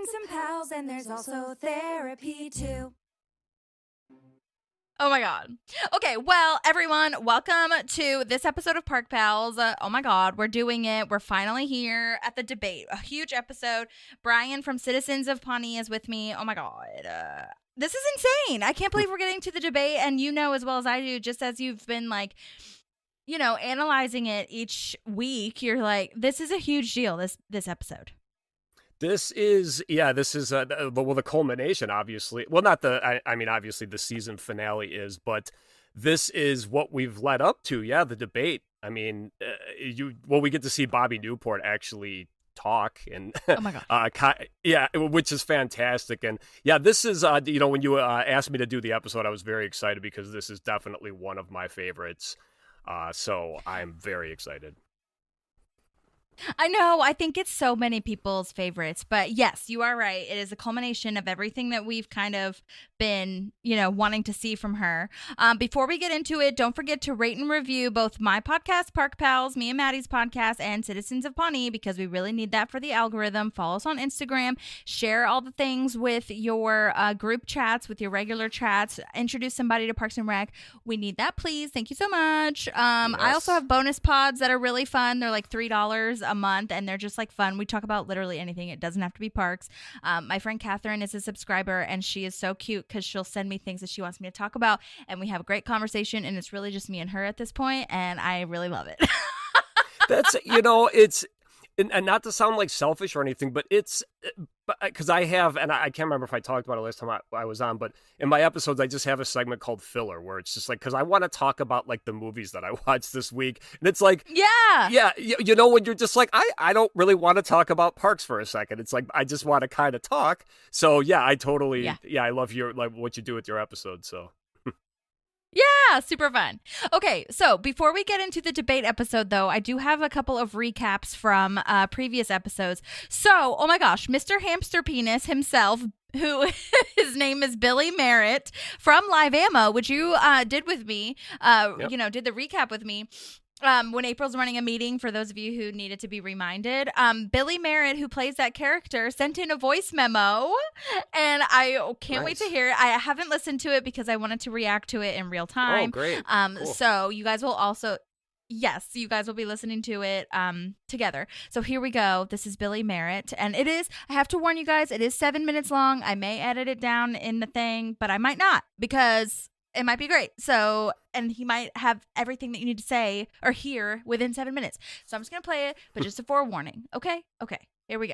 and some pals, and there's also therapy too. Oh my God. Okay, well, everyone, welcome to this episode of Park Pals. Oh my God, we're doing it. We're finally here at the debate. A huge episode. Bryon from Citizens of Pawnee is with me. Oh my God. This is insane. I can't believe we're getting to the debate, and you know as well as I do, just as you've been like, you know, analyzing it each week, you're like, this is a huge deal, this episode. This is the culmination, obviously. Well, not obviously the season finale is, but this is what we've led up to. Yeah, the debate. I mean, we get to see Bobby Newport actually talk, and oh my God, which is fantastic. And yeah, this is when you asked me to do the episode, I was very excited because this is definitely one of my favorites. So I'm very excited. I know. I think it's so many people's favorites, but yes, you are right. It is a culmination of everything that we've kind of been, wanting to see from her. Before we get into it, don't forget to rate and review both my podcast, Park Pals, me and Maddie's podcast, and Citizens of Pawnee, because we really need that for the algorithm. Follow us on Instagram. Share all the things with your group chats, with your regular chats. Introduce somebody to Parks and Rec. We need that, please. Thank you so much. Yes. I also have bonus pods that are really fun. They're like $3 a month, and they're just like fun. We talk about literally anything. It doesn't have to be parks. My friend Catherine is a subscriber, and she is so cute because she'll send me things that she wants me to talk about, and we have a great conversation, and it's really just me and her at this point, and I really love it. That's, it's, and not to sound like selfish or anything, but it's because I have, and I can't remember if I talked about it last time I was on, but in my episodes, I just have a segment called filler where it's just like, because I want to talk about like the movies that I watched this week. And it's like, yeah, when you're just like, I don't really want to talk about parks for a second. It's like, I just want to kind of talk. So yeah, I totally, I love what you do with your episodes. So. Yeah, super fun. Okay, so before we get into the debate episode, though, I do have a couple of recaps from previous episodes. So, oh my gosh, Mr. Hamster Penis himself, who his name is Billy Merritt from Live Ammo, which you did with me, did the recap with me. When April's running a meeting, for those of you who needed to be reminded, Billy Merritt, who plays that character, sent in a voice memo, and I can't wait to hear it. I haven't listened to it because I wanted to react to it in real time. Oh, great. Cool. So you guys will also... Yes, you guys will be listening to it together. So here we go. This is Billy Merritt. And it is, I have to warn you guys, it is 7 minutes long. I may edit it down in the thing, but I might not, because it might be great. So, and he might have everything that you need to say or hear within 7 minutes. So I'm just going to play it, but just a forewarning. Okay? Okay. Here we go.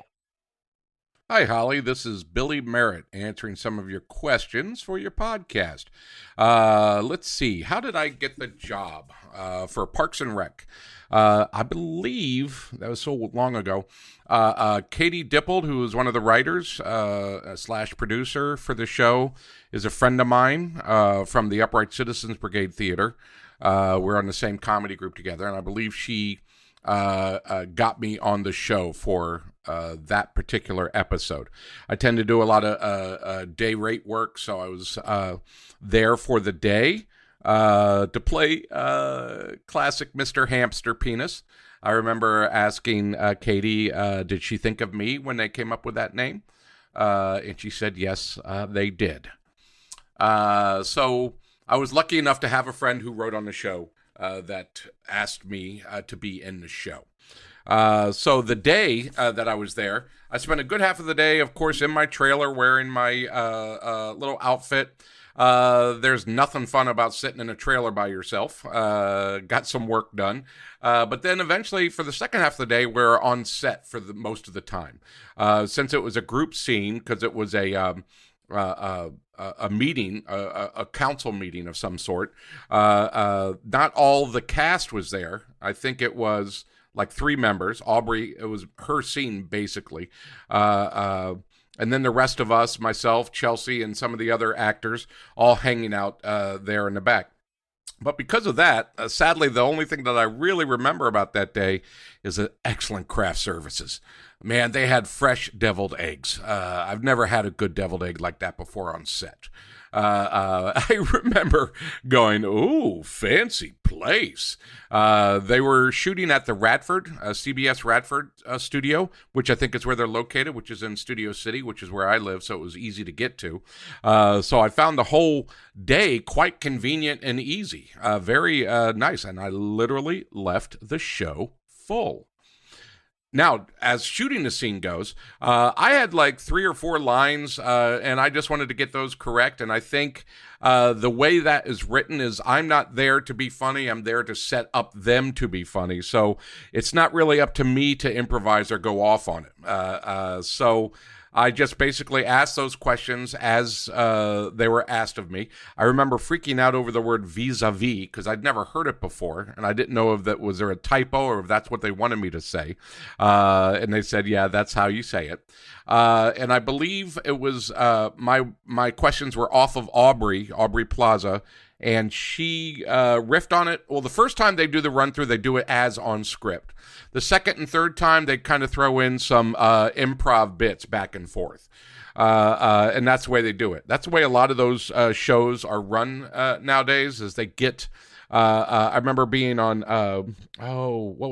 Hi, Holly. This is Billy Merritt answering some of your questions for your podcast. Let's see. How did I get the job for Parks and Rec? I believe that was so long ago. Katie Dippold, who is one of the writers / producer for the show, is a friend of mine from the Upright Citizens Brigade Theater. We're on the same comedy group together, and I believe she got me on the show for that particular episode. I tend to do a lot of day rate work, so I was there for the day to play classic Mr. Hamster Penis. I remember asking Katie, did she think of me when they came up with that name? And she said, yes, they did. So I was lucky enough to have a friend who wrote on the show that asked me to be in the show. So the day that I was there, I spent a good half of the day, of course, in my trailer wearing my little outfit. There's nothing fun about sitting in a trailer by yourself. Got some work done. But then eventually, for the second half of the day, we're on set for the most of the time. Since it was a group scene, because it was a meeting, a council meeting of some sort. Not all the cast was there. I think it was like 3 members. Aubrey, it was her scene, basically. And then the rest of us, myself, Chelsea, and some of the other actors, all hanging out there in the back. But because of that, sadly, the only thing that I really remember about that day is excellent craft services. man, they had fresh deviled eggs. I've never had a good deviled egg like that before on set. I remember going, ooh, fancy place. They were shooting at the Radford, CBS Radford studio, which I think is where they're located, which is in Studio City, which is where I live, so it was easy to get to. So I found the whole day quite convenient and easy. Very nice, and I literally left the show full. Now, as shooting the scene goes, I had like 3 or 4 lines, and I just wanted to get those correct. And I think the way that is written is I'm not there to be funny. I'm there to set up them to be funny. So it's not really up to me to improvise or go off on it. So I just basically asked those questions as they were asked of me. I remember freaking out over the word vis-a-vis because I'd never heard it before, and I didn't know if that was there a typo or if that's what they wanted me to say. And they said, yeah, that's how you say it. And I believe it was my questions were off of Aubrey Plaza, and she riffed on it. Well, the first time they do the run-through, they do it as on script. The second and third time, they kind of throw in some improv bits back and forth. And that's the way they do it. That's the way a lot of those shows are run nowadays, is they get... I remember being on,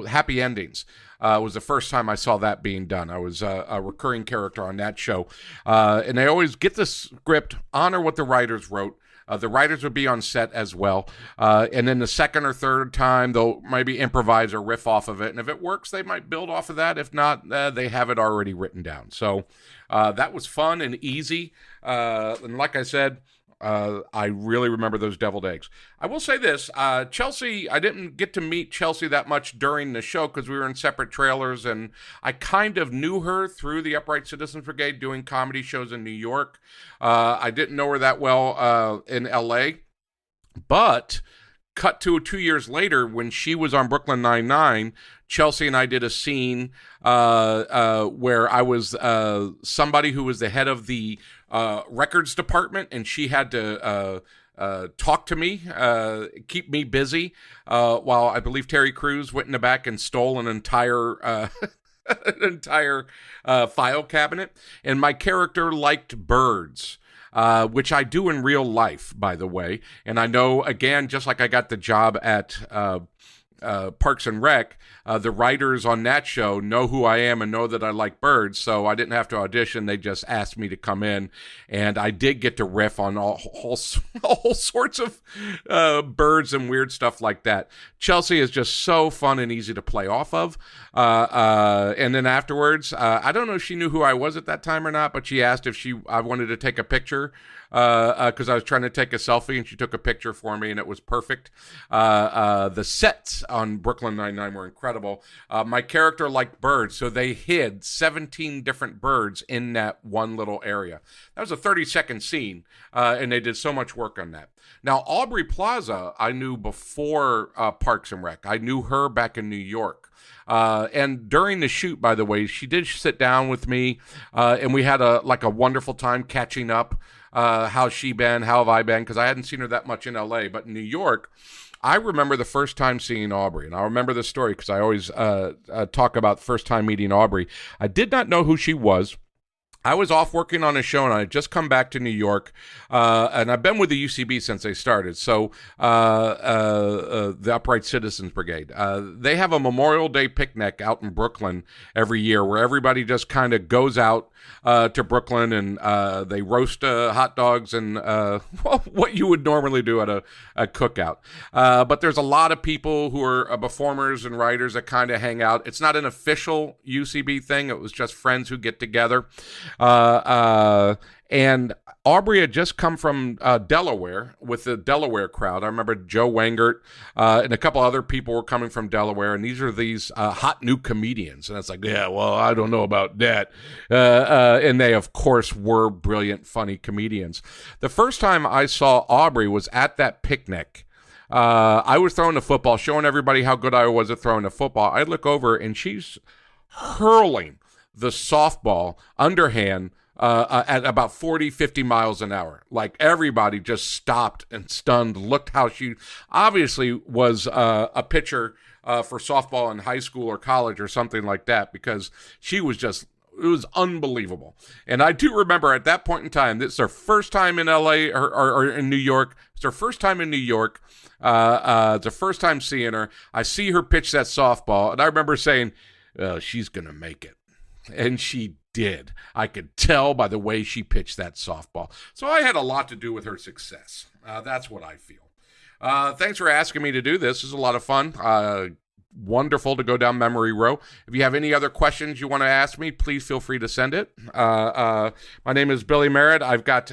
Happy Endings. Was the first time I saw that being done. I was a recurring character on that show. And they always get the script, honor what the writers wrote. The writers would be on set as well. And then the second or third time, they'll maybe improvise or riff off of it. And if it works, they might build off of that. If not, they have it already written down. So that was fun and easy. And like I said, I really remember those deviled eggs. I will say this, Chelsea, I didn't get to meet Chelsea that much during the show because we were in separate trailers, and I kind of knew her through the Upright Citizens Brigade doing comedy shows in New York. I didn't know her that well in L.A., but cut to 2 years later when she was on Brooklyn Nine-Nine, Chelsea and I did a scene where I was somebody who was the head of the records department, and she had to talk to me, keep me busy, while I believe Terry Crews went in the back and stole an entire file cabinet. And my character liked birds. Which I do in real life, by the way. And I know, again, just like I got the job at Parks and Rec, the writers on that show know who I am and know that I like birds, so I didn't have to audition. They just asked me to come in, and I did get to riff on all sorts of birds and weird stuff like that. Chelsea is just so fun and easy to play off of. And then afterwards, I don't know if she knew who I was at that time or not, but she asked if I wanted to take a picture because I was trying to take a selfie, and she took a picture for me, and it was perfect. The sets on Brooklyn Nine-Nine were incredible. My character liked birds, so they hid 17 different birds in that one little area. That was a 30-second scene, and they did so much work on that. Now, Aubrey Plaza, I knew before Parks and Rec. I knew her back in New York. And during the shoot, by the way, she did sit down with me, and we had a wonderful time catching up. How's she been? How have I been? Because I hadn't seen her that much in L.A., but in New York, I remember the first time seeing Aubrey, and I remember the story because I always talk about the first time meeting Aubrey. I did not know who she was. I was off working on a show, and I had just come back to New York, and I've been with the UCB since they started, so the Upright Citizens Brigade. They have a Memorial Day picnic out in Brooklyn every year where everybody just kind of goes out to Brooklyn, and they roast hot dogs and what you would normally do at a cookout. But there's a lot of people who are performers and writers that kind of hang out. It's not an official UCB thing. It was just friends who get together. And Aubrey had just come from Delaware with the Delaware crowd. I remember Joe Wangert and a couple other people were coming from Delaware, and these are these hot new comedians. And it's like, yeah, well, I don't know about that. And they, of course, were brilliant, funny comedians. The first time I saw Aubrey was at that picnic. I was throwing the football, showing everybody how good I was at throwing the football. I look over, and she's hurling the softball underhand at about 40, 50 miles an hour. Like, everybody just stopped and stunned, looked how she obviously was a pitcher for softball in high school or college or something like that, because she was just, it was unbelievable. And I do remember at that point in time, this is her first time in LA or in New York. It's her first time in New York. It's her first time seeing her. I see her pitch that softball, and I remember saying, she's going to make it. And she did. I could tell by the way she pitched that softball. So I had a lot to do with her success. That's what I feel. Thanks for asking me to do this. This is a lot of fun. Wonderful to go down memory row. If you have any other questions you want to ask me, please feel free to send it. My name is Billy Merritt. I've got,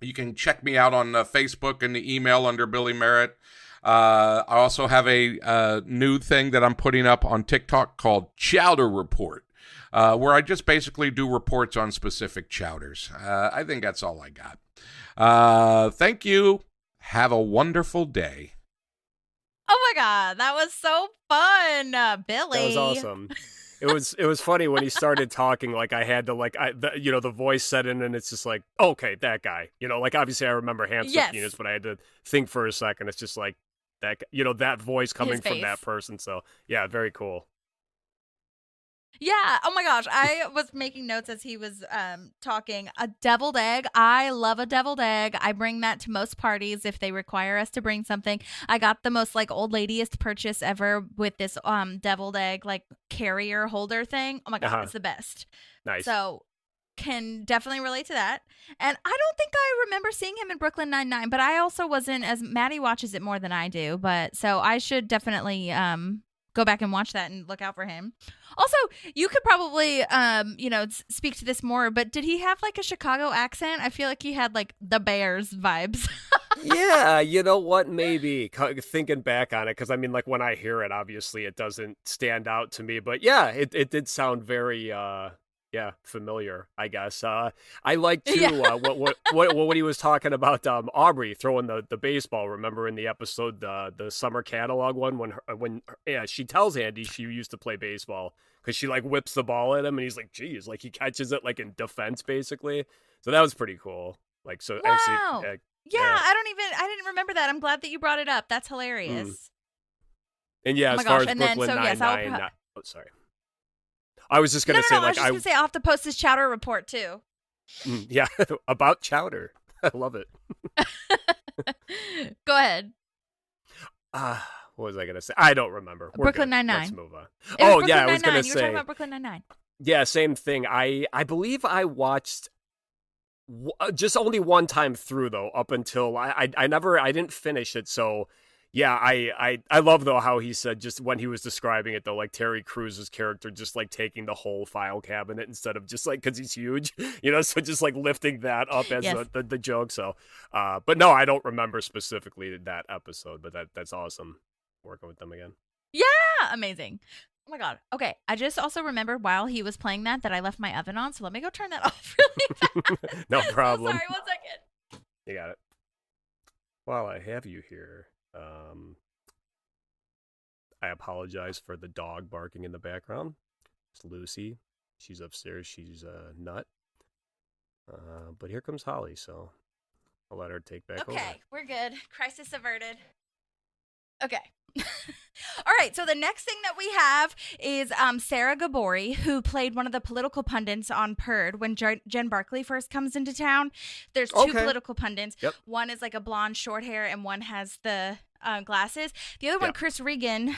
you can check me out on Facebook and the email under Billy Merritt. I also have a new thing that I'm putting up on TikTok called Chowder Report, where I just basically do reports on specific chowders. I think that's all I got. Thank you. Have a wonderful day. Oh my God, that was so fun, Billy. That was awesome. It was funny when he started talking. Like I had to the voice set in, and it's just like, okay, that guy. Like obviously I remember hands-up penis, but I had to think for a second. It's just like that. That voice coming from that person. So yeah, very cool. Yeah. Oh my gosh. I was making notes as he was talking. A deviled egg. I love a deviled egg. I bring that to most parties if they require us to bring something. I got the most old ladyest purchase ever with this deviled egg carrier holder thing. Oh my God, it's the best. Nice. So can definitely relate to that. And I don't think I remember seeing him in Brooklyn Nine-Nine, but I also wasn't, as Maddie watches it more than I do. But so I should definitely go back and watch that and look out for him. Also, you could probably, speak to this more, but did he have a Chicago accent? I feel like he had the Bears vibes. Yeah, you know what? Maybe thinking back on it, because I mean, when I hear it, obviously it doesn't stand out to me, but yeah, it did sound very, familiar, I guess. I like too what he was talking about. Aubrey throwing the baseball. Remember in the episode, the summer catalog one, when she tells Andy she used to play baseball because she whips the ball at him, and he's like, geez, he catches it in defense basically. So that was pretty cool. So wow. actually, yeah, I didn't remember that. I'm glad that you brought it up. That's hilarious. And yeah, as far as Brooklyn Nine-Nine, sorry. I was just gonna say, I was just gonna say I'll have to post this chowder report too. Yeah, about chowder. I love it. Go ahead. What was I gonna say? I don't remember. Brooklyn Nine-Nine. Let's move on. Brooklyn I was Nine-Nine. gonna You say. were talking about Brooklyn Nine-Nine. Yeah, same thing. I believe I watched just only one time through though, up until I didn't finish it. So. Yeah, I love though how he said just when he was describing it though, Terry Crews's character just taking the whole file cabinet instead of just because he's huge, so just lifting that up as the joke. So, but no, I don't remember specifically that episode, but that's awesome working with them again. Yeah, amazing. Oh my God. Okay, I just also remembered while he was playing that I left my oven on, so let me go turn that off really fast. No problem. Sorry, 1 second. You got it. While I have you here. I apologize for the dog barking in the background. It's Lucy. She's upstairs. She's a nut. But here comes Holly, so I'll let her take back over. Okay, we're good. Crisis averted. Okay. All right, so the next thing that we have is Sarah Gaboury, who played one of the political pundits on Purd when Jen Barkley first comes into town. There's two political pundits. Yep. One is a blonde, short hair, and one has the glasses. The other one, Chris Regan,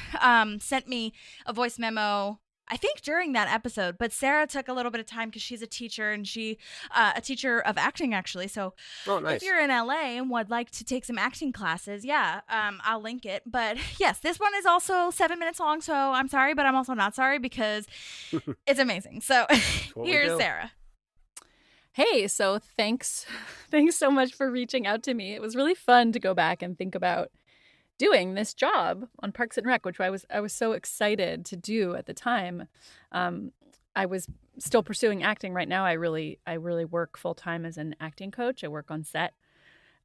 sent me a voice memo, I think during that episode, but Sarah took a little bit of time because she's a teacher and she a teacher of acting actually. So nice. If you're in LA and would like to take some acting classes, I'll link it. But yes, this one is also 7 minutes long. So I'm sorry, but I'm also not sorry because it's amazing. So here's Sarah. Hey, so thanks so much for reaching out to me. It was really fun to go back and think about doing this job on Parks and Rec, which I was so excited to do at the time. I was still pursuing acting. Right now, I really work full time as an acting coach. I work on set,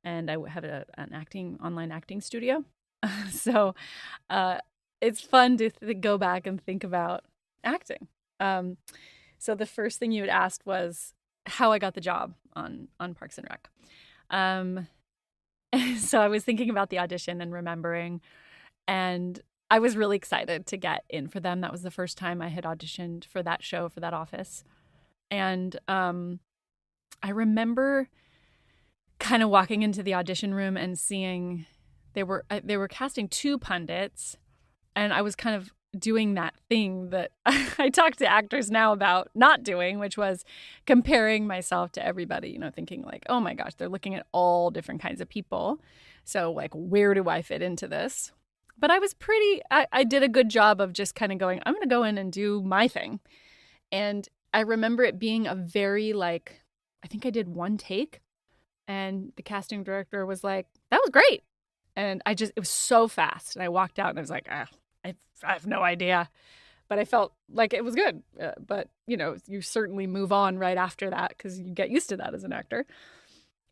and I have an online acting studio. So it's fun to go back and think about acting. So the first thing you had asked was how I got the job on Parks and Rec. So I was thinking about the audition and remembering, and I was really excited to get in for them. That was the first time I had auditioned for that show, for that office. And I remember kind of walking into the audition room and seeing they were casting 2 pundits, and I was kind of doing that thing that I talk to actors now about not doing, which was comparing myself to everybody, you know, thinking like, oh my gosh, they're looking at all different kinds of people. So like, where do I fit into this? But I was I did a good job of just kind of going, I'm going to go in and do my thing. And I remember it being a very like, I think I did 1 take, and the casting director was like, that was great. And it was so fast. And I walked out and I was like, I have no idea. But I felt like it was good. But, you know, you certainly move on right after that because you get used to that as an actor.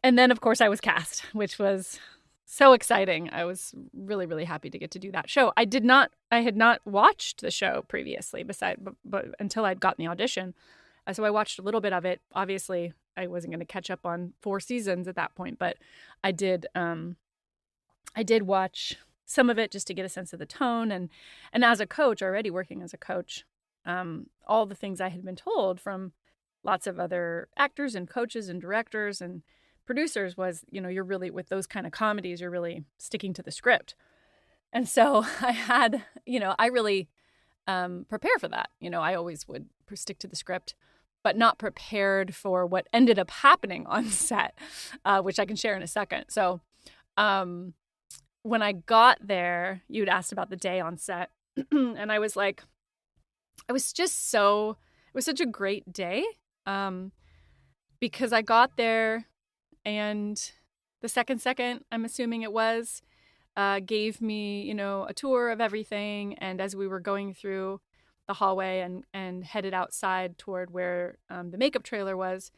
And then, of course, I was cast, which was so exciting. I was really, really happy to get to do that show. I had not watched the show previously but until I'd gotten the audition. So I watched a little bit of it. Obviously, I wasn't going to catch up on 4 seasons at that point, but I did watch some of it just to get a sense of the tone. And as a coach, already working as a coach, all the things I had been told from lots of other actors and coaches and directors and producers was, you know, you're really, with those kind of comedies, you're really sticking to the script. And so I had, you know, I really prepare for that. You know, I always would stick to the script, but not prepared for what ended up happening on set, which I can share in a second. So when I got there, you'd asked about the day on set, and I was like, it was such a great day because I got there, and the second, I'm assuming it was, gave me, you know, a tour of everything. And as we were going through the hallway and headed outside toward where the makeup trailer was,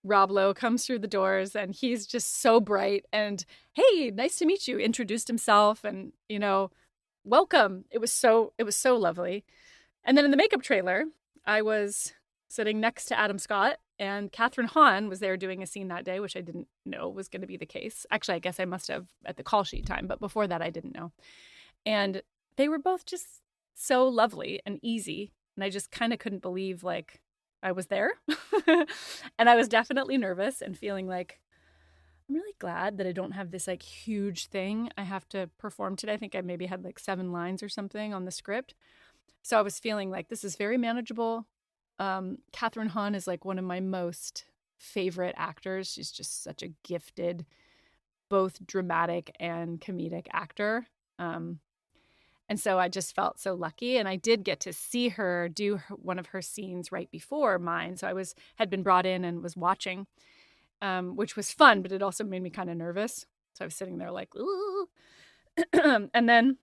Rob Lowe comes through the doors, and he's just so bright and, hey, nice to meet you, introduced himself, and, you know, welcome. It was so lovely. And then in the makeup trailer, I was sitting next to Adam Scott, and Catherine Hahn was there doing a scene that day, which I didn't know was going to be the case. Actually, I guess I must have at the call sheet time, but before that I didn't know. And they were both just so lovely and easy, and I just kind of couldn't believe, like, I was there. And I was definitely nervous and feeling like, I'm really glad that I don't have this like huge thing I have to perform today. I think I maybe had like 7 lines or something on the script. So I was feeling like this is very manageable. Catherine Hahn is like one of my most favorite actors. She's just such a gifted, both dramatic and comedic actor. And so I just felt so lucky. And I did get to see her do one of her scenes right before mine. So I had been brought in and was watching, which was fun, but it also made me kind of nervous. So I was sitting there like, ooh. And then,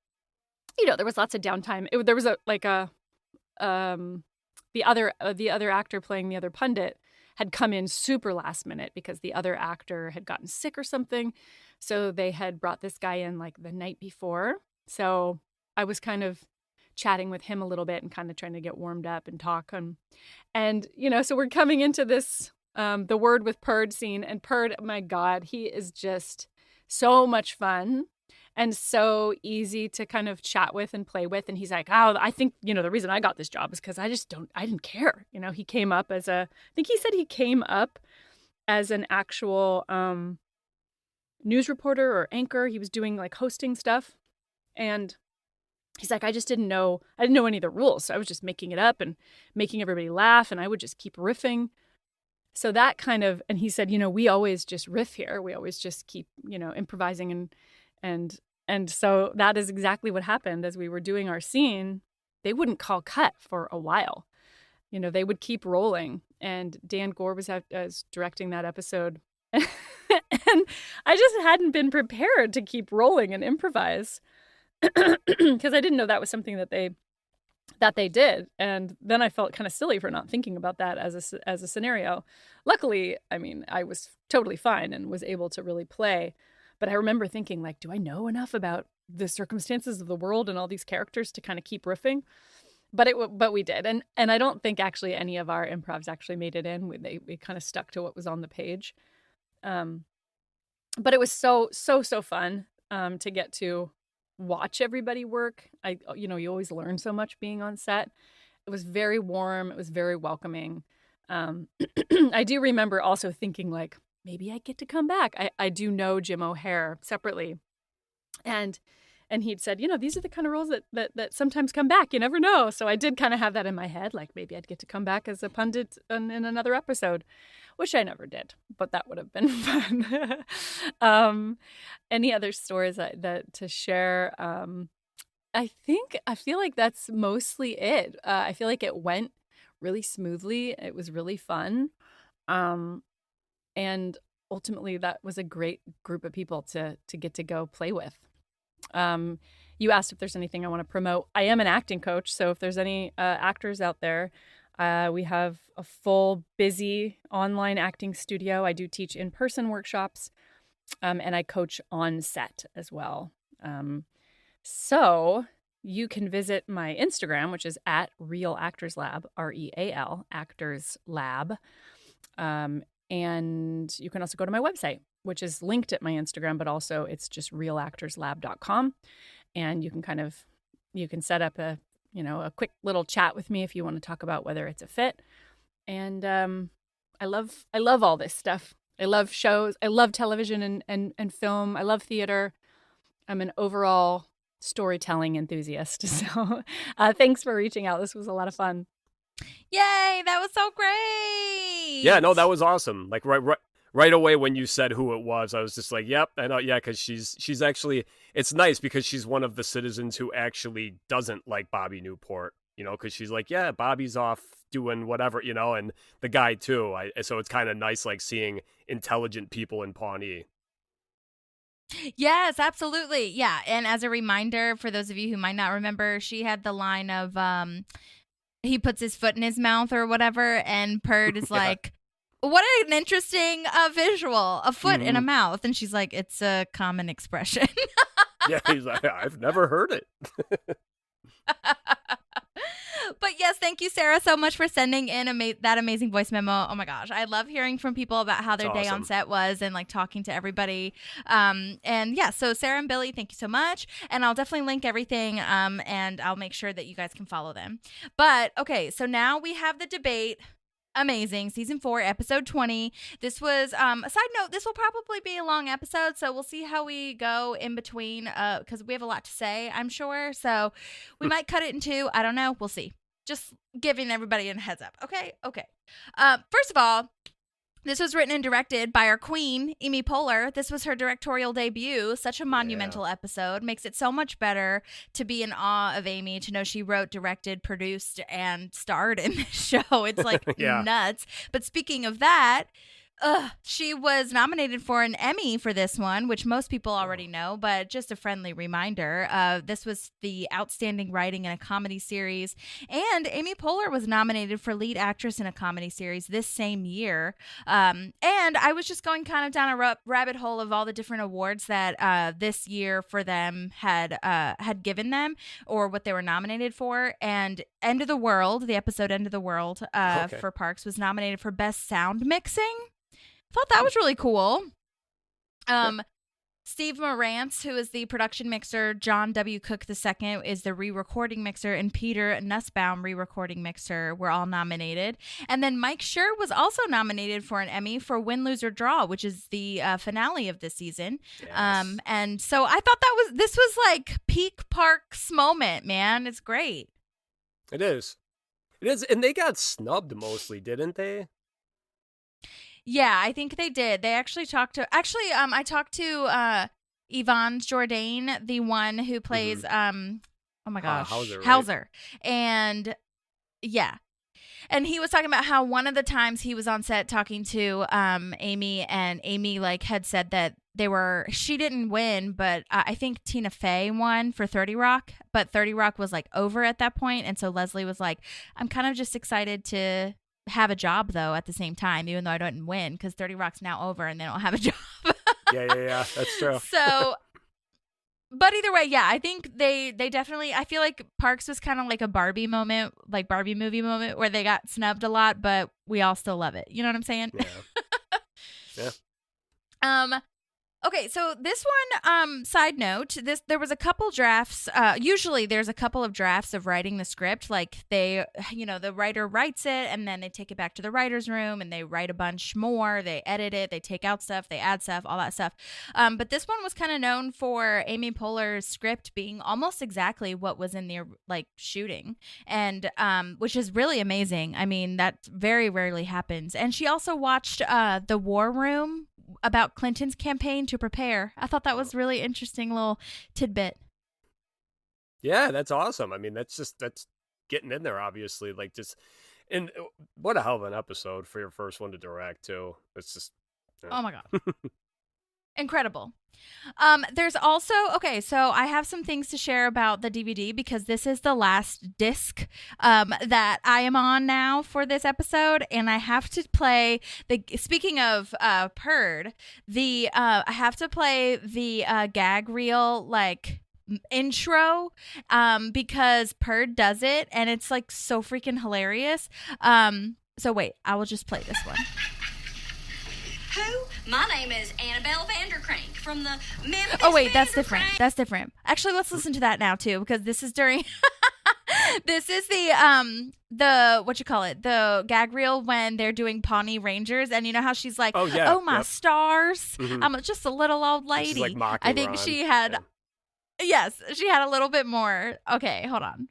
you know, there was lots of downtime. There was the other actor playing the other pundit had come in super last minute because the other actor had gotten sick or something. So they had brought this guy in like the night before. So I was kind of chatting with him a little bit and kind of trying to get warmed up and talk. And you know, so we're coming into this, the Word with Perd scene. And Perd, my God, he is just so much fun and so easy to kind of chat with and play with. And he's like, oh, I think, you know, the reason I got this job is because I didn't care. You know, he came up as I think he said he came up as an actual news reporter or anchor. He was doing like hosting stuff. And he's like, I didn't know any of the rules. So I was just making it up and making everybody laugh. And I would just keep riffing. So that kind of, and he said, you know, we always just riff here. We always just keep, you know, improvising. And so that is exactly what happened as we were doing our scene. They wouldn't call cut for a while. You know, they would keep rolling. And Dan Gore was directing that episode. And I just hadn't been prepared to keep rolling and improvise. Because I didn't know that was something that they did. And then I felt kind of silly for not thinking about that as a scenario. Luckily, I mean, I was totally fine and was able to really play. But I remember thinking, like, do I know enough about the circumstances of the world and all these characters to kind of keep riffing? But we did. And I don't think actually any of our improvs actually made it in. We kind of stuck to what was on the page. But it was so fun to get to watch everybody work. You always learn so much being on set. It was very warm. It was very welcoming. I do remember also thinking like, maybe I get to come back. I do know Jim O'Hare separately. And he'd said, these are the kind of roles that sometimes come back. You never know. So I did kind of have that in my head, like maybe I'd get to come back as a pundit in another episode, which I never did, but that would have been fun. Any other stories that to share? I feel like that's mostly it. I feel like it went really smoothly. It was really fun. And ultimately that was a great group of people to get to go play with. You asked if there's anything I want to promote. I am an acting coach, so if there's any actors out there, we have a full, busy online acting studio. I do teach in-person workshops, and I coach on set as well. So you can visit my Instagram, which is at Real Actors Lab, REAL Actors Lab. And you can also go to my website, which is linked at my Instagram, but also it's just realactorslab.com. And you can set up a quick little chat with me if you want to talk about whether it's a fit. And I love all this stuff. I love shows. I love television and film. I love theater. I'm an overall storytelling enthusiast. So thanks for reaching out. This was a lot of fun. Yay, that was so great. Yeah, no, that was awesome. Like right away when you said who it was, I was just like, yep, I know, yeah, because she's actually, it's nice because she's one of the citizens who actually doesn't like Bobby Newport, because she's like, yeah, Bobby's off doing whatever, and the guy too. So it's kind of nice, like seeing intelligent people in Pawnee. Yes, absolutely. Yeah, and as a reminder for those of you who might not remember, she had the line of he puts his foot in his mouth or whatever, and Perd is like, what an interesting visual, a foot in a mouth. And she's like, it's a common expression. Yeah, he's like, I've never heard it. But yes, thank you, Sarah, so much for sending in that amazing voice memo. Oh my gosh, I love hearing from people about how their day on set was and like talking to everybody. And yeah, so Sarah and Billy, thank you so much. And I'll definitely link everything, and I'll make sure that you guys can follow them. But okay, so now we have the debate. Amazing. Season 4, episode 20. This was, a side note, this will probably be a long episode, so we'll see how we go in between, because we have a lot to say, I'm sure. So we might cut it in 2. I don't know. We'll see. Just giving everybody a heads up. Okay. First of all, this was written and directed by our queen, Amy Poehler. This was her directorial debut. Such a monumental episode. Makes it so much better to be in awe of Amy, to know she wrote, directed, produced, and starred in this show. It's like nuts. But speaking of that, she was nominated for an Emmy for this one, which most people already know, but just a friendly reminder. This was the Outstanding Writing in a Comedy Series, and Amy Poehler was nominated for Lead Actress in a Comedy Series this same year. And I was just going kind of down a rabbit hole of all the different awards that this year for them had given them, or what they were nominated for. And End of the World, the episode End of the World for Parks, was nominated for Best Sound Mixing. Thought that was really cool. Steve Morantz, who is the production mixer, John W. Cook II is the re-recording mixer, and Peter Nussbaum, re-recording mixer, were all nominated. And then Mike Schur was also nominated for an Emmy for Win, Lose, or Draw, which is the finale of this season. Yes. And so I thought this was like peak Parks moment, man. It's great. It is. And they got snubbed mostly, didn't they? Yeah, I think they did. They actually talked to... I talked to Yvonne Jourdain, the one who plays... oh my gosh. Hauser. Right? And yeah. And he was talking about how one of the times he was on set talking to Amy, and Amy had said that she didn't win, but I think Tina Fey won for 30 Rock, but 30 Rock was over at that point. And so Leslie was like, I'm kind of just excited to have a job though at the same time, even though I didn't win, because 30 Rock's now over and they don't have a job. yeah, that's true. So, but either way, yeah, I think they definitely, I feel like Parks was kind of like a Barbie moment, like Barbie movie moment, where they got snubbed a lot, but we all still love it. You know what I'm saying? Yeah. Okay, so this one, side note, there was a couple drafts. Usually there's a couple of drafts of writing the script. Like the writer writes it and then they take it back to the writer's room and they write a bunch more. They edit it, they take out stuff, they add stuff, all that stuff. But this one was kind of known for Amy Poehler's script being almost exactly what was in the shooting, and which is really amazing. I mean, that very rarely happens. And she also watched The War Room about Clinton's campaign to prepare. I thought that was really interesting little tidbit. Yeah, that's awesome. I mean, that's getting in there, obviously. And what a hell of an episode for your first one to direct, too. It's just, oh my God. Incredible. There's also, okay, so I have some things to share about the DVD because this is the last disc that I am on now for this episode, and I have to play speaking of Purd, I have to play the gag reel intro because Purd does it and it's so freaking hilarious. So wait, I will just play this one. Who? My name is Annabelle Vandercrank from the Memphis. Oh wait, that's different. That's different. Actually, let's listen to that now too, because this is during. This is the what you call it, the gag reel when they're doing Pawnee Rangers, and you know how she's like, oh yeah, oh my yep. stars, Mm-hmm. I'm just a little old lady. She's mocking I think Ron. she had, yes, she had a little bit more. Okay, hold on.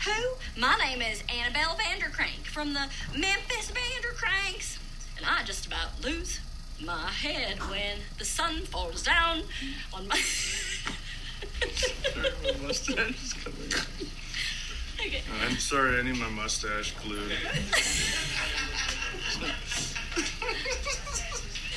Who? My name is Annabelle Vandercrank from the Memphis Vandercranks. And I just about lose my head when the sun falls down on my... Sorry, my mustache is coming. Okay. I'm sorry, I need my mustache glued.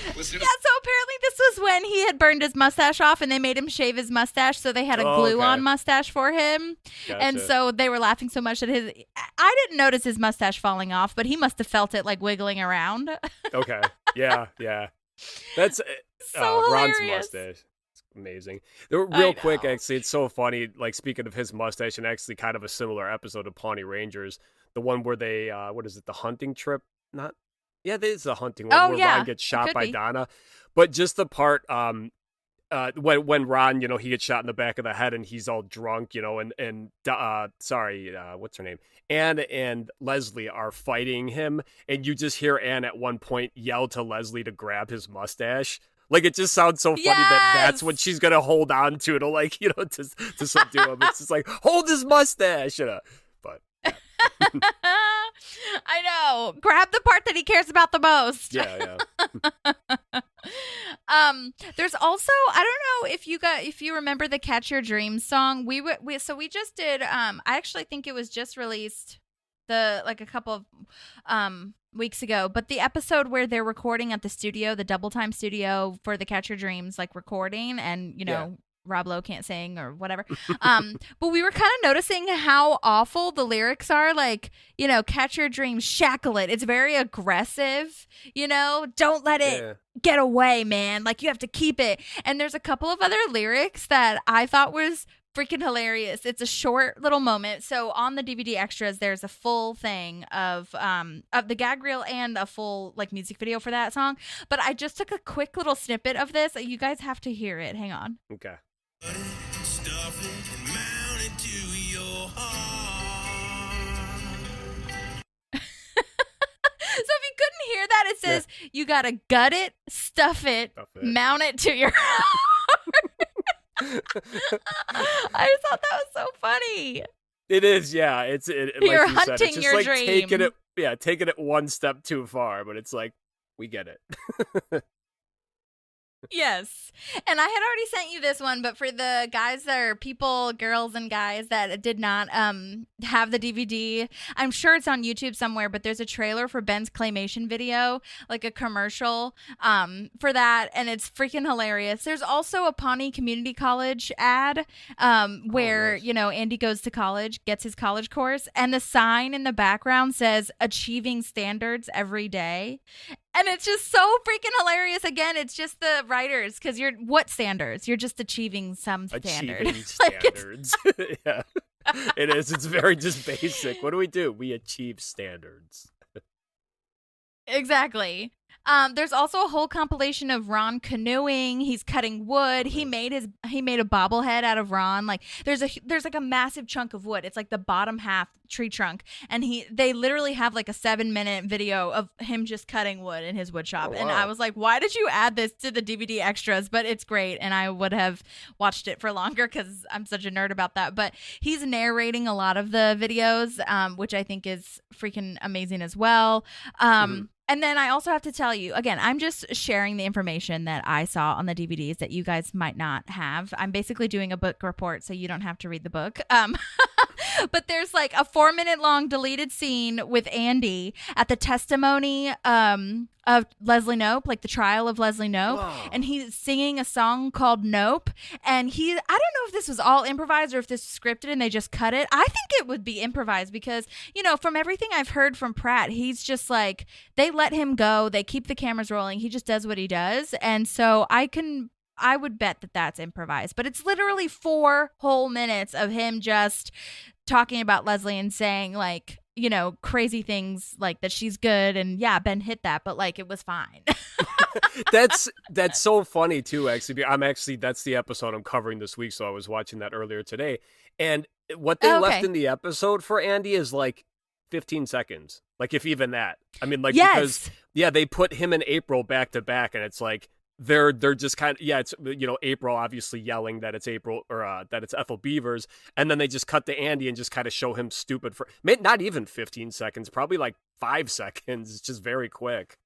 Yeah, so apparently this was when he had burned his mustache off and they made him shave his mustache, so they had a glue-on mustache for him. Gotcha. And so they were laughing so much at I didn't notice his mustache falling off, but he must have felt it wiggling around. Okay. Yeah. That's so Ron's hilarious. mustache. It's amazing. Real quick, actually, it's so funny, speaking of his mustache, and actually kind of a similar episode of Pawnee Rangers, the one where they, what is it, the hunting trip? Not... Yeah, this is a hunting one where Ron gets shot by Donna. But just the part when Ron, he gets shot in the back of the head and he's all drunk, and what's her name? Anne and Leslie are fighting him, and you just hear Anne at one point yell to Leslie to grab his mustache. It just sounds so funny that's what she's gonna hold on to to subdue him. It's just hold his mustache, But I know. Grab the part that he cares about the most. Yeah. There's also, I don't know if you remember the Catch Your Dreams song. We just did. I actually think it was just released a couple of weeks ago. But the episode where they're recording at the studio, the Double Time studio for the Catch Your Dreams recording, and Rob Lowe can't sing or whatever. But we were kind of noticing how awful the lyrics are. Catch your dreams, shackle it. It's very aggressive, don't let it get away, man. You have to keep it. And there's a couple of other lyrics that I thought was freaking hilarious. It's a short little moment. So on the DVD extras, there's a full thing of the gag reel and a full music video for that song. But I just took a quick little snippet of this. You guys have to hear it. Hang on. Okay. Stuff it and mount it to your heart. So if you couldn't hear that, it says you gotta gut it, stuff it, mount it to your heart. I just thought that was so funny. It is, yeah. You're hunting said, it's just your dream. Taking it one step too far, but it's we get it. Yes. And I had already sent you this one, but for the guys that are girls and guys that did not have the DVD, I'm sure it's on YouTube somewhere, but there's a trailer for Ben's claymation video, a commercial for that, and it's freaking hilarious. There's also a Pawnee Community College ad where, Andy goes to college, gets his college course, and the sign in the background says achieving standards every day. And it's just so freaking hilarious. Again, it's just the writers, because what standards? You're just achieving some standard. Achieving standards. Yeah, it is. It's very just basic. What do? We achieve standards. Exactly. There's also a whole compilation of Ron canoeing. He's cutting wood. He made a bobblehead out of Ron. Like there's like a massive chunk of wood. It's like the bottom half tree trunk, and they literally have like a 7-minute video of him just cutting wood in his wood shop. Oh, wow. And I was like, why did you add this to the DVD extras? But it's great, and I would have watched it for longer because I'm such a nerd about that. But he's narrating a lot of the videos, which I think is freaking amazing as well. And then I also have to tell you, again, I'm just sharing the information that I saw on the DVDs that you guys might not have. I'm basically doing a book report, so you don't have to read the book. But there's like a 4-minute long deleted scene with Andy at the testimony of Leslie Knope, like the trial of Leslie Knope. Wow. And he's singing a song called Nope. And I don't know if this was all improvised or if this was scripted and they just cut it. I think it would be improvised because, from everything I've heard from Pratt, he's just like, they let him go. They keep the cameras rolling. He just does what he does. And so I would bet that that's improvised, but it's literally 4 whole minutes of him just talking about Leslie and saying like, crazy things like that she's good. And yeah, Ben hit that, but like, it was fine. That's so funny too, actually. That's the episode I'm covering this week. So I was watching that earlier today. And what they left in the episode for Andy is like 15 seconds. Like if even that. I mean, like, yes. because they put him and April back to back, and it's like, they're just kind of, it's, April obviously yelling that it's April or that it's Ethel Beavers. And then they just cut to Andy and just kind of show him stupid for not even 15 seconds, probably like 5 seconds. It's just very quick.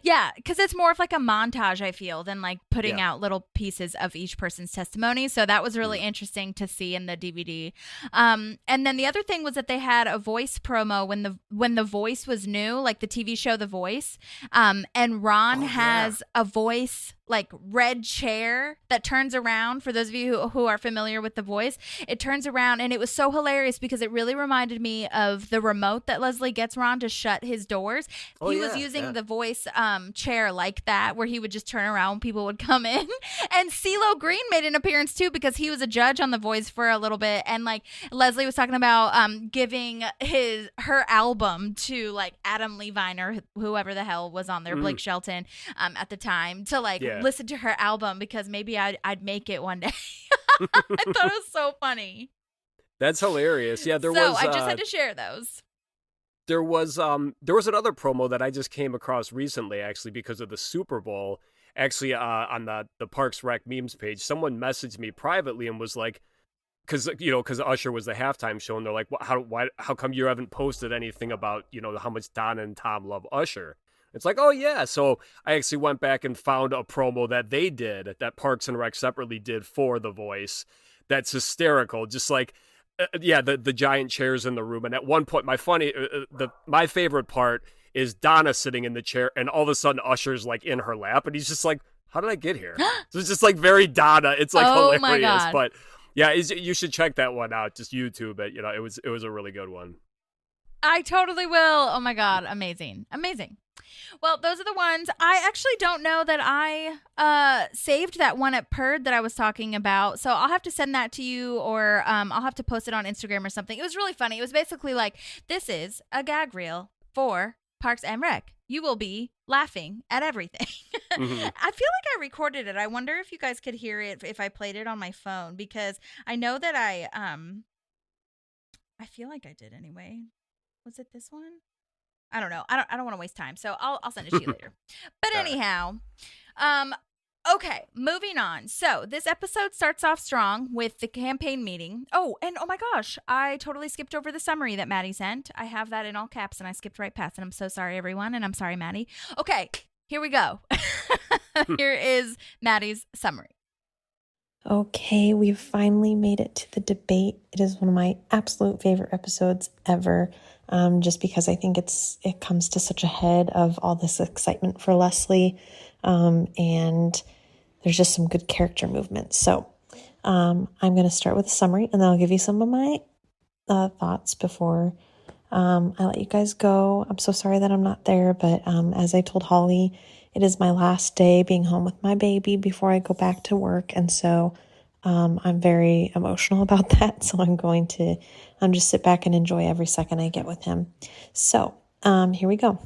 Yeah, because it's more of like a montage, I feel, than like putting out little pieces of each person's testimony. So that was really interesting to see in the DVD. And then the other thing was that they had a voice promo when the Voice was new, like the TV show The Voice. And Ron has a voice like red chair that turns around. For those of you who are familiar with The Voice, it turns around, and it was so hilarious because it really reminded me of the remote that Leslie gets Ron to shut his doors. He was using the Voice chair like that, where he would just turn around when people would come in. And CeeLo Green made an appearance too because he was a judge on The Voice for a little bit, and like Leslie was talking about giving her album to like Adam Levine or whoever the hell was on there, Blake Shelton at the time, to like listen to her album because maybe I'd make it one day. I thought it was so funny. That's hilarious. Yeah, I just had to share those. There was another promo that I just came across recently, actually, because of the Super Bowl. Actually, on the Parks Rec memes page, someone messaged me privately and was like, because Usher was the halftime show, and they're like, how come you haven't posted anything about how much Donna and Tom love Usher? It's like, oh yeah. So I actually went back and found a promo that they did, that Parks and Rec separately did for The Voice. That's hysterical. Just like, the giant chairs in the room. And at one point, my favorite part is Donna sitting in the chair, and all of a sudden Usher's like in her lap, and he's just like, how did I get here? So it's just like very Donna. It's like hilarious. My God. But yeah, you should check that one out. Just YouTube it. It was a really good one. I totally will. Oh my God. Amazing. Well, those are the ones. I actually don't know that I saved that one at Purd that I was talking about. So I'll have to send that to you, or I'll have to post it on Instagram or something. It was really funny. It was basically like, this is a gag reel for Parks and Rec. You will be laughing at everything. I feel like I recorded it. I wonder if you guys could hear it if I played it on my phone, because I know that I feel like I did anyway. Was it this one? I don't know. I don't want to waste time, so I'll send it to you later. But anyhow, okay, moving on. So this episode starts off strong with the campaign meeting. Oh, and oh my gosh, I totally skipped over the summary that Maddie sent. I have that in all caps, and I skipped right past it. I'm so sorry, everyone, and I'm sorry, Maddie. Okay, here we go. Here is Maddie's summary. Okay, we've finally made it to the debate. It is one of my absolute favorite episodes ever, just because I think it comes to such a head of all this excitement for Leslie, and there's just some good character movement. So I'm going to start with a summary, and then I'll give you some of my thoughts before I let you guys go. I'm so sorry that I'm not there, but as I told Holly, it is my last day being home with my baby before I go back to work. And so I'm very emotional about that. So I'm going to just sit back and enjoy every second I get with him. So here we go.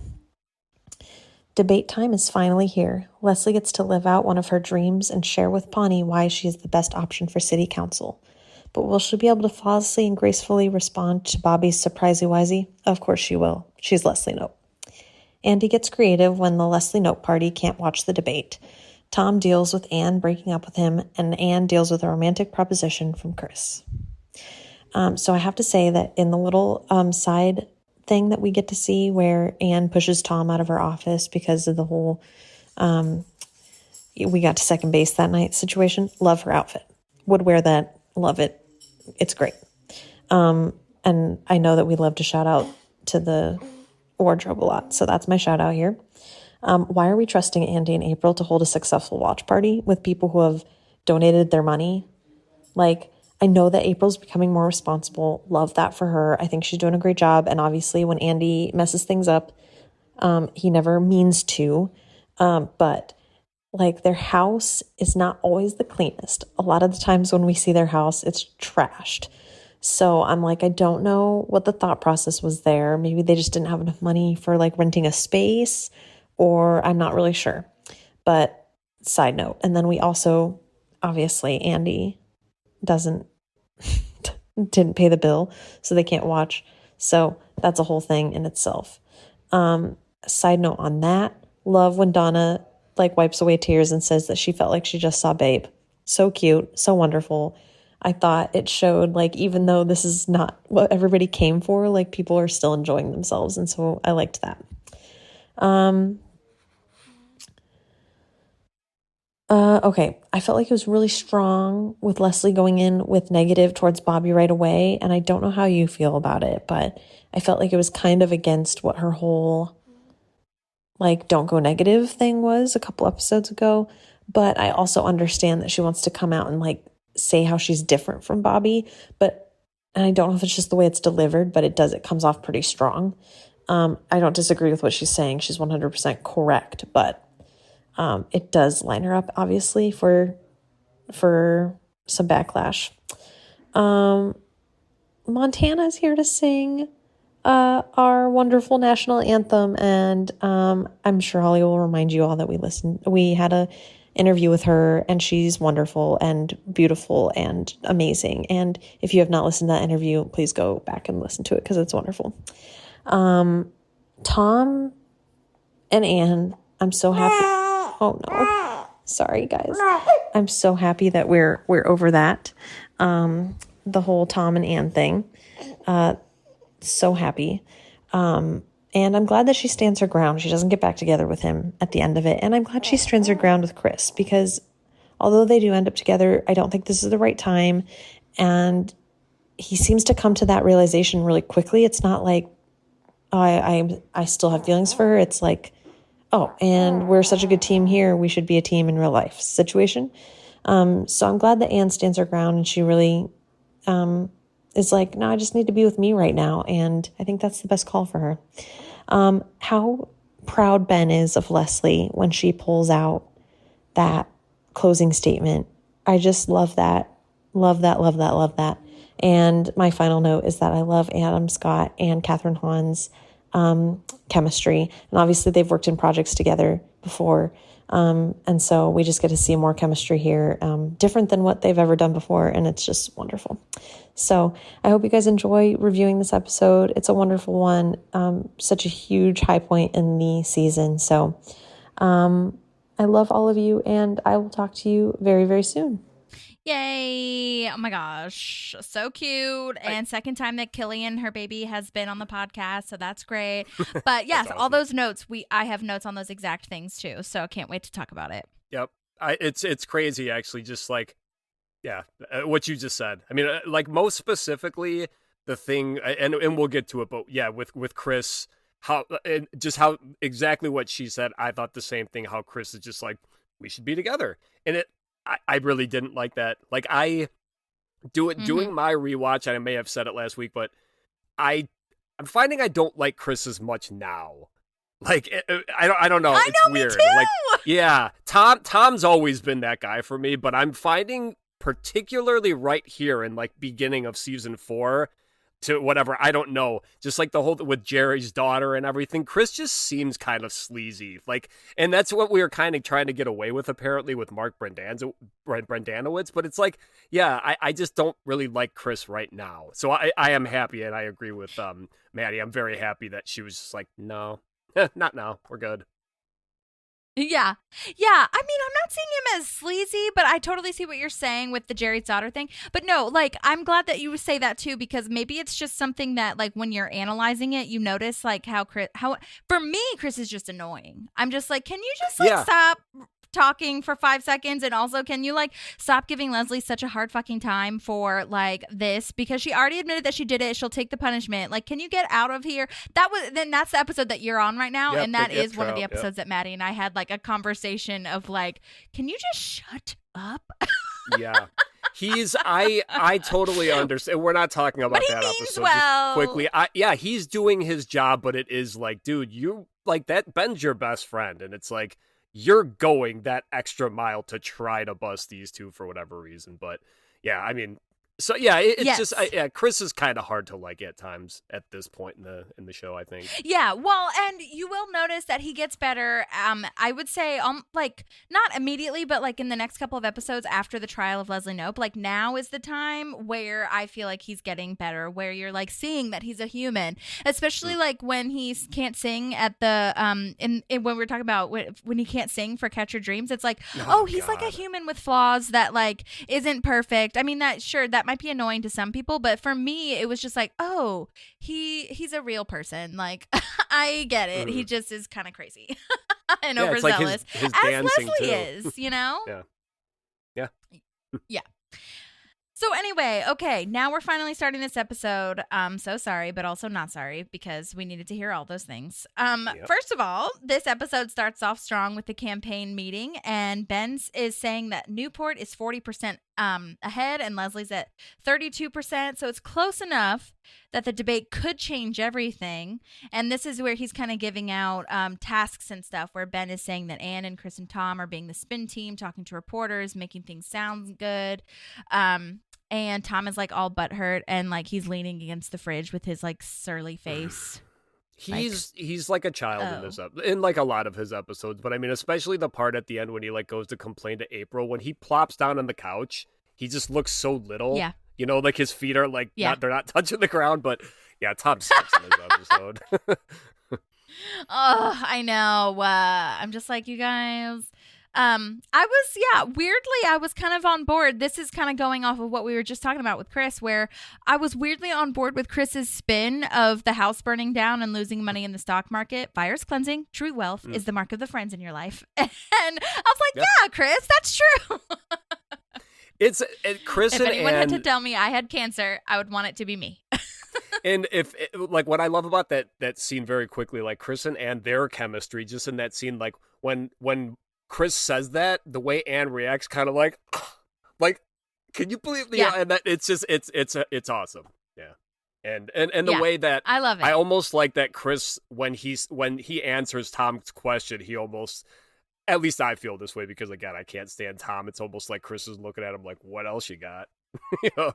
Debate time is finally here. Leslie gets to live out one of her dreams and share with Pawnee why she is the best option for city council. But will she be able to flawlessly and gracefully respond to Bobby's surprisey-wisey? Of course she will. She's Leslie Knope. Andy gets creative when the Leslie Knope party can't watch the debate. Tom deals with Anne breaking up with him, and Anne deals with a romantic proposition from Chris. So I have to say that in the little side thing that we get to see where Anne pushes Tom out of her office because of the whole we got to second base that night situation, love her outfit. Would wear that, love it. It's great. And I know that we love to shout out to the wardrobe a lot, so that's my shout out here. Why are we trusting Andy and April to hold a successful watch party with people who have donated their money? Like, I know that April's becoming more responsible. Love that for her. I think she's doing a great job. And obviously when Andy messes things up, he never means to. But like, their house is not always the cleanest. A lot of the times when we see their house, it's trashed. So I'm like, I don't know what the thought process was there. Maybe they just didn't have enough money for like renting a space, or I'm not really sure. But side note. And then we also, obviously, Andy didn't pay the bill, so they can't watch. So that's a whole thing in itself. Side note on that, love when Donna like wipes away tears and says that she felt like she just saw Babe. So cute, so wonderful. I thought it showed, like, even though this is not what everybody came for, like, people are still enjoying themselves. And so I liked that. Okay. I felt like it was really strong with Leslie going in with negative towards Bobby right away. And I don't know how you feel about it, but I felt like it was kind of against what her whole, like, don't go negative thing was a couple episodes ago. But I also understand that she wants to come out and, like, say how she's different from Bobby. But, and I don't know if it's just the way it's delivered, but it comes off pretty strong. I don't disagree with what she's saying. She's 100% correct, but it does line her up, obviously, for some backlash. Montana's here to sing our wonderful national anthem, and I'm sure Holly will remind you all that we had a interview with her, and she's wonderful and beautiful and amazing. And if you have not listened to that interview, please go back and listen to it because it's wonderful. Tom and Anne, I'm so happy. Oh no, sorry guys. I'm so happy that we're over that. The whole Tom and Anne thing. So happy. And I'm glad that she stands her ground. She doesn't get back together with him at the end of it. And I'm glad she stands her ground with Chris, because although they do end up together, I don't think this is the right time. And he seems to come to that realization really quickly. It's not like, oh, I still have feelings for her. It's like, oh, and we're such a good team here, we should be a team in real life situation. So I'm glad that Anne stands her ground, and she really is like, no, I just need to be with me right now. And I think that's the best call for her. How proud Ben is of Leslie when she pulls out that closing statement. I just love that. Love that, love that, love that. And my final note is that I love Adam Scott and Catherine Hahn's chemistry. And obviously they've worked in projects together before. And so we just get to see more chemistry here, different than what they've ever done before. And it's just wonderful. So I hope you guys enjoy reviewing this episode. It's a wonderful one. Such a huge high point in the season. So I love all of you, and I will talk to you very, very soon. Yay. Oh my gosh. So cute. And second time that Killian, her baby, has been on the podcast. So that's great. But yes, awesome. All those notes, I have notes on those exact things too. So can't wait to talk about it. Yep. It's crazy, actually. Just like, yeah, what you just said. I mean, like, most specifically the thing, and we'll get to it, but yeah, with Chris, how exactly what she said. I thought the same thing, how Chris is just like, we should be together. And I really didn't like that. Like, doing my rewatch, and I may have said it last week, but I'm finding I don't like Chris as much now. Like, I don't know. It's weird. Me too. Like, yeah, Tom's always been that guy for me, but I'm finding particularly right here in, like, beginning of season 4, to whatever. I don't know. Just like the whole with Jerry's daughter and everything, Chris just seems kind of sleazy. Like, and that's what we were kind of trying to get away with apparently with Mark Brendanowitz. But it's like, yeah, I just don't really like Chris right now. So I am happy, and I agree with Maddie. I'm very happy that she was just like, no, not now. We're good. Yeah. Yeah. I mean, I'm not seeing him as sleazy, but I totally see what you're saying with the Jerry's daughter thing. But no, like, I'm glad that you say that too, because maybe it's just something that, like, when you're analyzing it, you notice, like, how for me, Chris is just annoying. I'm just like, can you just, like, stop talking for 5 seconds? And also, can you, like, stop giving Leslie such a hard fucking time for, like, this? Because she already admitted that she did it. She'll take the punishment. Like, can you get out of here? Then that's the episode that you're on right now. And that is one of the episodes that Maddie and I had, like, a conversation of, like, can you just shut up? Yeah. I totally understand. We're not talking about that episode. Just quickly. He's doing his job, but it is like, dude, you, like, that Ben's your best friend. And it's like, you're going that extra mile to try to bust these two for whatever reason. But yeah, I mean, so yeah, it's just, Chris is kind of hard to like at times at this point in the show, I think. Yeah, well, and you will notice that he gets better. I would say, like, not immediately, but like in the next couple of episodes after the trial of Leslie Knope. Like, now is the time where I feel like he's getting better, where you're like seeing that he's a human, especially like when he can't sing at the in when we're talking about when he can't sing for Catch Your Dreams. It's like, he's like a human with flaws that like isn't perfect. I mean, that might be annoying to some people, but for me it was just like, oh, he's a real person. Like, I get it. He just is kind of crazy and overzealous, like his as Leslie is, you know. Yeah. So anyway, okay, now we're finally starting this episode. So sorry, but also not sorry, because we needed to hear all those things. First of all, this episode starts off strong with the campaign meeting, and Ben is saying that Newport is 40% ahead and Leslie's at 32%. So it's close enough that the debate could change everything. And this is where he's kind of giving out tasks and stuff, where Ben is saying that Ann and Chris and Tom are being the spin team, talking to reporters, making things sound good. And Tom is like all butthurt, and like he's leaning against the fridge with his like surly face. He's like a child in this in like a lot of his episodes, but I mean, especially the part at the end when he like goes to complain to April, when he plops down on the couch, he just looks so little. Yeah, you know, like his feet are like they're not touching the ground. But yeah, Tom sucks in this episode. Oh, I know. I'm just like, you guys. I was kind of on board. This is kind of going off of what we were just talking about with Chris, where I was weirdly on board with Chris's spin of the house burning down and losing money in the stock market. Fire's cleansing. True wealth is the mark of the friends in your life. And I was like, yeah, Chris, that's true. It's Chris. If anyone had to tell me I had cancer, I would want it to be me. And if like what I love about that scene very quickly, like Chris and Ann, their chemistry, just in that scene, like when Chris says that, the way Ann reacts, kind of like, can you believe? Yeah, and that it's just it's awesome. Yeah, and the way that I love it. I almost like that Chris, when he answers Tom's question, he almost, at least I feel this way, because again, I can't stand Tom. It's almost like Chris is looking at him like, what else you got? You know?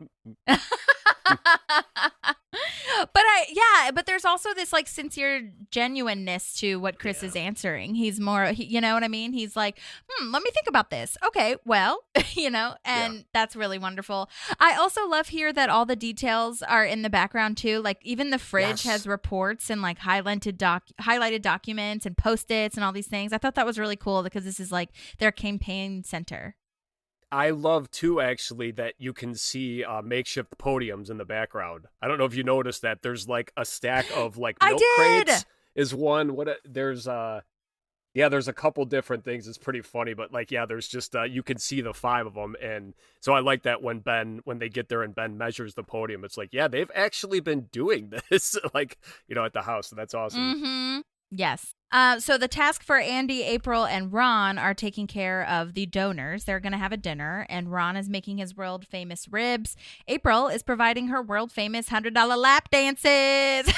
But there's also this like sincere genuineness to what Chris is answering. He's more, you know what I mean? He's like, let me think about this. Okay, well, you know, and that's really wonderful. I also love here that all the details are in the background too. Like even the fridge has reports and like highlighted documents and Post-its and all these things. I thought that was really cool, because this is like their campaign center. I love, too, actually, that you can see makeshift podiums in the background. I don't know if you noticed that. There's, like, a stack of, like, milk crates is one. There's a couple different things. It's pretty funny. But, like, yeah, there's just, you can see the 5 of them. And so I like that when they get there and Ben measures the podium, it's like, yeah, they've actually been doing this, like, you know, at the house. So that's awesome. Mm-hmm. Yes. So the task for Andy, April, and Ron are taking care of the donors. They're going to have a dinner, and Ron is making his world-famous ribs. April is providing her world-famous $100 lap dances.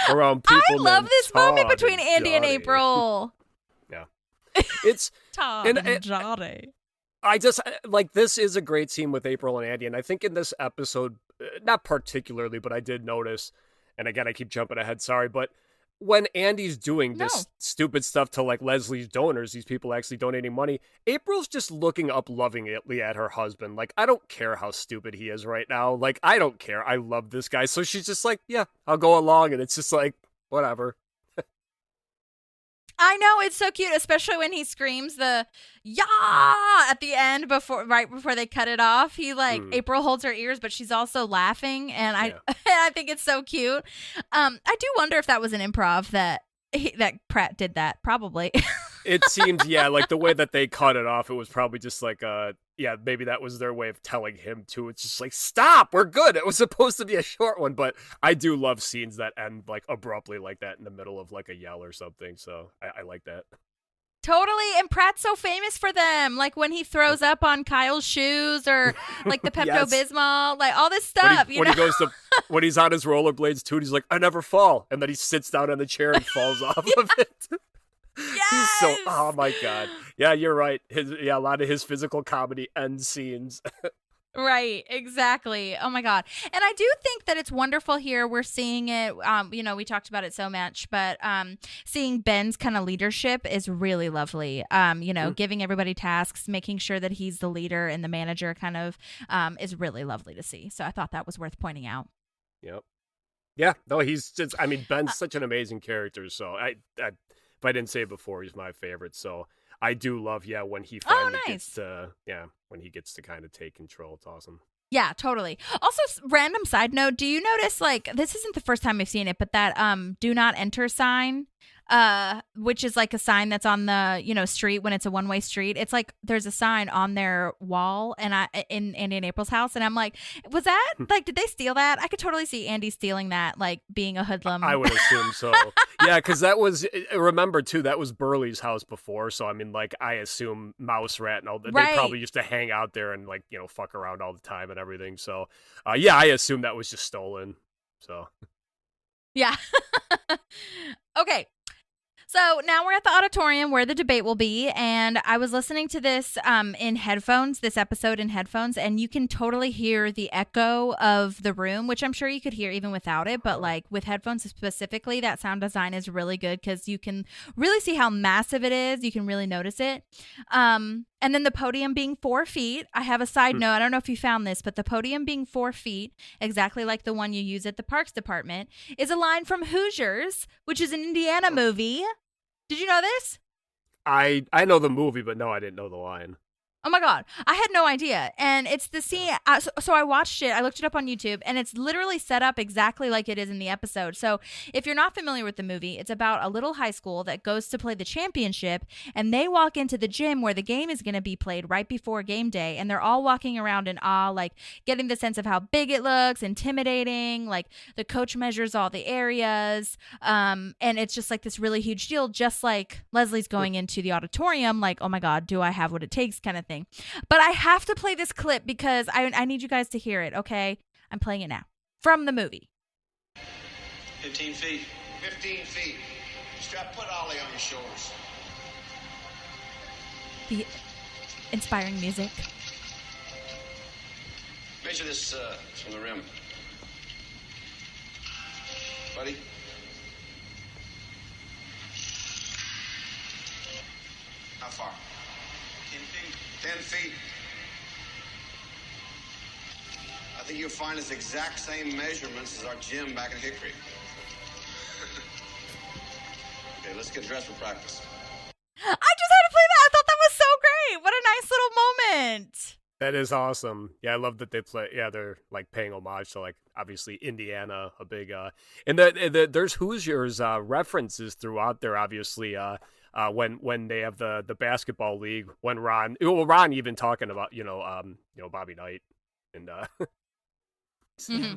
Around people I love this moment between Andy and April. Yeah. It's Todd and Johnny. I just like this is a great scene with April and Andy, and I think in this episode, not particularly, but I did notice, and again I keep jumping ahead, sorry, but when Andy's doing this stupid stuff to like Leslie's donors, these people actually donating money, April's just looking up lovingly at her husband. Like, I don't care how stupid he is right now. Like, I don't care. I love this guy. So she's just like, yeah, I'll go along. And it's just like, whatever. I know, it's so cute, especially when he screams the "yeah" at the end right before they cut it off. He like April holds her ears, but she's also laughing, and I think it's so cute. I do wonder if that was an improv that Pratt did that. Probably. It seemed, like the way that they cut it off, it was probably just like maybe that was their way of telling him to. It's just like, stop, we're good. It was supposed to be a short one, but I do love scenes that end like abruptly like that in the middle of like a yell or something. So I like that. Totally, and Pratt's so famous for them. Like when he throws up on Kyle's shoes, or like the Pepto-Bismol, like all this stuff. When he's on his rollerblades too, he's like, I never fall, and then he sits down on the chair and falls off of it. Yes! He's oh my God. Yeah, you're right. A lot of his physical comedy end scenes. Right, exactly. Oh my God. And I do think that it's wonderful here. We're seeing it, we talked about it so much, but seeing Ben's kind of leadership is really lovely. Giving everybody tasks, making sure that he's the leader and the manager kind of is really lovely to see. So I thought that was worth pointing out. Yep. Yeah, no, he's just, Ben's such an amazing character. So if I didn't say it before, he's my favorite. So I do love, when he finally gets to, when he gets to kind of take control. It's awesome. Yeah, totally. Also, random side note, do you notice, like, this isn't the first time we've seen it, but that do not enter sign, which is like a sign that's on the, street when it's a one-way street. It's like there's a sign on their wall in Andy and April's house. And I'm like, was that, like, did they steal that? I could totally see Andy stealing that, like, being a hoodlum. I would assume so. Yeah, because that was, remember, too, that was Burley's house before. So, I assume Mouse Rat and all that. They probably used to hang out there and, like, fuck around all the time and everything. So, I assume that was just stolen. So. Yeah. Okay. So now we're at the auditorium where the debate will be, and I was listening to this in headphones, this episode in headphones, and you can totally hear the echo of the room, which I'm sure you could hear even without it, but like with headphones specifically, that sound design is really good because you can really see how massive it is. You can really notice it. And then the podium being 4 feet. I have a side note. I don't know if you found this, but the podium being 4 feet, exactly like the one you use at the Parks Department, is a line from Hoosiers, which is an Indiana movie. Did you know this? I know the movie, but no, I didn't know the line. Oh my God. I had no idea. And it's the scene. So I watched it. I looked it up on YouTube, and it's literally set up exactly like it is in the episode. So if you're not familiar with the movie, it's about a little high school that goes to play the championship, and they walk into the gym where the game is going to be played right before game day. And they're all walking around in awe, like getting the sense of how big it looks, intimidating. Like the coach measures all the areas. And it's just like this really huge deal, just like Leslie's going into the auditorium, like, oh my God, do I have what it takes kind of thing. But I have to play this clip because I need you guys to hear it, okay? I'm playing it now. From the movie. 15 feet. 15 feet. Strap, put Ollie on your shoulders. The inspiring music. Measure this from the rim. Buddy. How far? 10 feet. 10 feet. I think you'll find it's exact same measurements as our gym back in Hickory. Okay, let's get dressed for practice. I just had to play that. I thought that was so great. What a nice little moment. That is awesome. Yeah, I love that they play. Yeah, they're like paying homage to like obviously Indiana, a big and there's Hoosiers references throughout there. Obviously, when they have the basketball league, when Ron even talking about Bobby Knight and mm-hmm.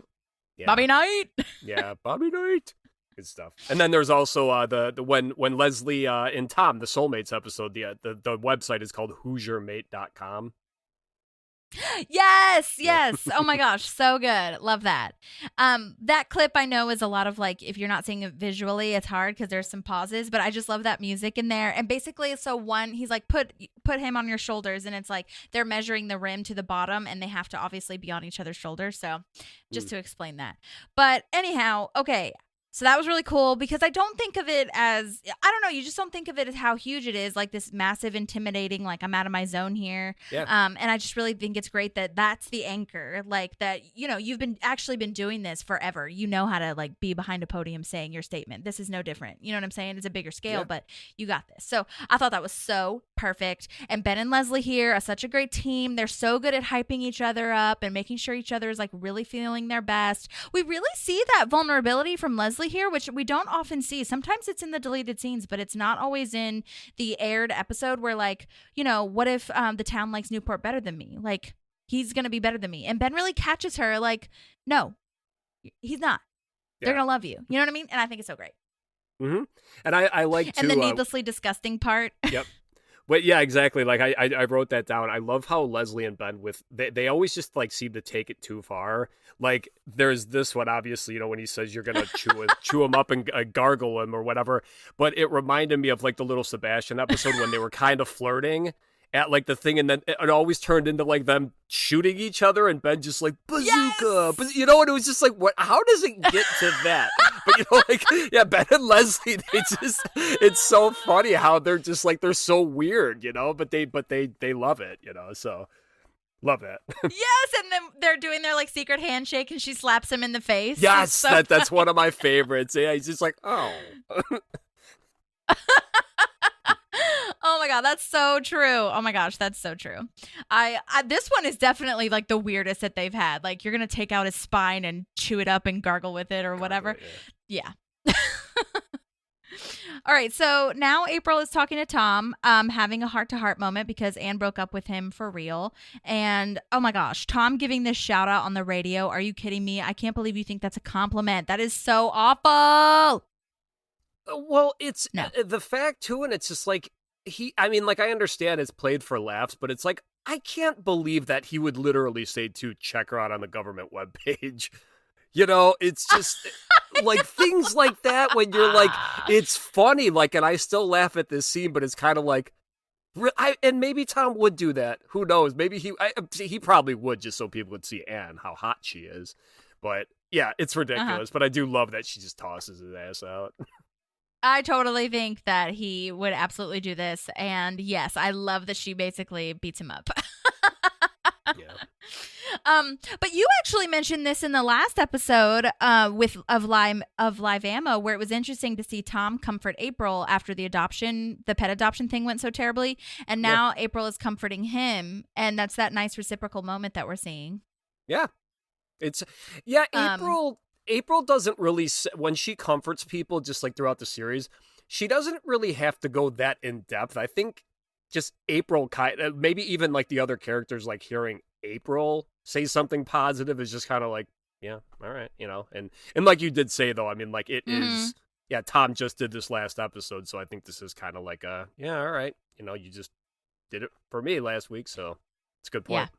Yeah. Bobby Knight. Yeah, Bobby Knight. Good stuff. And then there's also the when Leslie and Tom, the Soulmates episode, the website is called HoosierMate.com. Yes. Oh my gosh, so good. Love that. That clip I know is a lot of like, if you're not seeing it visually, it's hard because there's some pauses, but I just love that music in there. And basically, so one, he's like, put him on your shoulders, and it's like they're measuring the rim to the bottom, and they have to obviously be on each other's shoulders. So just to explain that. But anyhow, okay. So that was really cool because I don't think of it as, I don't know, you just don't think of it as how huge it is, like this massive, intimidating, like I'm out of my zone here. Yeah. And I just really think it's great that that's the anchor, like that, you know, you've been doing this forever. You know how to like be behind a podium saying your statement. This is no different. You know what I'm saying? It's a bigger scale, but you got this. So I thought that was so perfect. And Ben and Leslie here are such a great team. They're so good at hyping each other up and making sure each other is like really feeling their best. We really see that vulnerability from Leslie here, which we don't often see. Sometimes it's in the deleted scenes, but it's not always in the aired episode where, like, you know, what if the town likes Newport better than me? Like, he's going to be better than me. And Ben really catches her like, no, he's not. They're going to love you. You know what I mean? And I think it's so great. Mm-hmm. And I like to... And the needlessly disgusting part. Yep. But yeah, exactly. Like I wrote that down. I love how Leslie and Ben they always just like seem to take it too far. Like there's this one, obviously, you know, when he says you're gonna chew him up and gargle him or whatever. But it reminded me of like the Little Sebastian episode when they were kind of flirting at like the thing, and then it always turned into like them shooting each other, and Ben just like bazooka, you know, and it was just like, what? How does it get to that? But you know, like Ben and Leslie, it's so funny how they're just like they're so weird, you know, but they love it, you know, so love that. Yes, and then they're doing their like secret handshake, and she slaps him in the face. Yes, so that's one of my favorites. Yeah, he's just like, oh. Oh my God, that's so true. Oh my gosh, that's so true. I this one is definitely like the weirdest that they've had. Like you're gonna take out his spine and chew it up and gargle with it or whatever. Yeah. All right, so now April is talking to Tom, having a heart-to-heart moment because Anne broke up with him for real. And oh my gosh, Tom giving this shout out on the radio. Are you kidding me? I can't believe you think that's a compliment. That is so awful. Well, it's the fact too, and it's just like I mean, like I understand it's played for laughs, but it's like I can't believe that he would literally say to check her out on the government webpage. You know, it's just like things like that when you're like, it's funny, like, and I still laugh at this scene, but it's kind of like, and maybe Tom would do that. Who knows? Maybe he probably would just so people would see Anne, how hot she is. But yeah, it's ridiculous. But I do love that she just tosses his ass out. I totally think that he would absolutely do this. And yes, I love that she basically beats him up. Yeah. But you actually mentioned this in the last episode of Live Ammo, where it was interesting to see Tom comfort April after the pet adoption thing went so terribly. And now April is comforting him. And that's that nice reciprocal moment that we're seeing. Yeah. April doesn't really, when she comforts people, just like throughout the series, she doesn't really have to go that in depth. I think just April, maybe even like the other characters, like hearing April say something positive is just kind of like, yeah, all right, you know. And like you did say, though, I mean, like it is, Tom just did this last episode, so I think this is kind of like yeah, all right, you know, you just did it for me last week, so it's a good point.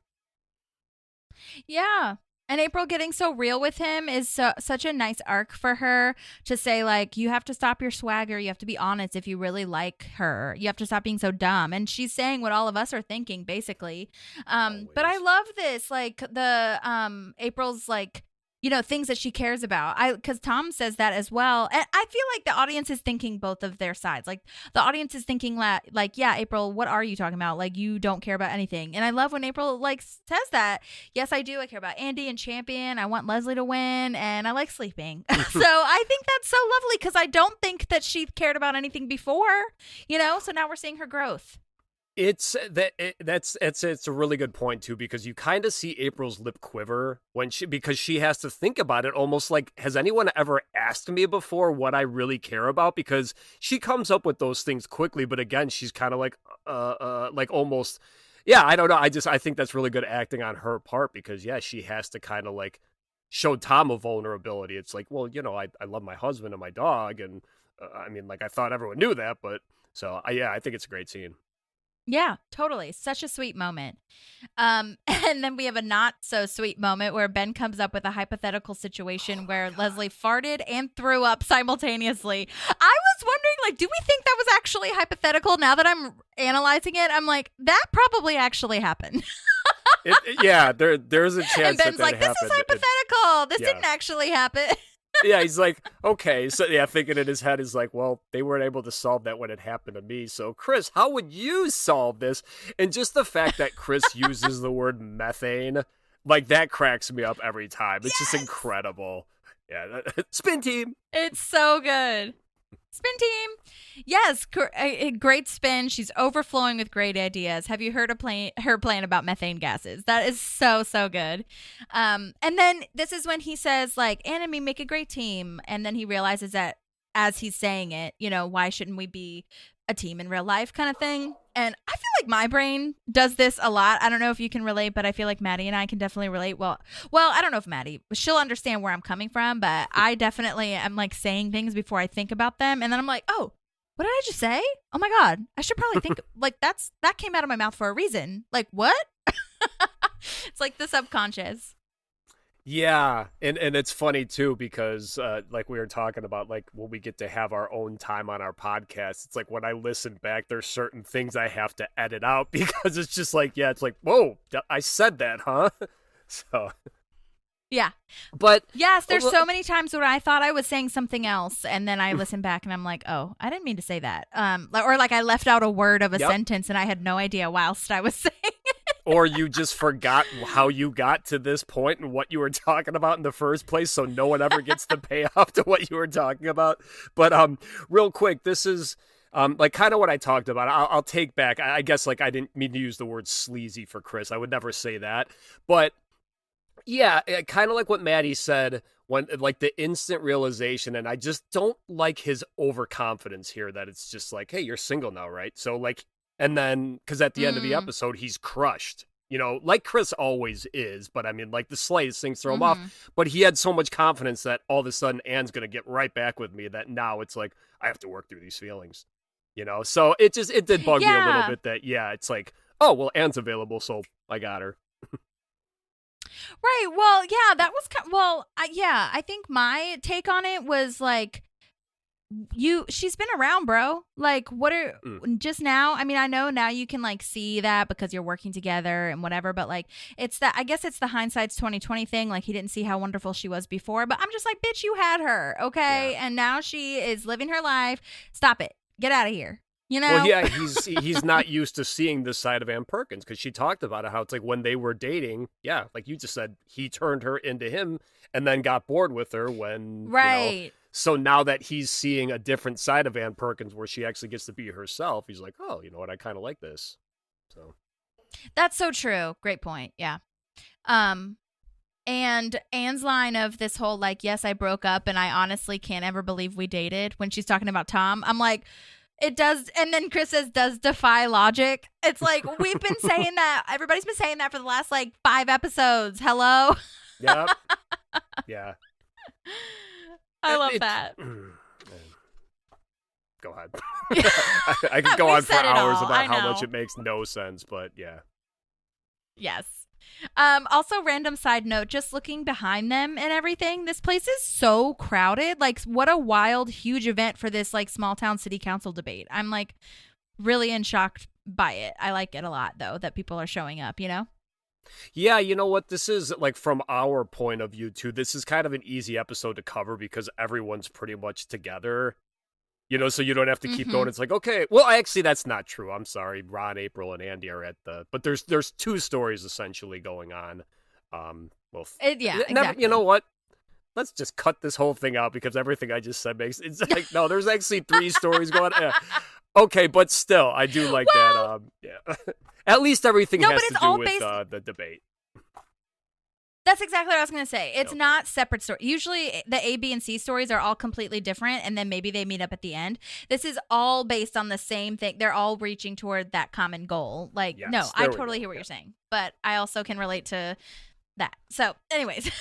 Yeah. And April getting so real with him is such a nice arc for her to say, like, you have to stop your swagger. You have to be honest if you really like her. You have to stop being so dumb. And she's saying what all of us are thinking, basically. But I love this, like, the April's, like, you know, things that she cares about. Because Tom says that as well. And I feel like the audience is thinking both of their sides. Like, the audience is thinking, like, yeah, April, what are you talking about? Like, you don't care about anything. And I love when April, like, says that. Yes, I do. I care about Andy and Champion. I want Leslie to win. And I like sleeping. So I think that's so lovely because I don't think that she cared about anything before, you know? So now we're seeing her growth. It's a really good point too, because you kind of see April's lip quiver because she has to think about it almost like, has anyone ever asked me before what I really care about? Because she comes up with those things quickly, but again, she's kind of like almost, yeah, I don't know. I think that's really good acting on her part because she has to kind of like show Tom a vulnerability. It's like, well, you know, I love my husband and my dog, and I mean, like I thought everyone knew that, but so I think it's a great scene. Yeah, totally. Such a sweet moment. And then we have a not so sweet moment where Ben comes up with a hypothetical situation where Leslie farted and threw up simultaneously. I was wondering, like, do we think that was actually hypothetical? Now that I'm analyzing it, I'm like, that probably actually happened. There's a chance And Ben's that like, this happened. is hypothetical. This Yeah. didn't actually happen. Yeah, he's like, okay. So, yeah, thinking in his head is like, well, they weren't able to solve that when it happened to me. So, Chris, how would you solve this? And just the fact that Chris uses the word methane, like, that cracks me up every time. It's just incredible. Yeah. Spin team. It's so good. Spin team. Yes, a great spin. She's overflowing with great ideas. Have you heard of her plan about methane gases? That is so good. And then this is when he says, like, Anna and me make a great team. And then he realizes that as he's saying it, you know, why shouldn't we be a team in real life kind of thing? And I feel like my brain does this a lot. I don't know if you can relate, but I feel like Maddie and I can definitely relate. Well, I don't know if Maddie, she'll understand where I'm coming from, but I definitely am like saying things before I think about them. And then I'm like, oh, what did I just say? Oh my God, I should probably think like that came out of my mouth for a reason. Like what? It's like the subconscious. Yeah, and it's funny too because like we were talking about, like when we get to have our own time on our podcast, it's like when I listen back, there's certain things I have to edit out because it's just like, yeah, it's like, whoa, I said that, huh? So yeah, but yes, there's so many times where I thought I was saying something else, and then I listen back and I'm like, oh, I didn't mean to say that, or like I left out a word of a sentence and I had no idea whilst I was saying it. Or you just forgot how you got to this point and what you were talking about in the first place, so no one ever gets to pay off to what you were talking about. But real quick, this is like kind of what I talked about. I'll take back. I guess like I didn't mean to use the word sleazy for Chris. I would never say that. But yeah, kind of like what Maddie said, when like the instant realization, and I just don't like his overconfidence here that it's just like, hey, you're single now, right? So like. And then, because at the end of the episode, he's crushed, you know, like Chris always is. But I mean, like the slightest things throw him off. But he had so much confidence that all of a sudden Anne's going to get right back with me that now it's like, I have to work through these feelings, you know? So it did bug me a little bit that, yeah, it's like, oh, well, Anne's available, so I got her. Right. Well, yeah, that was I think my take on it was like, she's been around, bro. Like, what are just now? I mean, I know now you can like see that because you're working together and whatever, but like, it's that, I guess it's the hindsight's 2020 thing. Like, he didn't see how wonderful she was before, but I'm just like, bitch, you had her, okay? Yeah. And now she is living her life. Stop it. Get out of here. You know? Well, yeah, he's not used to seeing this side of Ann Perkins because she talked about it, how it's like when they were dating, yeah, like you just said, he turned her into him and then got bored with her when, right. You know, so now that he's seeing a different side of Ann Perkins where she actually gets to be herself, he's like, oh, you know what? I kind of like this. So that's so true. Great point. Yeah. And Anne's line of this whole, like, yes, I broke up and I honestly can't ever believe we dated when she's talking about Tom. I'm like, it does. And then Chris says, does defy logic. It's like, we've been saying that. Everybody's been saying that for the last like 5 episodes. Hello. Yep. Yeah. I love that. Go ahead. I could go on for hours about how know. much it makes no sense, but yeah. Yes. Also, random side note, just looking behind them and everything, this place is so crowded. Like, what a wild, huge event for this like small town city council debate. I'm like really in shock by it. I like it a lot though that people are showing up, you know? Yeah, you know what? This is, like, from our point of view, too, this is kind of an easy episode to cover because everyone's pretty much together, you know, so you don't have to keep going. It's like, okay, well, actually, that's not true. I'm sorry. Ron, April, and Andy are at but there's 2 stories essentially going on. Exactly. You know what? Let's just cut this whole thing out because everything I just said it's like, no, there's actually 3 stories going on. Yeah. Okay, but still, I do like that. Yeah. At least everything has to do with the debate. That's exactly what I was going to say. It's not separate stories. Usually the A, B, and C stories are all completely different, and then maybe they meet up at the end. This is all based on the same thing. They're all reaching toward that common goal. Like, yes, no, I totally hear what you're saying, but I also can relate to that. So, anyways.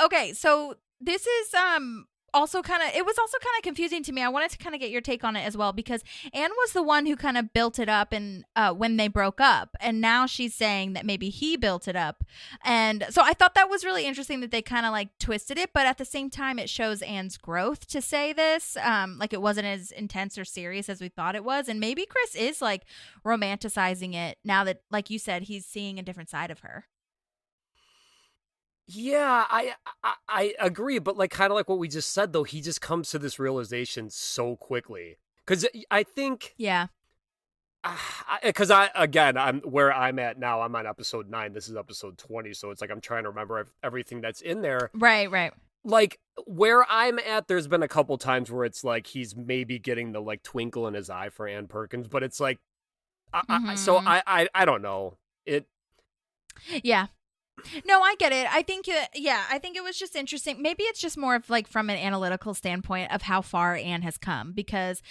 Okay, so this is also kind of confusing to me. I wanted to kind of get your take on it as well, because Anne was the one who kind of built it up and when they broke up, and now she's saying that maybe he built it up. And so I thought that was really interesting that they kind of like twisted it, but at the same time it shows Anne's growth to say this, like it wasn't as intense or serious as we thought it was, and maybe Chris is like romanticizing it now that, like you said, he's seeing a different side of her. Yeah, I agree, but like kind of like what we just said though, he just comes to this realization so quickly. Because I think, yeah, because I'm where I'm at now. I'm on episode 9. This is episode 20, so it's like I'm trying to remember everything that's in there. Right. Like where I'm at, there's been a couple times where it's like he's maybe getting the like twinkle in his eye for Ann Perkins, but it's like, so I don't know it. Yeah. No, I get it. I think it was just interesting. Maybe it's just more of like from an analytical standpoint of how far Anne has come, because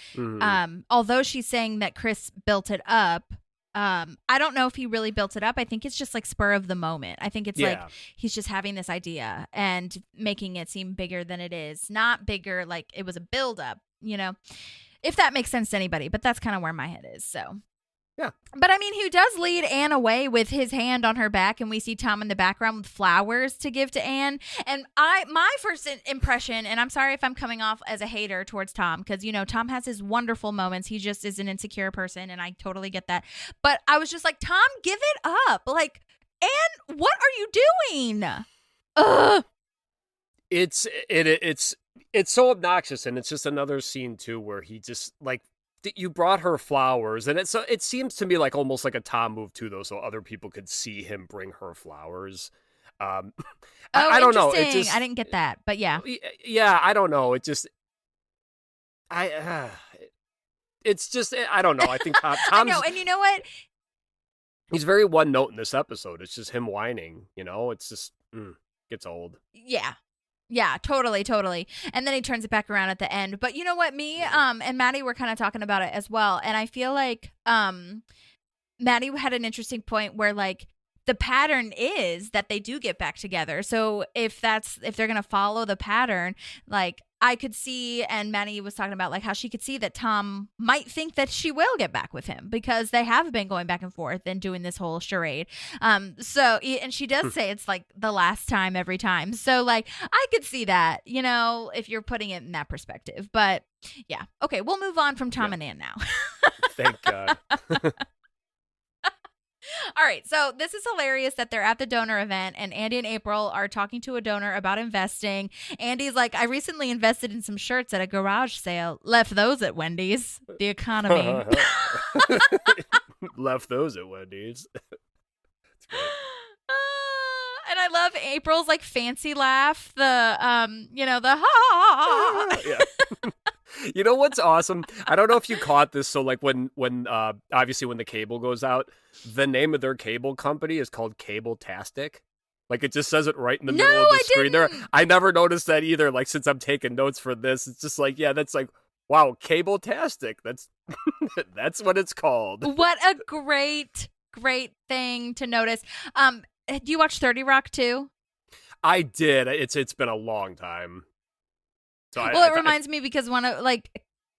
although she's saying that Chris built it up, I don't know if he really built it up. I think it's just like spur of the moment. I think it's like he's just having this idea and making it seem bigger than it is. Not bigger like it was a build up, if that makes sense to anybody, but that's kind of where my head is. So yeah. But I mean, he does lead Anne away with his hand on her back, and we see Tom in the background with flowers to give to Anne. And my first impression, and I'm sorry if I'm coming off as a hater towards Tom, because, Tom has his wonderful moments. He just is an insecure person, and I totally get that. But I was just like, Tom, give it up. Like, Anne, what are you doing? Ugh. It's so obnoxious, and it's just another scene, too, where he just, like, you brought her flowers, and it seems to me like almost like a Tom move too, though, so other people could see him bring her flowers. I don't know. It just, I didn't get that, but yeah. Yeah, I don't know. It just, it's just, I don't know. I think Tom's, I know, and you know what? He's very one note in this episode. It's just him whining. It's just gets old. Yeah, totally. And then he turns it back around at the end. But you know what? Me and Maddie were kind of talking about it as well. And I feel like Maddie had an interesting point where like the pattern is that they do get back together. So if they're going to follow the pattern, like I could see, and Maddie was talking about like how she could see that Tom might think that she will get back with him because they have been going back and forth and doing this whole charade. So, and she does say it's like the last time every time. So like, I could see that, if you're putting it in that perspective, but yeah. Okay. We'll move on from Tom and Ann now. Thank God. All right, so this is hilarious that they're at the donor event and Andy and April are talking to a donor about investing. Andy's like, I recently invested in some shirts at a garage sale. Left those at Wendy's. The economy. Left those at Wendy's. That's great. And I love April's like fancy laugh. The the ha. Yeah. You know what's awesome? I don't know if you caught this. So like when obviously when the cable goes out, the name of their cable company is called Cable-tastic. Like it just says it right in the middle of the screen there. I never noticed that either. Like since I'm taking notes for this, it's just like, yeah, that's like, wow, Cable-tastic. That's that's what it's called. What a great thing to notice. Do you watch 30 Rock too? I did. It's been a long time. So it reminds me because one of like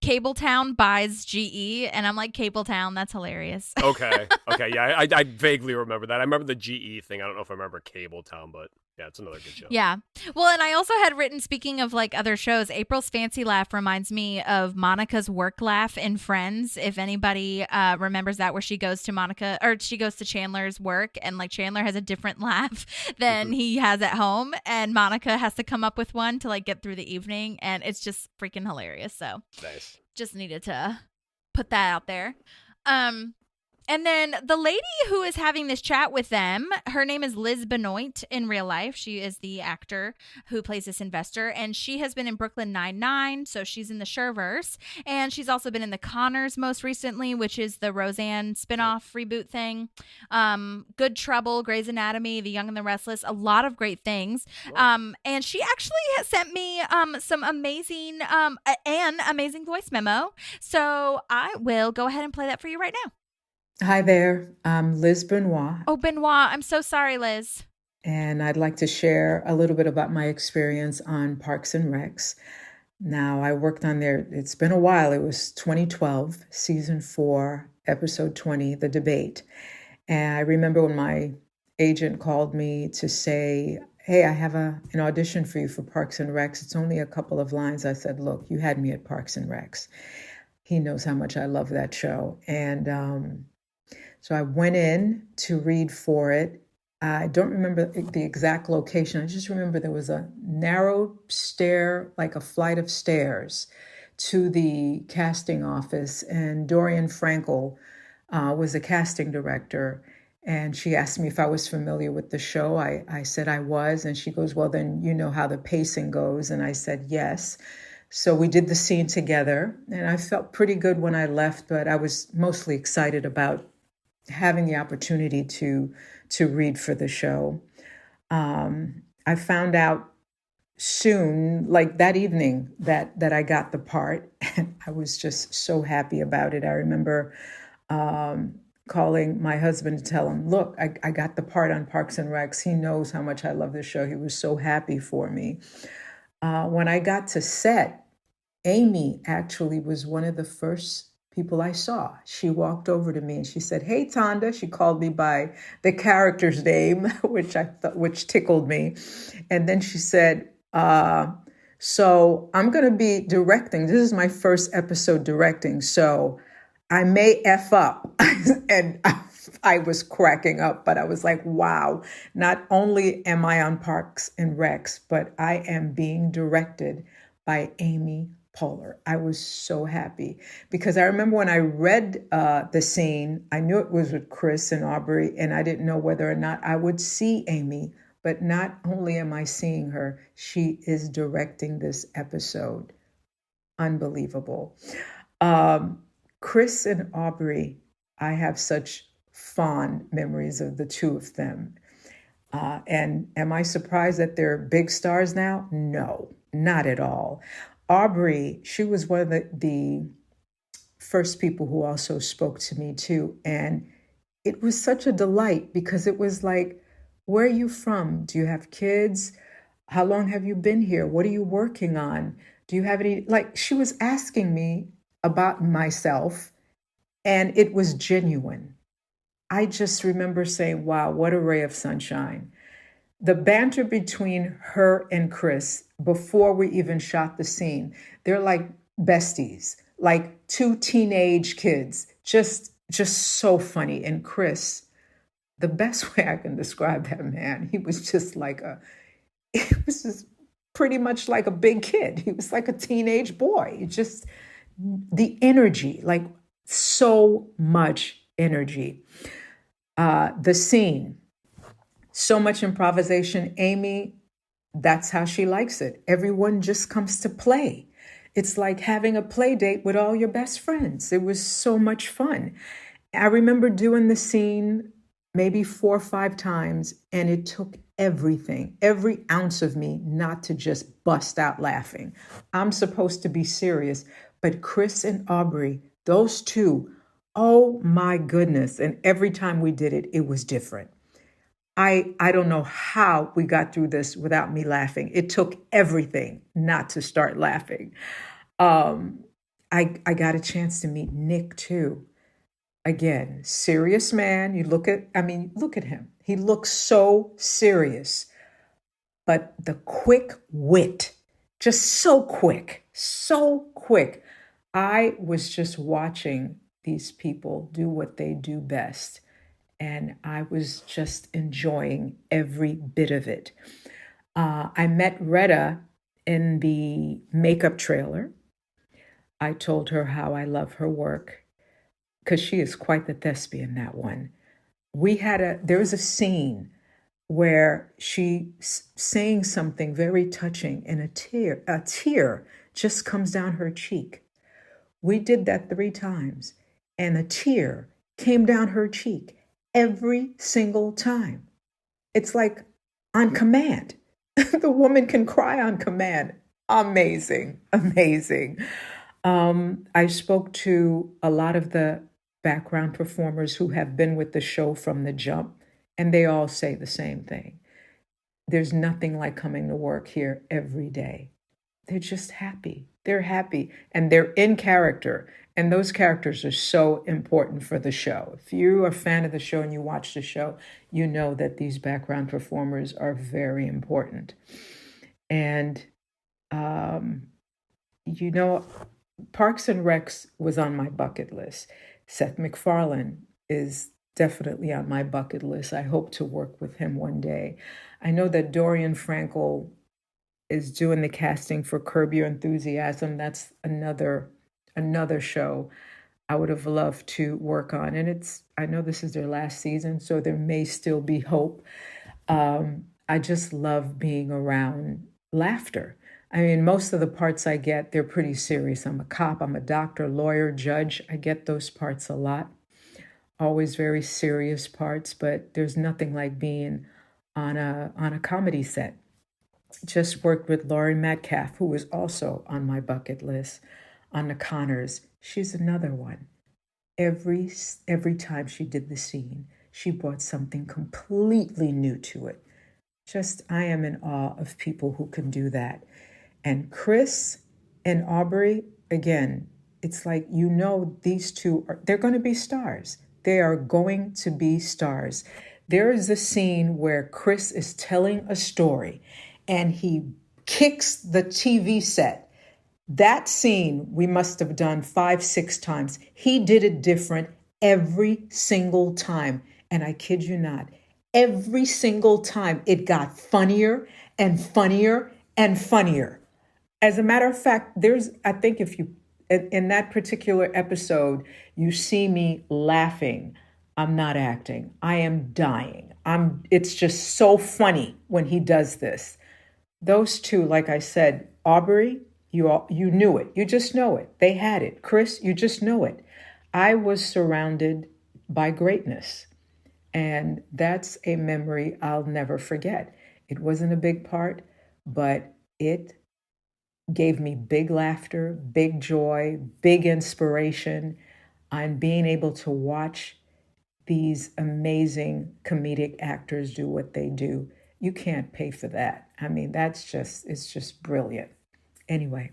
Cabletown buys GE, and I'm like, Cabletown, that's hilarious. Okay, yeah, I vaguely remember that. I remember the GE thing. I don't know if I remember Cabletown, but yeah, it's another good show. Yeah. Well, and I also had written, speaking of like other shows, April's fancy laugh reminds me of Monica's work laugh in Friends. If anybody remembers that, where she goes to Chandler's work, and like Chandler has a different laugh than he has at home, and Monica has to come up with one to like get through the evening, and it's just freaking hilarious. So nice. Just needed to put that out there. And then the lady who is having this chat with them, her name is Liz Benoit in real life. She is the actor who plays this investor, and she has been in Brooklyn Nine-Nine, so she's in the Sherverse, and she's also been in The Conners most recently, which is the Roseanne spinoff reboot thing. Good Trouble, Grey's Anatomy, The Young and the Restless, a lot of great things. And she actually has sent me some amazing voice memo, so I will go ahead and play that for you right now. Hi there, I'm Liz Benoit. Oh, Benoit, I'm so sorry, Liz. And I'd like to share a little bit about my experience on Parks and Recs. Now, I worked on there, it's been a while. It was 2012, season 4, episode 20, The Debate. And I remember when my agent called me to say, hey, I have an audition for you for Parks and Recs. It's only a couple of lines. I said, look, you had me at Parks and Recs. He knows how much I love that show. And so I went in to read for it. I don't remember the exact location. I just remember there was a narrow stair, like a flight of stairs to the casting office. And Dorian Frankel was the casting director. And she asked me if I was familiar with the show. I said I was. And she goes, well, then you know how the pacing goes. And I said, yes. So we did the scene together. And I felt pretty good when I left, but I was mostly excited about having the opportunity to read for the show. I found out soon, like that evening, that I got the part. And I was just so happy about it. I remember calling my husband to tell him, look, I got the part on Parks and Recs. He knows how much I love the show. He was so happy for me. When I got to set, Amy actually was one of the first people I saw. She walked over to me and she said, hey, Tonda. She called me by the character's name, which tickled me. And then she said, so I'm going to be directing. This is my first episode directing, so I may F up. And I was cracking up, but I was like, wow, not only am I on Parks and Recs, but I am being directed by Amy Poehler. I was so happy because I remember when I read the scene, I knew it was with Chris and Aubrey, and I didn't know whether or not I would see Amy. But not only am I seeing her, she is directing this episode. Unbelievable. Chris and Aubrey, I have such fond memories of the two of them. And am I surprised that they're big stars now? No, not at all. Aubrey, she was one of the first people who also spoke to me too. And it was such a delight because it was like, where are you from? Do you have kids? How long have you been here? What are you working on? Do you have any, like she was asking me about myself and it was genuine. I just remember saying, wow, what a ray of sunshine. The banter between her and Chris before we even shot the scene, they're like besties, like two teenage kids, just so funny. And Chris, the best way I can describe that man, he was just pretty much like a big kid. He was like a teenage boy. Just the energy, like so much energy. The scene, so much improvisation. Amy, that's how she likes it. Everyone just comes to play. It's like having a play date with all your best friends. It was so much fun. I remember doing the scene maybe 4 or 5 times, and it took everything, every ounce of me not to just bust out laughing. I'm supposed to be serious, but Chris and Aubrey, those two, oh my goodness. And every time we did it, it was different. I don't know how we got through this without me laughing. It took everything not to start laughing. I got a chance to meet Nick too. Again, serious man. Look at him. He looks so serious, but the quick wit, just so quick. I was just watching these people do what they do best. And I was just enjoying every bit of it. I met Retta in the makeup trailer. I told her how I love her work because she is quite the thespian, that one. There was a scene where she saying something very touching and a tear just comes down her cheek. We did that 3 times and a tear came down her cheek every single time. It's like on command. The woman can cry on command. Amazing. I spoke to a lot of the background performers who have been with the show from the jump, and they all say the same thing. There's nothing like coming to work here every day. they're just happy. They're happy and they're in character. And those characters are so important for the show. If you're a fan of the show and you watch the show, you know that these background performers are very important. And, you know, Parks and Recs was on my bucket list. Seth MacFarlane is definitely on my bucket list. I hope to work with him one day. I know that Dorian Frankel is doing the casting for Curb Your Enthusiasm. That's another show I would have loved to work on. And I know this is their last season, so there may still be hope. I just love being around laughter. I mean, most of the parts I get, they're pretty serious. I'm a cop, I'm a doctor, lawyer, judge. I get those parts a lot. Always very serious parts, but there's nothing like being on a comedy set. Just worked with Laurie Metcalf, who was also on my bucket list, on The Connors. She's another one. Every time she did the scene, she brought something completely new to it. I am in awe of people who can do that. And Chris and Aubrey, again, it's like, you know, these two, they're going to be stars. They are going to be stars. There is a scene where Chris is telling a story and he kicks the TV set. That scene we must have done 5-6 times. He did it different every single time. And I kid you not, every single time it got funnier and funnier and funnier. As a matter of fact, I think if you, in that particular episode, you see me laughing. I'm not acting. I am dying. It's just so funny when he does this. Those two, like I said, Aubrey, you knew it. You just know it. They had it. Chris, you just know it. I was surrounded by greatness. And that's a memory I'll never forget. It wasn't a big part, but it gave me big laughter, big joy, big inspiration on being able to watch these amazing comedic actors do what they do. You can't pay for that. I mean, it's just brilliant. Anyway,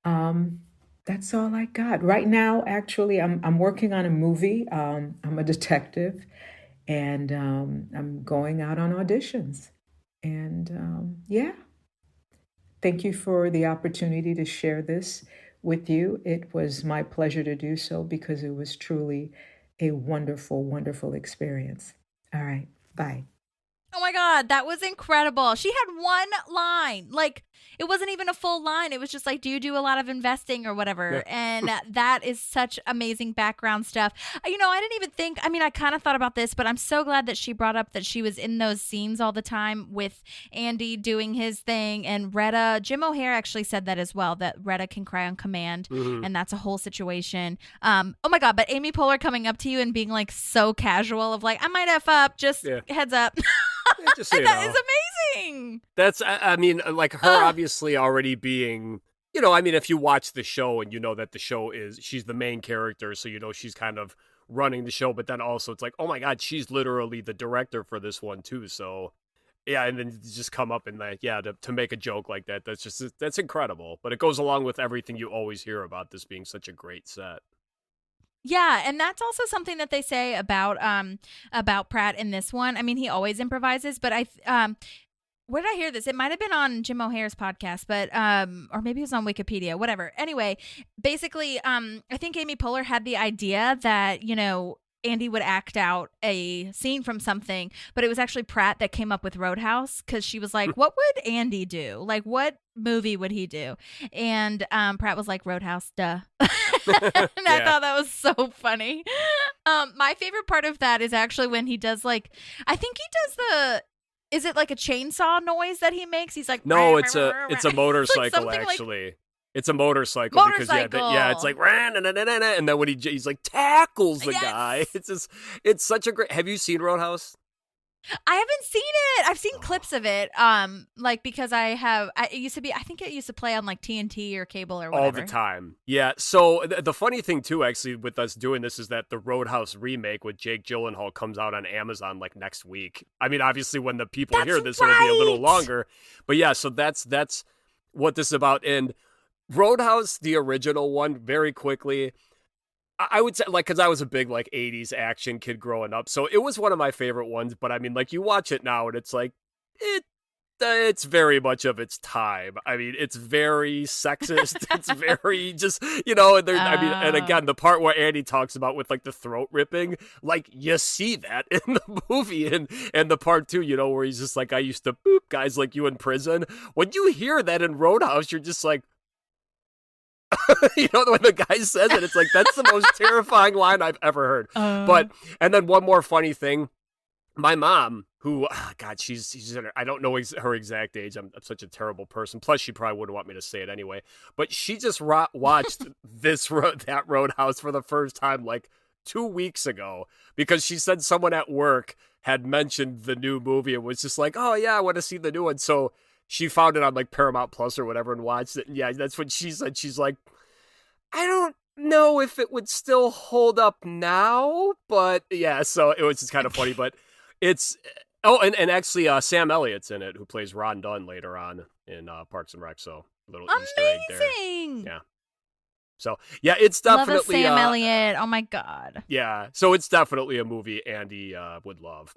that's all I got. Right now, actually, I'm working on a movie. I'm a detective, and I'm going out on auditions. And yeah. Thank you for the opportunity to share this with you. It was my pleasure to do so because it was truly a wonderful, wonderful experience. All right. Bye. Oh my God, that was incredible. She had one line. Like, it wasn't even a full line. It was just like, do you do a lot of investing or whatever? Yeah. And that is such amazing background stuff. You know, I didn't even think, I mean, I kind of thought about this, but I'm so glad that she brought up that she was in those scenes all the time with Andy doing his thing. And Retta, Jim O'Hare actually said that as well, that Retta can cry on command. Mm-hmm. And that's a whole situation. Oh my God, but Amy Poehler coming up to you and being like so casual of like, I might F up, just heads up. Yeah, just so that is amazing. That's, I mean, like her obviously already being, you know, I mean, if you watch the show and you know that the show she's the main character, so you know she's kind of running the show, but then also it's like, oh my God, she's literally the director for this one too. So yeah, and then just come up and like, yeah, to make a joke like that, that's incredible. But it goes along with everything you always hear about this being such a great set. Yeah, and that's also something that they say about Pratt in this one. I mean, he always improvises, but where did I hear this? It might have been on Jim O'Hare's podcast, but or maybe it was on Wikipedia, whatever. Anyway, basically, I think Amy Poehler had the idea that, you know, Andy would act out a scene from something, but it was actually Pratt that came up with Roadhouse because she was like, what would Andy do? Like, what movie would he do? And Pratt was like, Roadhouse, duh. And I thought that was so funny. My favorite part of that is actually when he does like, I think he does is it like a chainsaw noise that he makes? He's like, no, it's a motorcycle like actually. Like, it's a motorcycle. Because it's like and then when he's like tackles the guy. It's such a great. Have you seen Roadhouse? I haven't seen it. I've seen clips of it. Like because it used to be. I think it used to play on like TNT or cable or whatever all the time. Yeah. So the funny thing too, actually, with us doing this is that the Roadhouse remake with Jake Gyllenhaal comes out on Amazon like next week. I mean, obviously, when the people hear this, it'll be a little longer. But yeah, so that's what this is about. And Roadhouse, the original one, very quickly, I would say, like, because I was a big, like, 80s action kid growing up, so it was one of my favorite ones, but, I mean, like, you watch it now, and it's like, it's very much of its time. I mean, it's very sexist. It's very just, and again, the part where Andy talks about with, like, the throat ripping, like, you see that in the movie, and the part, too, where he's just like, I used to boop guys like you in prison. When you hear that in Roadhouse, you're just like, when the guy says it, it's like, that's the most terrifying line I've ever heard. And then one more funny thing. My mom, who, God, she's I don't know her exact age. I'm such a terrible person. Plus, she probably wouldn't want me to say it anyway. But she just watched that Roadhouse for the first time like 2 weeks ago because she said someone at work had mentioned the new movie and was just like, oh, yeah, I want to see the new one. So she found it on like Paramount Plus or whatever and watched it. And yeah, that's what she said. She's like, I don't know if it would still hold up now, but yeah, so it was just kind of funny. But it's and actually Sam Elliott's in it, who plays Ron Dunn later on in Parks and Rec. So a little Easter egg there. Yeah. So yeah, it's definitely Sam Elliott. Oh my God. Yeah. So it's definitely a movie Andy would love.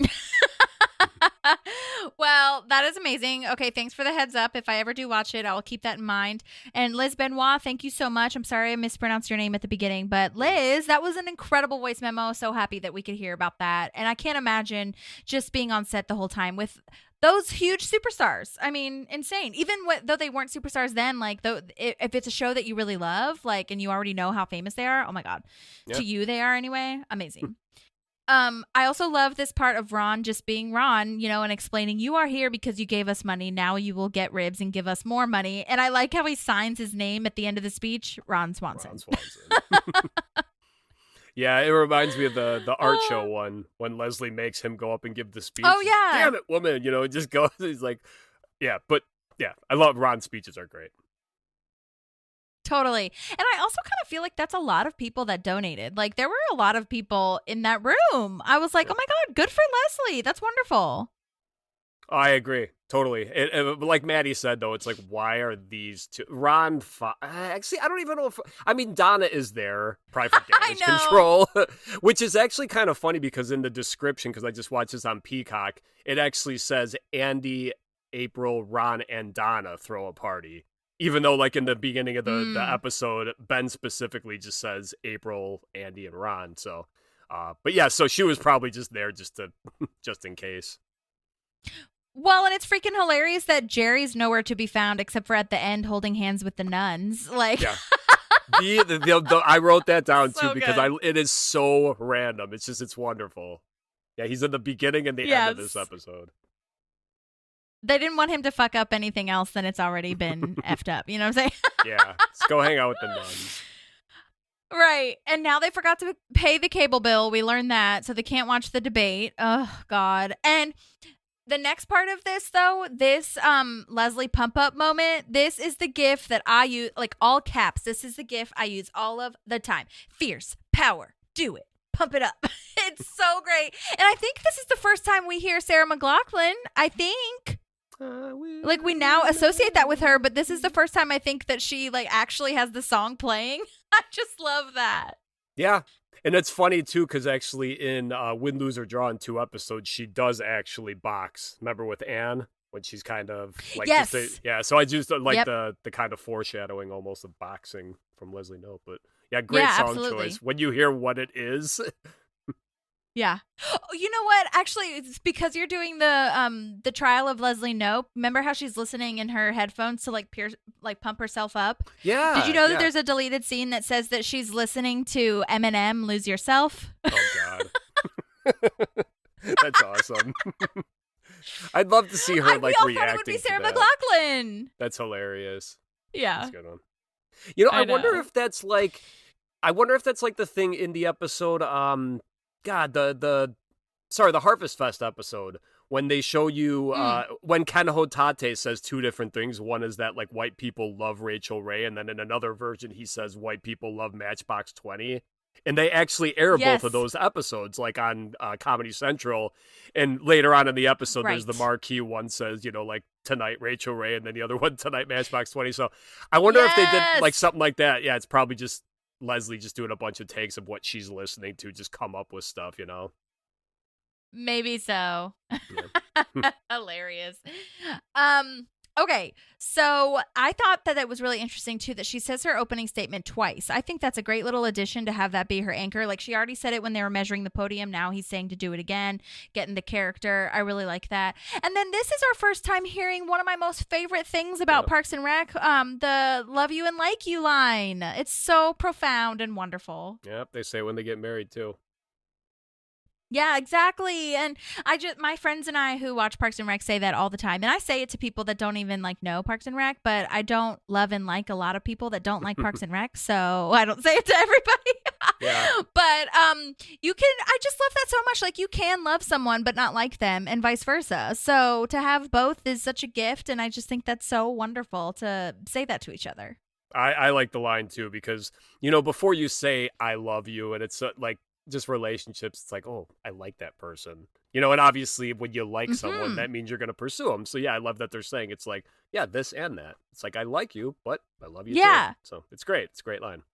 Well, that is amazing. Okay, thanks for the heads up. If I ever do watch it, I will keep that in mind. And Liz Benoit, thank you so much. I'm sorry I mispronounced your name at the beginning, but Liz, that was an incredible voice memo. So happy that we could hear about that. And I can't imagine just being on set the whole time with those huge superstars. I mean, insane. Even though they weren't superstars then, like if it's a show that you really love, like, and you already know how famous they are, oh my God. Yeah. To you, they are anyway. Amazing. I also love this part of Ron just being Ron, and explaining, you are here because you gave us money. Now you will get ribs and give us more money. And I like how he signs his name at the end of the speech, Ron Swanson. Yeah, it reminds me of the art show one when Leslie makes him go up and give the speech. Oh, yeah. Damn it, woman. Just goes. He's like, yeah, but yeah, I love Ron's speeches are great. Totally. And I also kind of feel like that's a lot of people that donated. Like, there were a lot of people in that room. I was like, oh my God, good for Leslie. That's wonderful. I agree. Totally. Like Maddie said, though, it's like, why are these two? Actually, I don't even know if... Donna is there, probably for damage control, which is actually kind of funny because in the description, because I just watched this on Peacock, it actually says Andy, April, Ron, and Donna throw a party. Even though, like, in the beginning of the episode, Ben specifically just says April, Andy, and Ron. So, but yeah, so she was probably just there just in case. Well, and it's freaking hilarious that Jerry's nowhere to be found except for at the end holding hands with the nuns. Like, yeah. I wrote that down too because good. It is so random. It's wonderful. Yeah, he's in the beginning and the end of this episode. They didn't want him to fuck up anything else, then it's already been effed up. You know what I'm saying? Yeah. Let's go hang out with the nuns. Right. And now they forgot to pay the cable bill. We learned that. So they can't watch the debate. Oh, God. And the next part of this, though, this Leslie pump up moment, this is the gif that I use, like all caps. This is the gif I use all of the time. Fierce, power, do it. Pump it up. It's so great. And I think this is the first time we hear Sarah McLachlan. I think. Like, we now associate that with her, but this is the first time I think that she, like, actually has the song playing. I just love that. Yeah. And it's funny, too, because actually in Win, Lose, or Draw in 2 episodes, she does actually box. Remember with Anne? When she's kind of like... Yes. So I just like the kind of foreshadowing almost of boxing from Leslie Knope. But yeah, great song absolutely. Choice. When you hear what it is... Yeah. Oh, you know what? Actually, it's because you're doing the trial of Leslie Knope. Remember how she's listening in her headphones to like pump herself up? Yeah. Did you know that there's a deleted scene that says that she's listening to Eminem "Lose Yourself"? Oh God. That's awesome. I'd love to see her like reacting. It would be Sarah McLachlan. That's hilarious. Yeah. That's a good one. I wonder if that's like the thing in the episode God, the Harvest Fest episode when they show you when Ken Hotate says 2 different things. One is that like white people love Rachel Ray, and then in another version he says white people love Matchbox 20. And they actually air Yes. both of those episodes, like on Comedy Central. And later on in the episode, there's the Right. marquee one says, like tonight Rachel Ray, and then the other one tonight Matchbox 20. So I wonder if they did like Yes. something like that. Yeah, it's probably just Leslie just doing a bunch of takes of what she's listening to, just come up with stuff, Maybe so. Yeah. Hilarious. Okay, so I thought that it was really interesting too that she says her opening statement twice. I think that's a great little addition to have that be her anchor. Like she already said it when they were measuring the podium. Now he's saying to do it again, get in the character. I really like that. And then this is our first time hearing one of my most favorite things about Parks and Rec, the "love you and like you" line. It's so profound and wonderful. Yep, they say when they get married too. Yeah, exactly. And my friends and I who watch Parks and Rec say that all the time. And I say it to people that don't even know Parks and Rec, but I don't love and like a lot of people that don't like Parks and Rec. So I don't say it to everybody. Yeah. But I just love that so much. Like you can love someone, but not like them and vice versa. So to have both is such a gift. And I just think that's so wonderful to say that to each other. I like the line too, because, before you say I love you, and it's like, just relationships, it's like, oh, I like that person, and obviously when you like someone, that means you're going to pursue them. So yeah, I love that they're saying it's like, yeah, this and that. It's like, I like you, but I love you too. So it's great. It's a great line.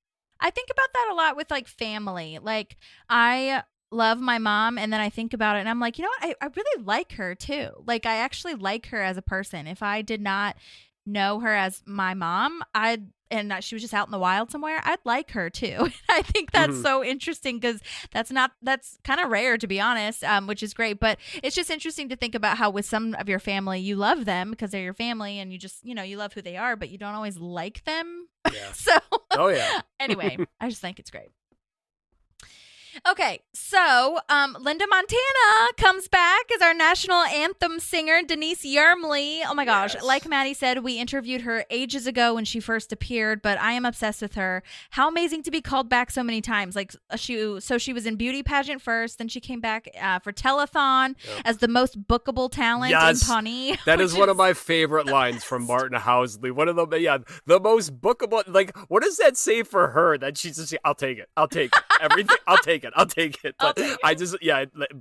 I think about that a lot with like family. Like I love my mom, and then I think about it and I'm like, you know what? I really like her too. Like I actually like her as a person. If I did not know her as my mom, and she was just out in the wild somewhere, I'd like her too. I think that's so interesting because that's kind of rare, to be honest, which is great. But it's just interesting to think about how with some of your family, you love them because they're your family and you just, you love who they are, but you don't always like them. Yeah. So, oh yeah. Anyway, I just think it's great. Okay, so Linda Montana comes back as our national anthem singer, Denise Yarmley. Oh my gosh, Yes. Like Maddie said, we interviewed her ages ago when she first appeared, but I am obsessed with her. How amazing to be called back so many times. Like she was in Beauty Pageant first, then she came back for Telethon as the most bookable talent in Pawnee. That is one of my favorite lines from Martin Housley. One of them, the most bookable. Like, what does that say for her? That she's just, I'll take it. Everything, I'll take it. But I just,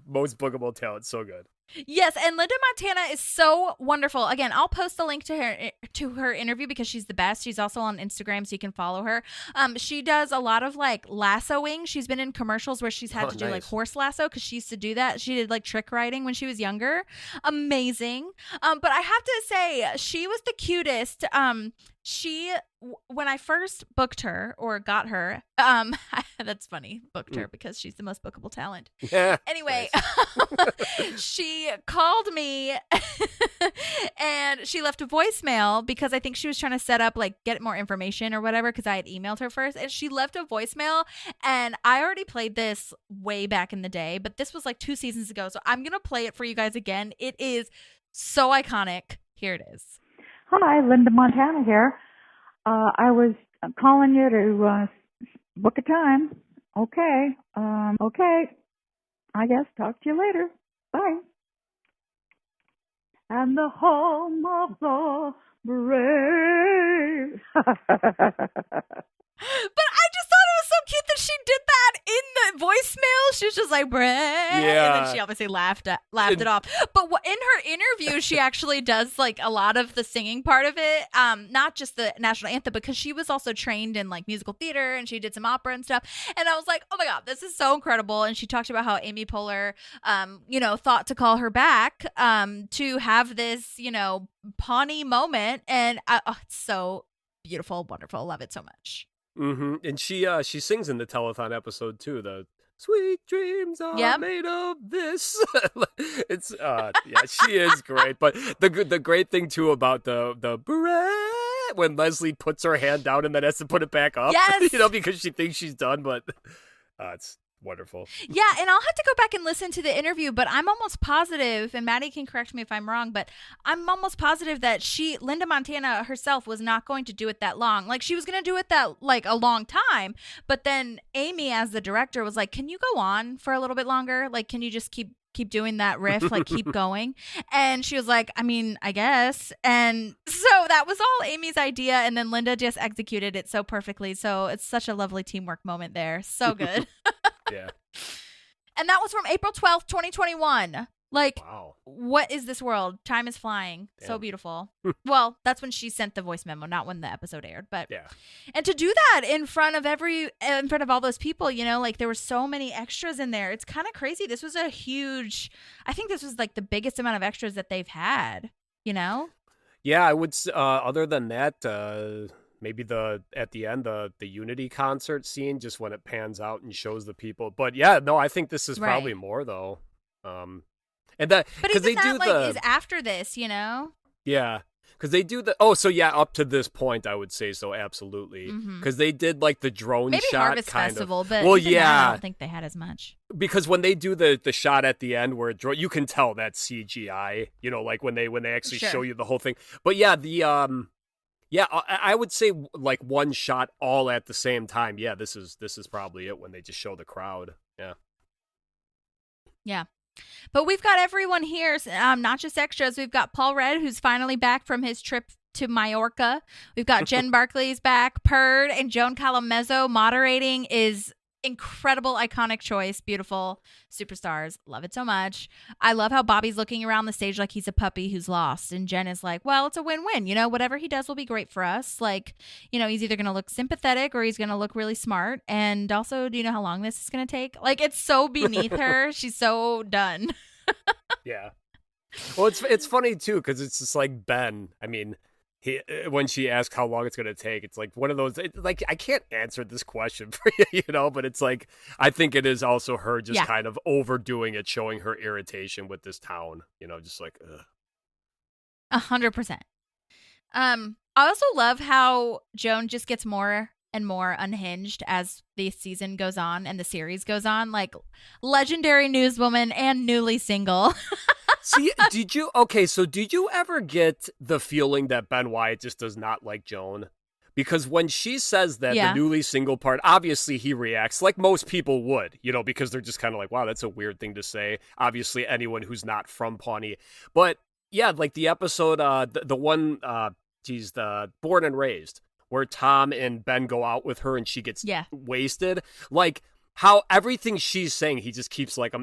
most bookable talent. So good. Yes, and Linda Montana is so wonderful. Again, I'll post a link to her interview because she's the best. She's also on Instagram, so you can follow her. She does a lot of like lassoing. She's been in commercials where she's had to do like horse lasso because she used to do that. She did like trick riding when she was younger. Amazing. But I have to say, she was the cutest. When I first booked her or got her, that's funny, booked her because she's the most bookable talent. Yeah. Anyway, she called me and she left a voicemail because I think she was trying to set up, like, get more information or whatever because I had emailed her first. And she left a voicemail, and I already played this way back in the day, but this was like 2 seasons ago. So I'm going to play it for you guys again. It is so iconic. Here it is. Hi, Linda Montana here. I was calling you to book a time. Okay. Okay. I guess talk to you later. Bye. And the home of the brave. But I just thought it was so cute that she did that in the voicemail. She was just like, "Brave," and then she obviously laughed it off. But in her interview, she actually does like a lot of the singing part of it, not just the national anthem, because she was also trained in like musical theater and she did some opera and stuff. And I was like, oh my God, this is so incredible. And she talked about how Amy Poehler, thought to call her back to have this, Pawnee moment, and it's so beautiful, wonderful, love it so much. Mm-hmm. And she sings in the telethon episode too. The sweet dreams are made of this. It's she is great. But the great thing too about the beret, when Leslie puts her hand down and then has to put it back up. Yes. Because she thinks she's done, but it's wonderful. Yeah, and I'll have to go back and listen to the interview, but I'm almost positive, and Maddie can correct me if I'm wrong, but I'm almost positive that Linda Montana herself was not going to do it that long. Like, she was going to do it that, like, a long time, but then Amy, as the director, was like, can you go on for a little bit longer? Like, can you just keep keep doing that riff, like keep going. And she was like, I mean, I guess. And so that was all Amy's idea. And then Linda just executed it so perfectly. So it's such a lovely teamwork moment there. So good. Yeah. And that was from April 12th, 2021. Like, wow. What is this world? Time is flying. Damn. So beautiful. Well, that's when she sent the voice memo, not when the episode aired. But yeah. And to do that in front of all those people, you know, like there were so many extras in there. It's kind of crazy. This was I think this was like the biggest amount of extras that they've had, you know? Yeah, I would, other than that, maybe at the end, the Unity concert scene, just when it pans out and shows the people. But yeah, no, I think this is probably more though. And that, but even that is after this, you know? Yeah, because they do up to this point, I would say so, absolutely. Because they did like the drone maybe shot Harvest kind Festival, of. But well, yeah, yeah, I don't think they had as much. Because when they do the shot at the end where you can tell that's CGI, you know, like when they actually show you the whole thing. But yeah, I would say like one shot all at the same time. Yeah, this is probably it when they just show the crowd. Yeah. Yeah. But we've got everyone here, not just extras. We've got Paul Rudd, who's finally back from his trip to Majorca. We've got Jen Barkley's back. Purd and Joan Calamezzo moderating is incredible, iconic choice. Beautiful superstars. Love it so much. I love how Bobby's looking around the stage like he's a puppy who's lost. And Jen is like, well, it's a win-win. You know, whatever he does will be great for us. Like, you know, he's either going to look sympathetic or he's going to look really smart. And also, do you know how long this is going to take? Like, it's so beneath her. She's so done. Yeah. Well, it's funny, too, because it's just like Ben. I mean, when she asks how long it's going to take, it's like one of those, like, I can't answer this question for you, you know, but it's like, I think it is also her just kind of overdoing it, showing her irritation with this town, you know, just like, ugh. 100%. I also love how Joan just gets more and more unhinged as the season goes on and the series goes on, like legendary newswoman and newly single. See, did you ever get the feeling that Ben Wyatt just does not like Joan? Because when she says that, the newly single part, obviously he reacts like most people would, you know, because they're just kind of like, wow, that's a weird thing to say. Obviously, anyone who's not from Pawnee. But yeah, like the episode, the one, the Born and Raised, where Tom and Ben go out with her and she gets wasted. Like, how everything she's saying, he just keeps like,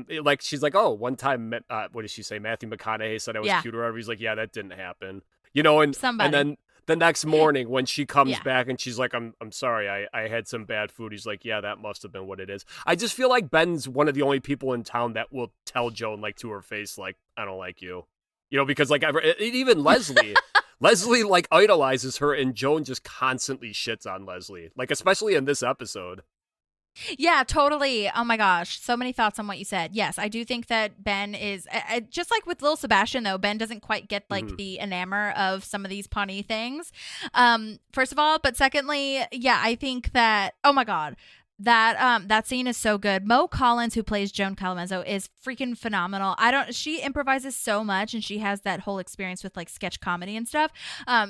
she's like, oh, one time, what did she say? Matthew McConaughey said I was cute or whatever. He's like, yeah, that didn't happen. You know, and then the next morning when she comes back and she's like, I'm sorry, I had some bad food. He's like, yeah, that must have been what it is. I just feel like Ben's one of the only people in town that will tell Joan like to her face, like, I don't like you. You know, because like even Leslie, Leslie like idolizes her and Joan just constantly shits on Leslie, like especially in this episode. Yeah, totally. Oh my gosh. So many thoughts on what you said. Yes, I do think that Ben is just like with Lil Sebastian, though. Ben doesn't quite get like the enamor of some of these Pawnee things. First of all, but secondly, yeah, I think that, oh my God, that scene is so good. Mo Collins, who plays Joan Calamezzo, is freaking phenomenal. She improvises so much and she has that whole experience with like sketch comedy and stuff.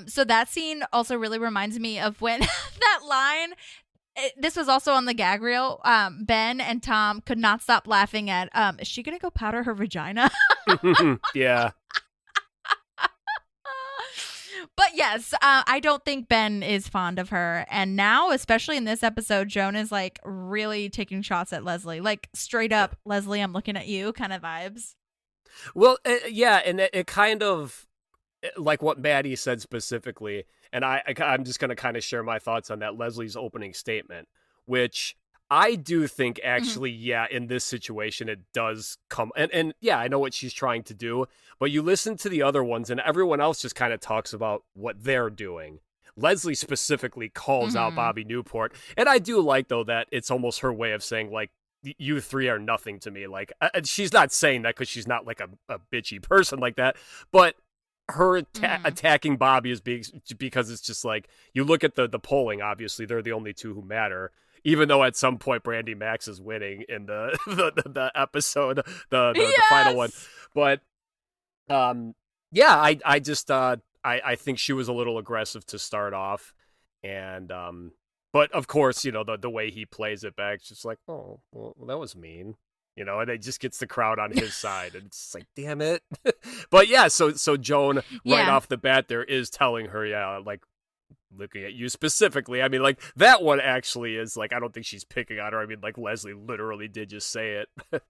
So that scene also really reminds me of when that line, this was also on the gag reel. Ben and Tom could not stop laughing at, is she going to go powder her vagina? Yeah. But yes, I don't think Ben is fond of her. And now, especially in this episode, Joan is like really taking shots at Leslie. Like straight up, Leslie, I'm looking at you kind of vibes. Well, yeah, and it kind of, like what Maddie said specifically, and I'm just going to kind of share my thoughts on that Leslie's opening statement, which I do think actually, in this situation, it does come. And yeah, I know what she's trying to do, but you listen to the other ones and everyone else just kind of talks about what they're doing. Leslie specifically calls out Bobby Newport. And I do like, though, that it's almost her way of saying, like, you three are nothing to me. Like, she's not saying that because she's not like a bitchy person like that, but her attacking Bobby is because it's just like, you look at the polling, obviously they're the only two who matter, even though at some point Brandy Max is winning in the episode, the final one. But I just I think she was a little aggressive to start off, and but of course, you know, the way he plays it back, it's just like, oh, well, that was mean. You know, and it just gets the crowd on his side, and it's like, damn it. But yeah, so Joan right off the bat there is telling her, yeah, like, looking at you specifically. I mean, like, that one actually is like, I don't think she's picking on her. I mean, like, Leslie literally did just say it.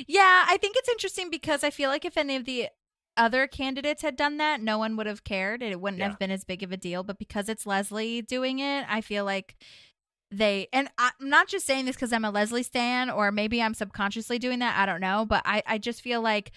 Yeah, I think it's interesting because I feel like if any of the other candidates had done that, no one would have cared. It wouldn't have been as big of a deal. But because it's Leslie doing it, I feel like and I'm not just saying this because I'm a Leslie stan, or maybe I'm subconsciously doing that. I don't know. But I just feel like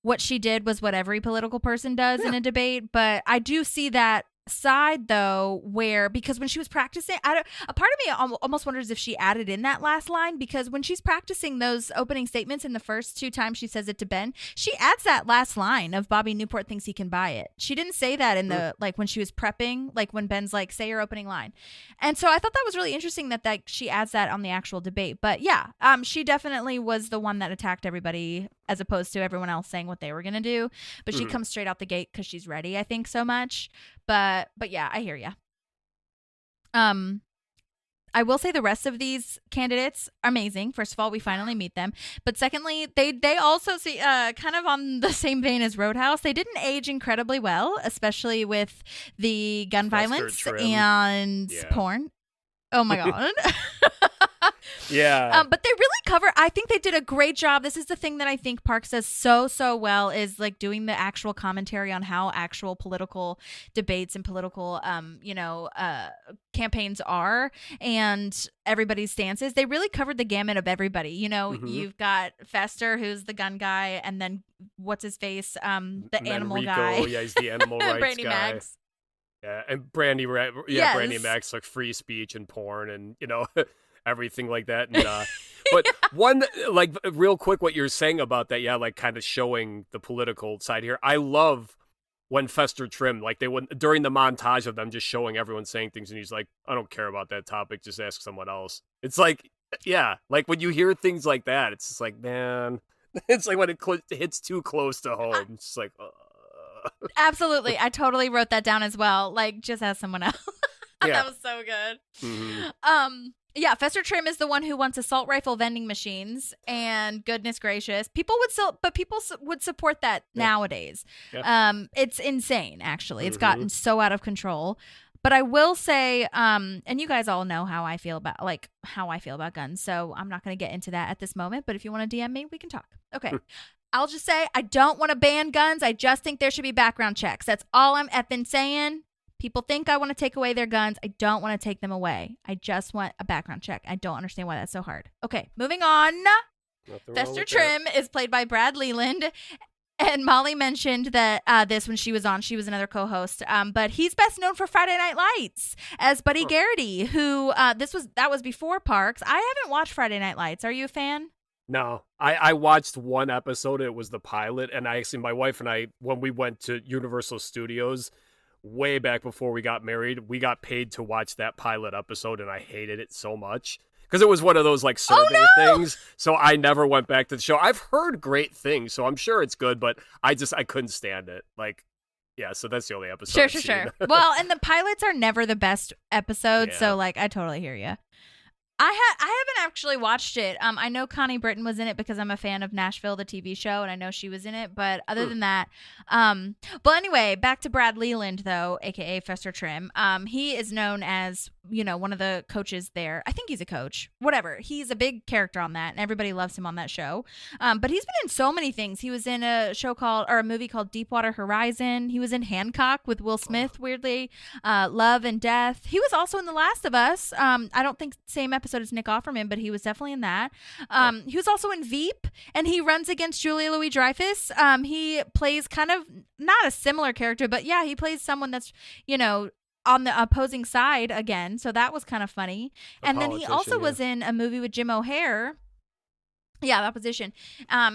what she did was what every political person does in a debate. But I do see that side, though, where, because when she was practicing, a part of me almost wonders if she added in that last line, because when she's practicing those opening statements in the first 2 times she says it to Ben, she adds that last line of Bobby Newport thinks he can buy it. She didn't say that in the, like, when she was prepping, like when Ben's like, say your opening line. And so I thought that was really interesting that she adds that on the actual debate. But yeah, she definitely was the one that attacked everybody as opposed to everyone else saying what they were going to do. But she comes straight out the gate because she's ready, I think, so much. But yeah, I hear ya. I will say the rest of these candidates are amazing. First of all, we finally meet them. But secondly, they also see kind of on the same vein as Roadhouse. They didn't age incredibly well, especially with the gun violence and porn. Oh my God. Yeah. But they really cover, I think they did a great job. This is the thing that I think Parks does so well, is like doing the actual commentary on how actual political debates and political, campaigns are, and everybody's stances. They really covered the gamut of everybody. You know, you've got Fester, who's the gun guy, and then what's his face? The animal Rico, guy. Yeah, he's the animal rights Brandy guy. Max. Yeah, and Brandy Max, like free speech and porn and, you know, everything like that. And but one, like, real quick, what you're saying about that, like kind of showing the political side here. I love when Fester Trim, like, they wouldn't, during the montage of them just showing everyone saying things, and he's like, I don't care about that topic, just ask someone else. It's like, yeah, like when you hear things like that, it's just like, man, it's like when it hits too close to home. It's just like, Absolutely. I totally wrote that down as well. Like, just as someone else. That was so good. Yeah, Fester Trim is the one who wants assault rifle vending machines, and goodness gracious, people would support that nowadays. It's insane, actually. It's gotten so out of control. But I will say, and you guys all know how I feel about guns, so I'm not going to get into that at this moment. But if you want to DM me, we can talk. Okay. I'll just say I don't want to ban guns. I just think there should be background checks. That's all I'm effing saying. People think I want to take away their guns. I don't want to take them away. I just want a background check. I don't understand why that's so hard. Okay, moving on. Fester Trim is played by Brad Leland. And Molly mentioned that this when she was on. She was another co-host. But he's best known for Friday Night Lights as Buddy Garrity, who that was before Parks. I haven't watched Friday Night Lights. Are you a fan? No, I watched one episode. It was the pilot, and my wife and I, when we went to Universal Studios way back before we got married, we got paid to watch that pilot episode, and I hated it so much because it was one of those like survey things. So I never went back to the show. I've heard great things, so I'm sure it's good, but I couldn't stand it. Like, yeah, so that's the only episode. Sure. Well, and the pilots are never the best episodes, so like I totally hear you. I haven't actually watched it. I know Connie Britton was in it because I'm a fan of Nashville, the TV show, and I know she was in it. But other than that, but anyway, back to Brad Leland, though, aka Fester Trim. He is known as, one of the coaches there. I think he's a coach. Whatever. He's a big character on that, and everybody loves him on that show. But he's been in so many things. He was in a movie called Deepwater Horizon. He was in Hancock with Will Smith, weirdly. Love and Death. He was also in The Last of Us. I don't think same episode as Nick Offerman, but he was definitely in that. He was also in Veep, and he runs against Julia Louis-Dreyfus. He plays kind of not a similar character, but yeah, he plays someone that's, on the opposing side again. So that was kind of funny. And then he also was in a movie with Jim O'Heir. Yeah, the opposition.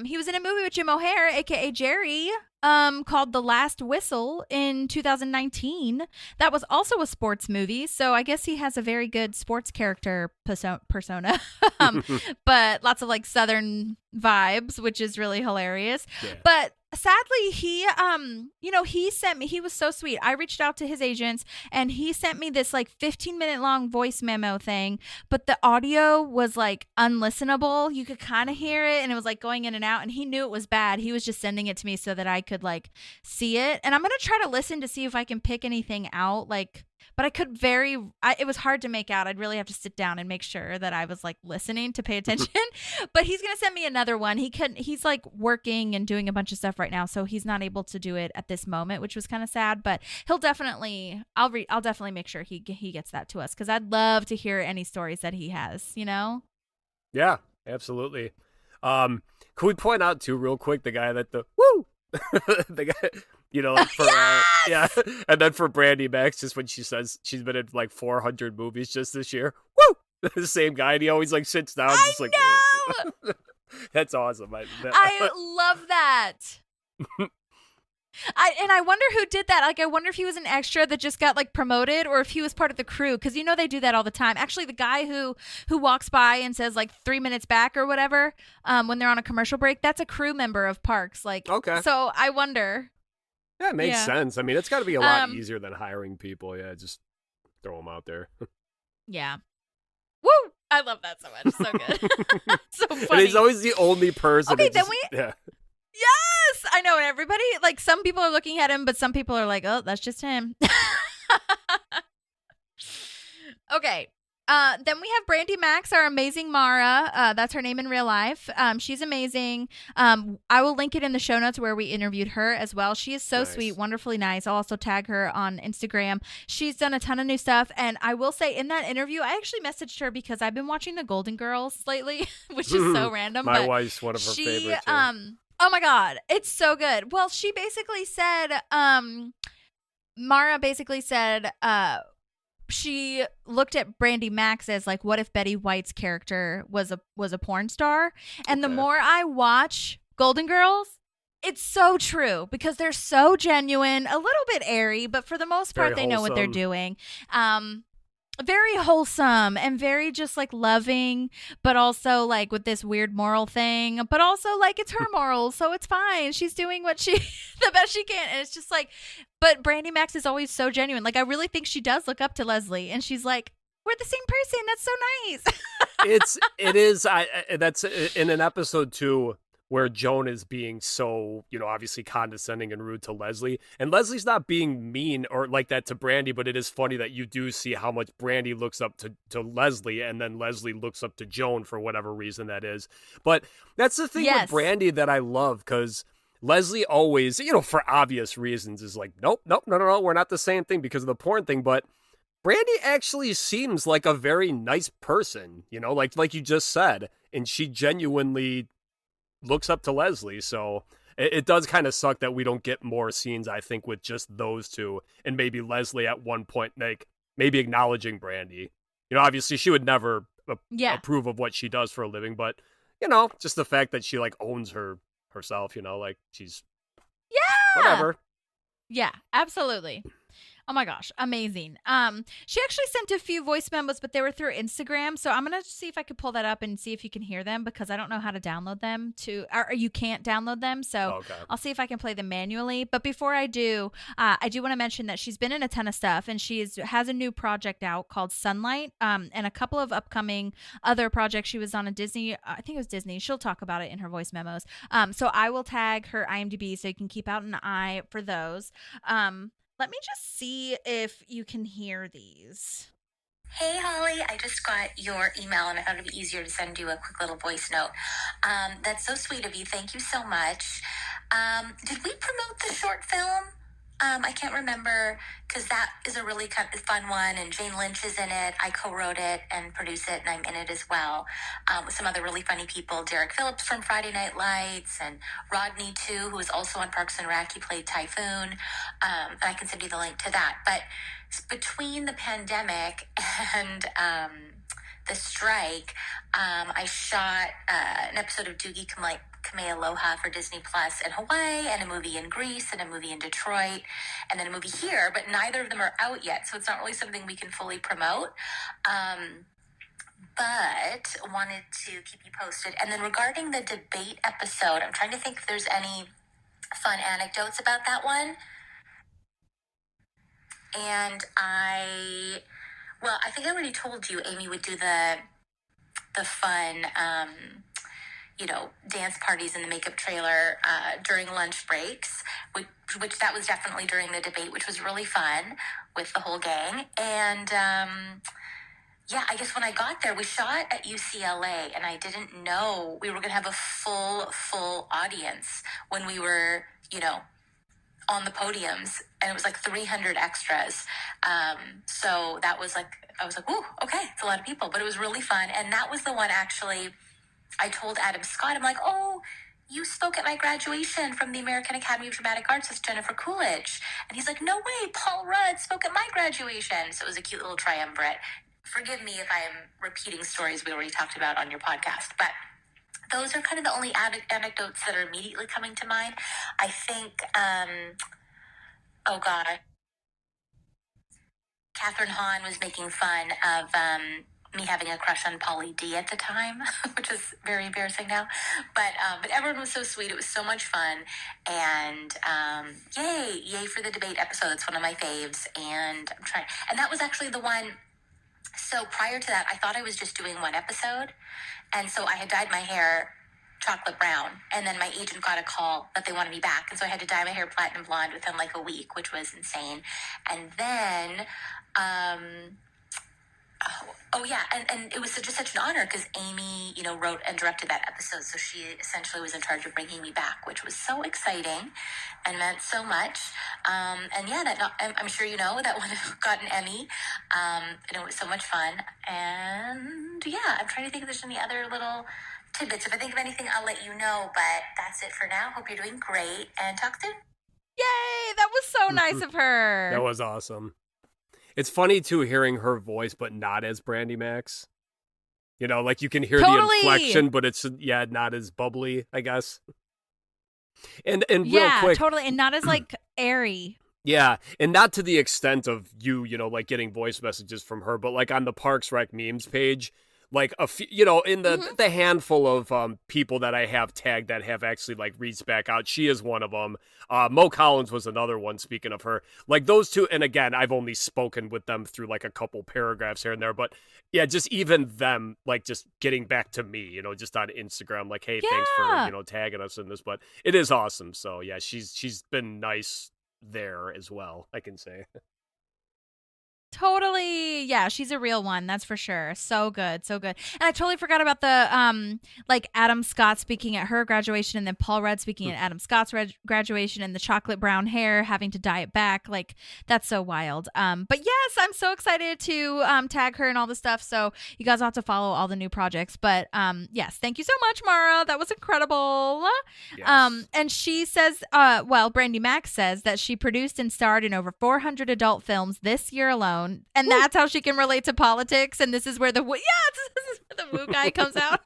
He was in a movie with Jim O'Heir, aka Jerry, called The Last Whistle in 2019. That was also a sports movie, so I guess he has a very good sports character persona. But lots of like Southern vibes, which is really hilarious. Yeah. But sadly, he he sent me, he was so sweet. I reached out to his agents and he sent me this like 15-minute long voice memo thing, but the audio was like unlistenable. You could kind of hear it and it was like going in and out, and he knew it was bad. He was just sending it to me so that I could like see it. And I'm going to try to listen to see if I can pick anything out, like, but I could it was hard to make out. I'd really have to sit down and make sure that I was like listening to pay attention. But he's going to send me another one. He's like working and doing a bunch of stuff right now, so he's not able to do it at this moment, which was kind of sad, but I'll definitely make sure he gets that to us, cuz I'd love to hear any stories that he has, you know? Yeah, absolutely. Can we point out too real quick the guy that the woo the guy, you know, for Yes! and then for Brandy Max, just when she says she's been in like 400 movies just this year, woo, the same guy, and he always like sits down, just like, know! That's awesome. I love that. I wonder who did that. Like, I wonder if he was an extra that just got like promoted, or if he was part of the crew, because you know they do that all the time. Actually, the guy who walks by and says like 3 minutes back or whatever, when they're on a commercial break, that's a crew member of Parks. Like, okay. So I wonder. Yeah, it makes sense. I mean, it's got to be a lot easier than hiring people. Yeah, just throw them out there. Yeah. Woo! I love that so much. So good. So funny. And he's always the only person. Okay, then yeah. Yes, I know. And everybody, like, some people are looking at him, but some people are like, oh, that's just him. Okay. Then we have Brandy Max, our amazing Mara. That's her name in real life. She's amazing. I will link it in the show notes where we interviewed her as well. She is so sweet, wonderfully nice. I'll also tag her on Instagram. She's done a ton of new stuff. And I will say, in that interview, I actually messaged her because I've been watching the Golden Girls lately, which is so random. My wife's one of her favorites. Yeah. Oh my God, it's so good. Well, she basically said, Mara basically said, she looked at Brandy Max as like, what if Betty White's character was a porn star? And the more I watch Golden Girls, it's so true, because they're so genuine, a little bit airy, but for the most part, they know what they're doing. Very wholesome and very just like loving, but also like with this weird moral thing, but also like it's her morals, so it's fine. She's doing what the best she can. And it's just like, but Brandy Max is always so genuine. Like, I really think she does look up to Leslie, and she's like, we're the same person. That's so nice. It is. That's in an episode too, where Joan is being so, you know, obviously condescending and rude to Leslie. And Leslie's not being mean or like that to Brandy, but it is funny that you do see how much Brandy looks up to Leslie, and then Leslie looks up to Joan for whatever reason that is. But that's the thing with Brandy that I love, because Leslie always, you know, for obvious reasons, is like, nope, no, we're not the same thing because of the porn thing. But Brandy actually seems like a very nice person, you know, like you just said. And she genuinely looks up to Leslie, so it does kind of suck that we don't get more scenes, I think, with just those two, and maybe Leslie at one point, like, maybe acknowledging Brandy. You know, obviously she would never approve of what she does for a living, but, you know, just the fact that she, like, owns herself, you know, like, she's whatever. Yeah, absolutely. Oh my gosh, amazing. She actually sent a few voice memos, but they were through Instagram. So I'm going to see if I could pull that up and see if you can hear them, because I don't know how to download them or you can't download them. So I'll see if I can play them manually. But before I do want to mention that she's been in a ton of stuff, and she has a new project out called Sunlight, and a couple of upcoming other projects. She was on a Disney, I think it was Disney. She'll talk about it in her voice memos. So I will tag her IMDb so you can keep out an eye for those. Let me just see if you can hear these. Hey, Holly, I just got your email, and I thought it'd be easier to send you a quick little voice note. That's so sweet of you. Thank you so much. Did we promote the short film? I can't remember, because that is a really kind of fun one, and Jane Lynch is in it. I co-wrote it and produced it, and I'm in it as well, with some other really funny people. Derek Phillips from Friday Night Lights, and Rodney, too, who is also on Parks and Rec. He played Typhoon. And I can send you the link to that. But between the pandemic and the strike, I shot an episode of Doogie Kamealoha for Disney Plus in Hawaii, and a movie in Greece, and a movie in Detroit, and then a movie here, but neither of them are out yet, so it's not really something we can fully promote. But wanted to keep you posted. And then regarding the debate episode, I'm trying to think if there's any fun anecdotes about that one. And I think I already told you Amy would do the fun, dance parties in the makeup trailer during lunch breaks, which that was definitely during the debate, which was really fun with the whole gang. And I guess when I got there, we shot at UCLA, and I didn't know we were going to have a full audience when we were, on the podiums, and it was like 300 extras. So that was like, I was like, ooh, okay, it's a lot of people, but it was really fun. And that was the one, actually, I told Adam Scott, I'm like, oh, you spoke at my graduation from the American Academy of Dramatic Arts with Jennifer Coolidge. And he's like, no way, Paul Rudd spoke at my graduation. So it was a cute little triumvirate. Forgive me if I'm repeating stories we already talked about on your podcast, but those are kind of the only anecdotes that are immediately coming to mind. I think, Catherine Hahn was making fun of me having a crush on Pauly D at the time, which is very embarrassing now. But everyone was so sweet. It was so much fun. And yay for the debate episode. That's one of my faves. And that was actually the one. So prior to that, I thought I was just doing one episode. And so I had dyed my hair chocolate brown. And then my agent got a call that they wanted me back. And so I had to dye my hair platinum blonde within like a week, which was insane. And then, and it was just such an honor because Amy, wrote and directed that episode. So she essentially was in charge of bringing me back, which was so exciting and meant so much. I'm sure you know that one got an Emmy. And it was so much fun. And I'm trying to think if there's any other little tidbits. If I think of anything, I'll let you know. But that's it for now. Hope you're doing great and talk soon. Yay! That was so nice of her. That was awesome. It's funny, too, hearing her voice, but not as Brandy Max. Like you can hear the inflection, but it's, not as bubbly, I guess. And real quick. Totally. And not as, airy. Yeah, and not to the extent of you, like getting voice messages from her, but like on the Parks Rec memes page, like in the handful of people that I have tagged that have actually like reached back out, she is one of them. Mo Collins was another one. Speaking of her, like those two, and again, I've only spoken with them through like a couple paragraphs here and there, but yeah, just even them, like just getting back to me, just on Instagram, like, hey, thanks for tagging us in this, but it is awesome. So yeah, she's been nice there as well, I can say. Totally. Yeah, she's a real one. That's for sure. So good. So good. And I totally forgot about the Adam Scott speaking at her graduation and then Paul Rudd speaking at Adam Scott's graduation and the chocolate brown hair having to dye it back. Like, that's so wild. But yes, I'm so excited to tag her and all the stuff. So you guys will have to follow all the new projects. But yes, thank you so much, Mara. That was incredible. Yes. And she says, Brandy Max says that she produced and starred in over 400 adult films this year alone. And that's how she can relate to politics. And this is where this is where the woo guy comes out.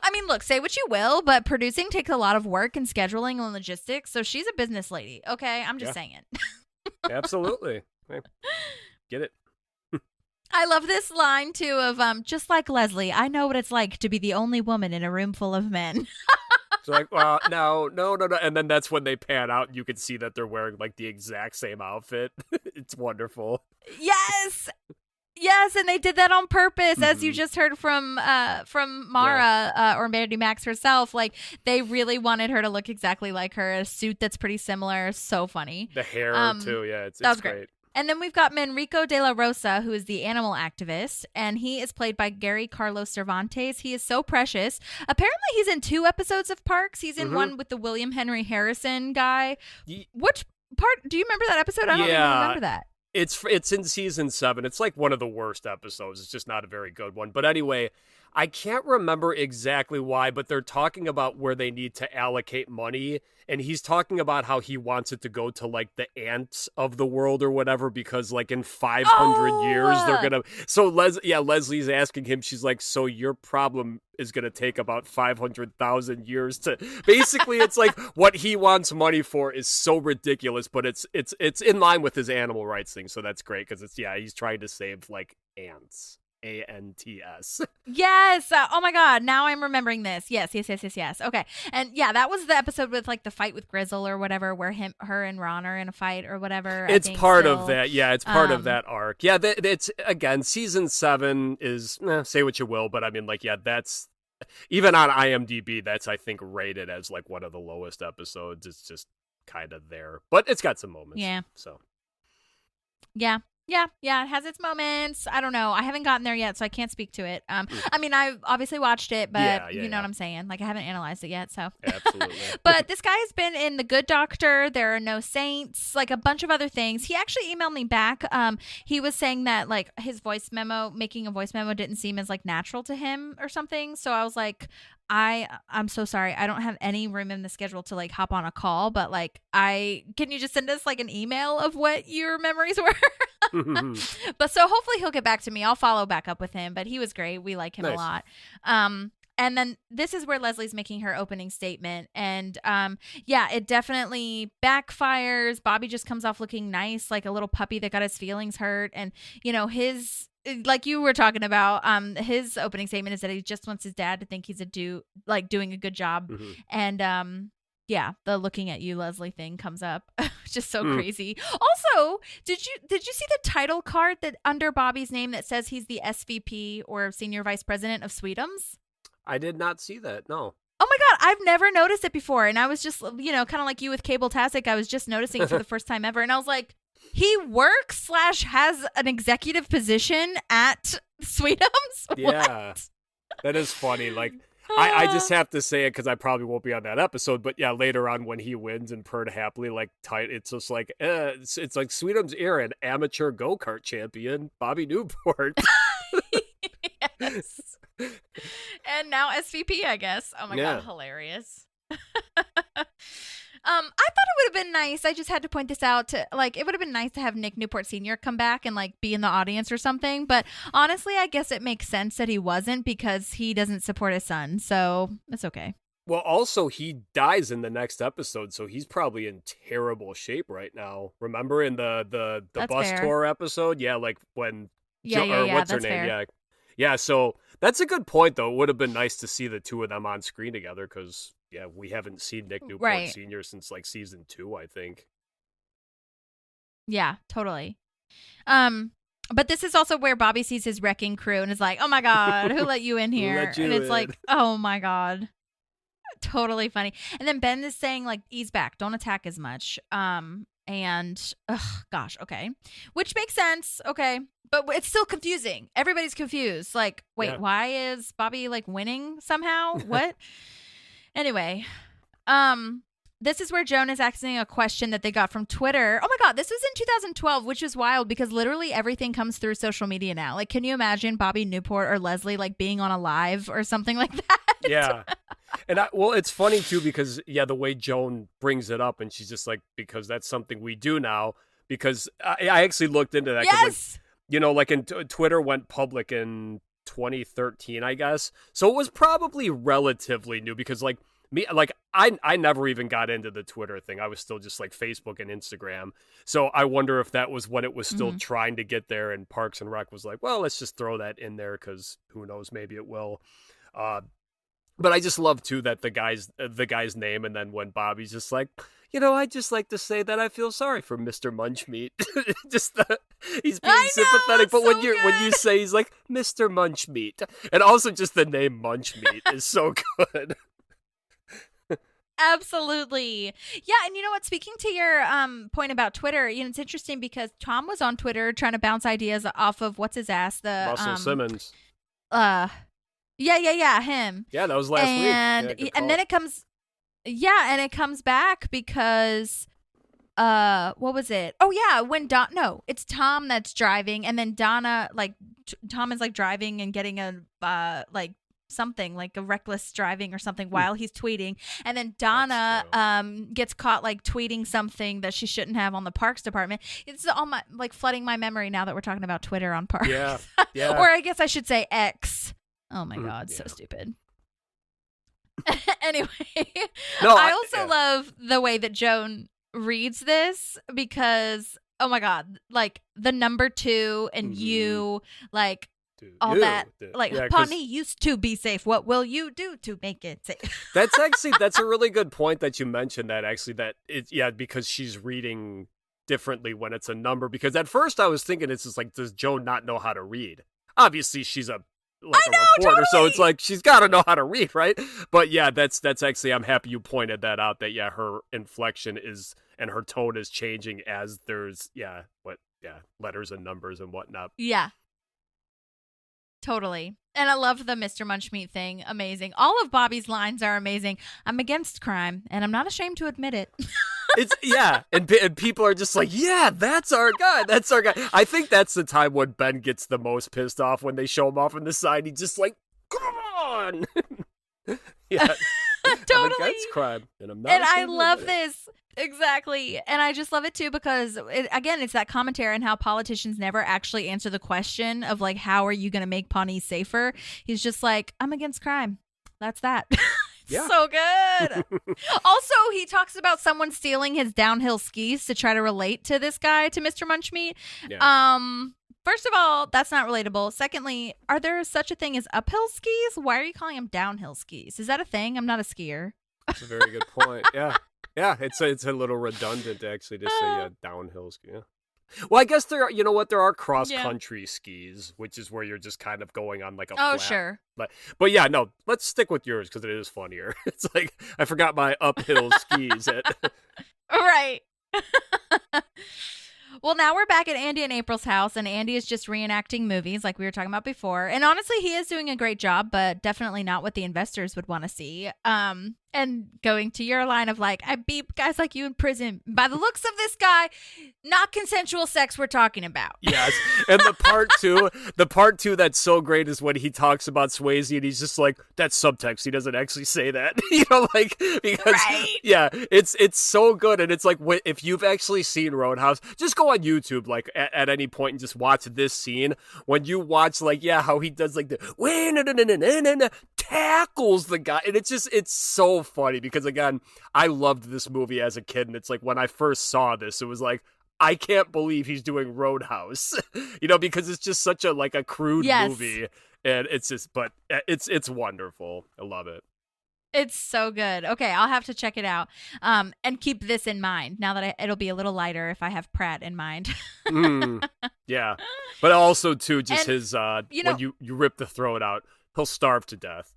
I mean, look, say what you will, but producing takes a lot of work and scheduling and logistics. So she's a business lady. Okay, I'm just saying it. Absolutely. Get it. I love this line too of just like Leslie, I know what it's like to be the only woman in a room full of men. It's like, well, no. And then that's when they pan out and you can see that they're wearing like the exact same outfit. It's wonderful. Yes, and they did that on purpose, as you just heard from Mara or Brandy Max herself. Like, they really wanted her to look exactly like her. A suit that's pretty similar. So funny. The hair, too. Yeah, it's great. And then we've got Manrico de la Rosa, who is the animal activist, and he is played by Gary Carlos Cervantes. He is so precious. Apparently, he's in 2 episodes of Parks. He's in one with the William Henry Harrison guy. Which part? Do you remember that episode? I don't even remember that. It's in season 7. It's like one of the worst episodes. It's just not a very good one. But anyway, I can't remember exactly why, but they're talking about where they need to allocate money. And he's talking about how he wants it to go to like the ants of the world or whatever, because like in 500 years, they're going to. So Leslie's asking him, she's like, so your problem is going to take about 500,000 years to. Basically, it's like what he wants money for is so ridiculous, but it's in line with his animal rights thing. So that's great because he's trying to save like ants. A-N-T-S. Yes. Oh my God. Now I'm remembering this. Yes. Okay. And yeah, that was the episode with like the fight with Grizzle or whatever, where her and Ron are in a fight or whatever. It's part of that. Yeah, it's part of that arc. Yeah, it's again, season 7 is say what you will, but I mean, like, yeah, that's even on IMDb. That's I think rated as like one of the lowest episodes. It's just kind of there, but it's got some moments. Yeah. So. Yeah. It has its moments. I don't know. I haven't gotten there yet, so I can't speak to it. I mean, I've obviously watched it, but you know what I'm saying. Like, I haven't analyzed it yet, so. Absolutely. But this guy has been in The Good Doctor, There Are No Saints, like a bunch of other things. He actually emailed me back. He was saying that, like, his making a voice memo didn't seem as, like, natural to him or something. So I was like, I'm so sorry. I don't have any room in the schedule to like hop on a call, but like can you just send us like an email of what your memories were? But so hopefully he'll get back to me. I'll follow back up with him, but he was great. We like him a lot. And then this is where Leslie's making her opening statement. And it definitely backfires. Bobby just comes off looking nice, like a little puppy that got his feelings hurt. And, you know, like you were talking about, his opening statement is that he just wants his dad to think he's doing a good job. And the looking at you, Leslie thing comes up. Just so crazy. Also, did you see the title card that under Bobby's name that says he's the SVP or senior vice president of Sweetums? I did not see that. No. Oh my God, I've never noticed it before. And I was just, you know, kind of like you with Cable-tastic. I was just noticing it for the first time ever. And I was like, he works / has an executive position at Sweetums? Yeah, that is funny. Like, I just have to say it because I probably won't be on that episode. But yeah, later on when he wins and purred happily, like tight, it's just like it's like Sweetums Aaron, amateur go-kart champion Bobby Newport. Yes. And now SVP, I guess. Oh my God, hilarious. I thought it would have been nice. I just had to point this out it would have been nice to have Nick Newport Sr. come back and like be in the audience or something. But honestly, I guess it makes sense that he wasn't because he doesn't support his son. So it's okay. Well, also he dies in the next episode, so he's probably in terrible shape right now. Remember in the bus tour episode? Yeah, like when what's her name? Fair. Yeah, so that's a good point though. It would have been nice to see the two of them on screen together because we haven't seen Nick Newport Sr. since like season 2, I think. Yeah, totally. But this is also where Bobby sees his wrecking crew and is like, "Oh my God, who let you in here?" And it's like, "Oh my God." Totally funny. And then Ben is saying like, "Ease back, don't attack as much." Okay. Which makes sense. Okay. But it's still confusing. Everybody's confused. Like, wait, why is Bobby like winning somehow? What? Anyway, this is where Joan is asking a question that they got from Twitter. Oh my God, this was in 2012, which is wild because literally everything comes through social media now. Like, can you imagine Bobby Newport or Leslie like being on a live or something like that? Yeah. And it's funny too because the way Joan brings it up and she's just like, because that's something we do now. Because I actually looked into that. Yes. Like, Twitter went public in 2013, I guess. So it was probably relatively new because like me, like I never even got into the Twitter thing. I was still just like Facebook and Instagram. So I wonder if that was when it was still trying to get there and Parks and Rec was like, well, let's just throw that in there because who knows, maybe it will. But I just love too that the guy's name, and then when Bobby's just like, I just like to say that I feel sorry for Mr. Munchmeat. He's being sympathetic, but when you say he's like Mr. Munchmeat, and also just the name Munchmeat is so good. Absolutely. Yeah, and you know what? Speaking to your point about Twitter, it's interesting because Tom was on Twitter trying to bounce ideas off of what's his ass, the Russell Simmons. Yeah, him. Yeah, that was last week. And then it comes. Yeah, and it comes back because, what was it? Oh yeah, when it's Tom that's driving, and then Donna, like, Tom is like driving and getting a something like a reckless driving or something while he's tweeting, and then Donna gets caught like tweeting something that she shouldn't have on the Parks department. It's all flooding my memory now that we're talking about Twitter on Parks. Yeah. Or I guess I should say X. Oh my God, so stupid. Anyway, I also love the way that Joan reads this because, oh my God, like the number 2 and you, like, all that. Like, Pawnee used to be safe. What will you do to make it safe? That's a really good point that you mentioned that actually, that it, because she's reading differently when it's a number, because at first I was thinking it's just like, does Joe not know how to read? Obviously she's a reporter, totally. So it's like she's got to know how to read, right? But yeah, that's actually, I'm happy you pointed that out, that her inflection is and her tone is changing as there's letters and numbers and whatnot. Yeah. Totally. And I love the Mr. Munchmeat thing. Amazing. All of Bobby's lines are amazing. I'm against crime, and I'm not ashamed to admit it. And people are just like, yeah, that's our guy. That's our guy. I think that's the time when Ben gets the most pissed off, when they show him off on the side. He's just like, come on. Yeah. Totally. I'm against crime, and I'm not. And I love this. Exactly. And I just love it too, because it's that commentary on how politicians never actually answer the question of like, how are you going to make Pawnee safer? He's just like, I'm against crime. That's that. Yeah. So good. Also, he talks about someone stealing his downhill skis to try to relate to this guy, to Mr. Munchmeat. Yeah. First of all, that's not relatable. Secondly, are there such a thing as uphill skis? Why are you calling them downhill skis? Is that a thing? I'm not a skier. That's a very good point. Yeah. Yeah, it's a little redundant actually to say downhill ski. Yeah. Well, I guess there are cross-country skis, which is where you're just kind of going on like a flat. Sure. But yeah, no, let's stick with yours because it is funnier. It's like, I forgot my uphill skis. Right. Well, now we're back at Andy and April's house, and Andy is just reenacting movies like we were talking about before. And honestly, he is doing a great job, but definitely not what the investors would want to see. And going to your line of like, I beat guys like you in prison. By the looks of this guy, not consensual sex we're talking about. Yes. And the part two that's so great is when he talks about Swayze and he's just like, that's subtext. He doesn't actually say that. Because yeah, it's so good. And it's like, if you've actually seen Roadhouse, just go on YouTube like at any point and just watch this scene. When you watch like, how he does like the tackles the guy, and it's so funny because again, I loved this movie as a kid, and it's like when I first saw this, it was like, I can't believe he's doing Roadhouse, because it's just such a crude movie, and it's just, but it's wonderful. I love it. It's so good. Okay, I'll have to check it out, and keep this in mind. Now that it'll be a little lighter if I have Pratt in mind. Yeah, but also too, just his when you rip the throat out, he'll starve to death.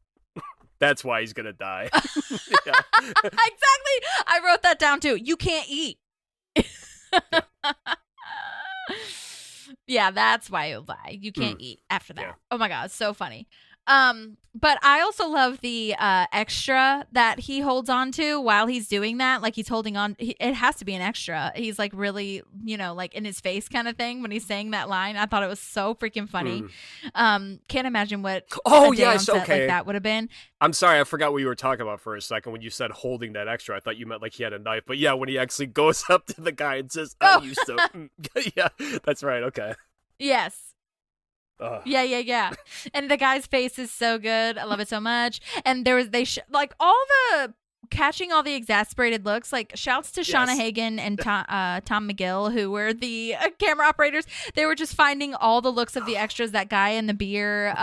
That's why he's gonna die. Yeah. Exactly. I wrote that down too. You can't eat. Yeah, that's why he'll die. You can't eat after that. Yeah. Oh my God, it's so funny. But I also love the extra that he holds on to while he's doing that. Like he's holding on. It has to be an extra. He's like really, like in his face kind of thing when he's saying that line. I thought it was so freaking funny. Can't imagine what a day on set like that would have been. I'm sorry, I forgot what you were talking about for a second when you said holding that extra. I thought you meant like he had a knife. But yeah, when he actually goes up to the guy and says, "I used to," yeah, that's right. Okay. Yes. Yeah. And the guy's face is so good. I love it so much. And there was all the catching all the exasperated looks. Like shouts to Shauna Hagen and Tom McGill, who were the camera operators. They were just finding all the looks of the extras. That guy in the beer.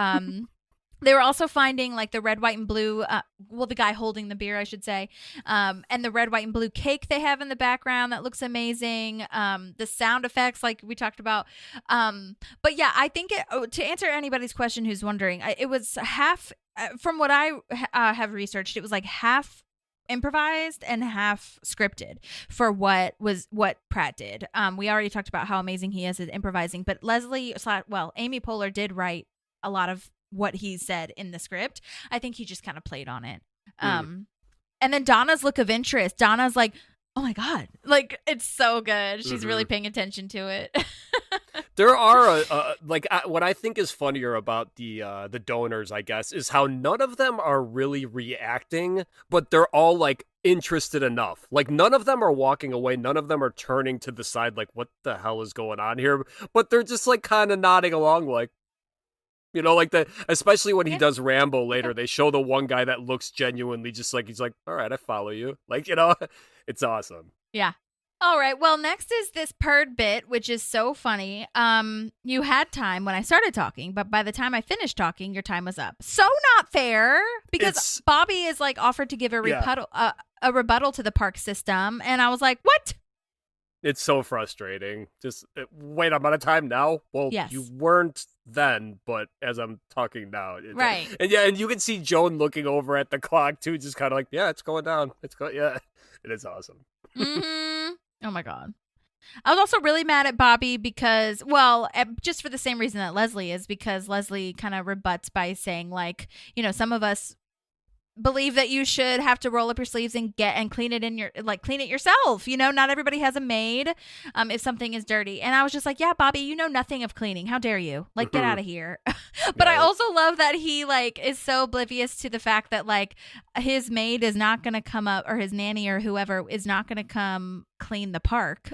They were also finding like the red, white, and blue. The guy holding the beer, I should say, and the red, white, and blue cake they have in the background that looks amazing. The sound effects, like we talked about. But yeah, I think to answer anybody's question who's wondering, it was half. From what I have researched, it was like half improvised and half scripted for what Pratt did. We already talked about how amazing he is at improvising, but Amy Poehler did write a lot of what he said in the script. I think he just kind of played on it. And then Donna's look of interest. Donna's like, oh my God, like it's so good. She's really paying attention to it. There are what I think is funnier about the donors, I guess, is how none of them are really reacting, but they're all like interested enough. Like none of them are walking away. None of them are turning to the side like, what the hell is going on here? But they're just like kind of nodding along like, especially when he does Rambo later, they show the one guy that looks genuinely just like, he's like, all right, I follow you. Like, it's awesome. Yeah. All right. Well, next is this purred bit, which is so funny. You had time when I started talking, but by the time I finished talking, your time was up. So not fair, because Bobby is like offered to give a rebuttal to the park system, and I was like, "What?" It's so frustrating. Just wait, I'm out of time now. Well, yes. You weren't then, but as I'm talking now, right? And and you can see Joan looking over at the clock too, just kind of like, yeah, it's going down. Yeah, it is awesome. Mm-hmm. Oh my God. I was also really mad at Bobby because, well, just for the same reason that Leslie is, because Leslie kind of rebuts by saying, like, some of us believe that you should have to roll up your sleeves and clean it yourself. Not everybody has a maid if something is dirty. And I was just like, yeah, Bobby, you know nothing of cleaning. How dare you? Like, get out of here. But I also love that he is so oblivious to the fact that his maid is not going to come up, or his nanny or whoever is not going to come clean the park.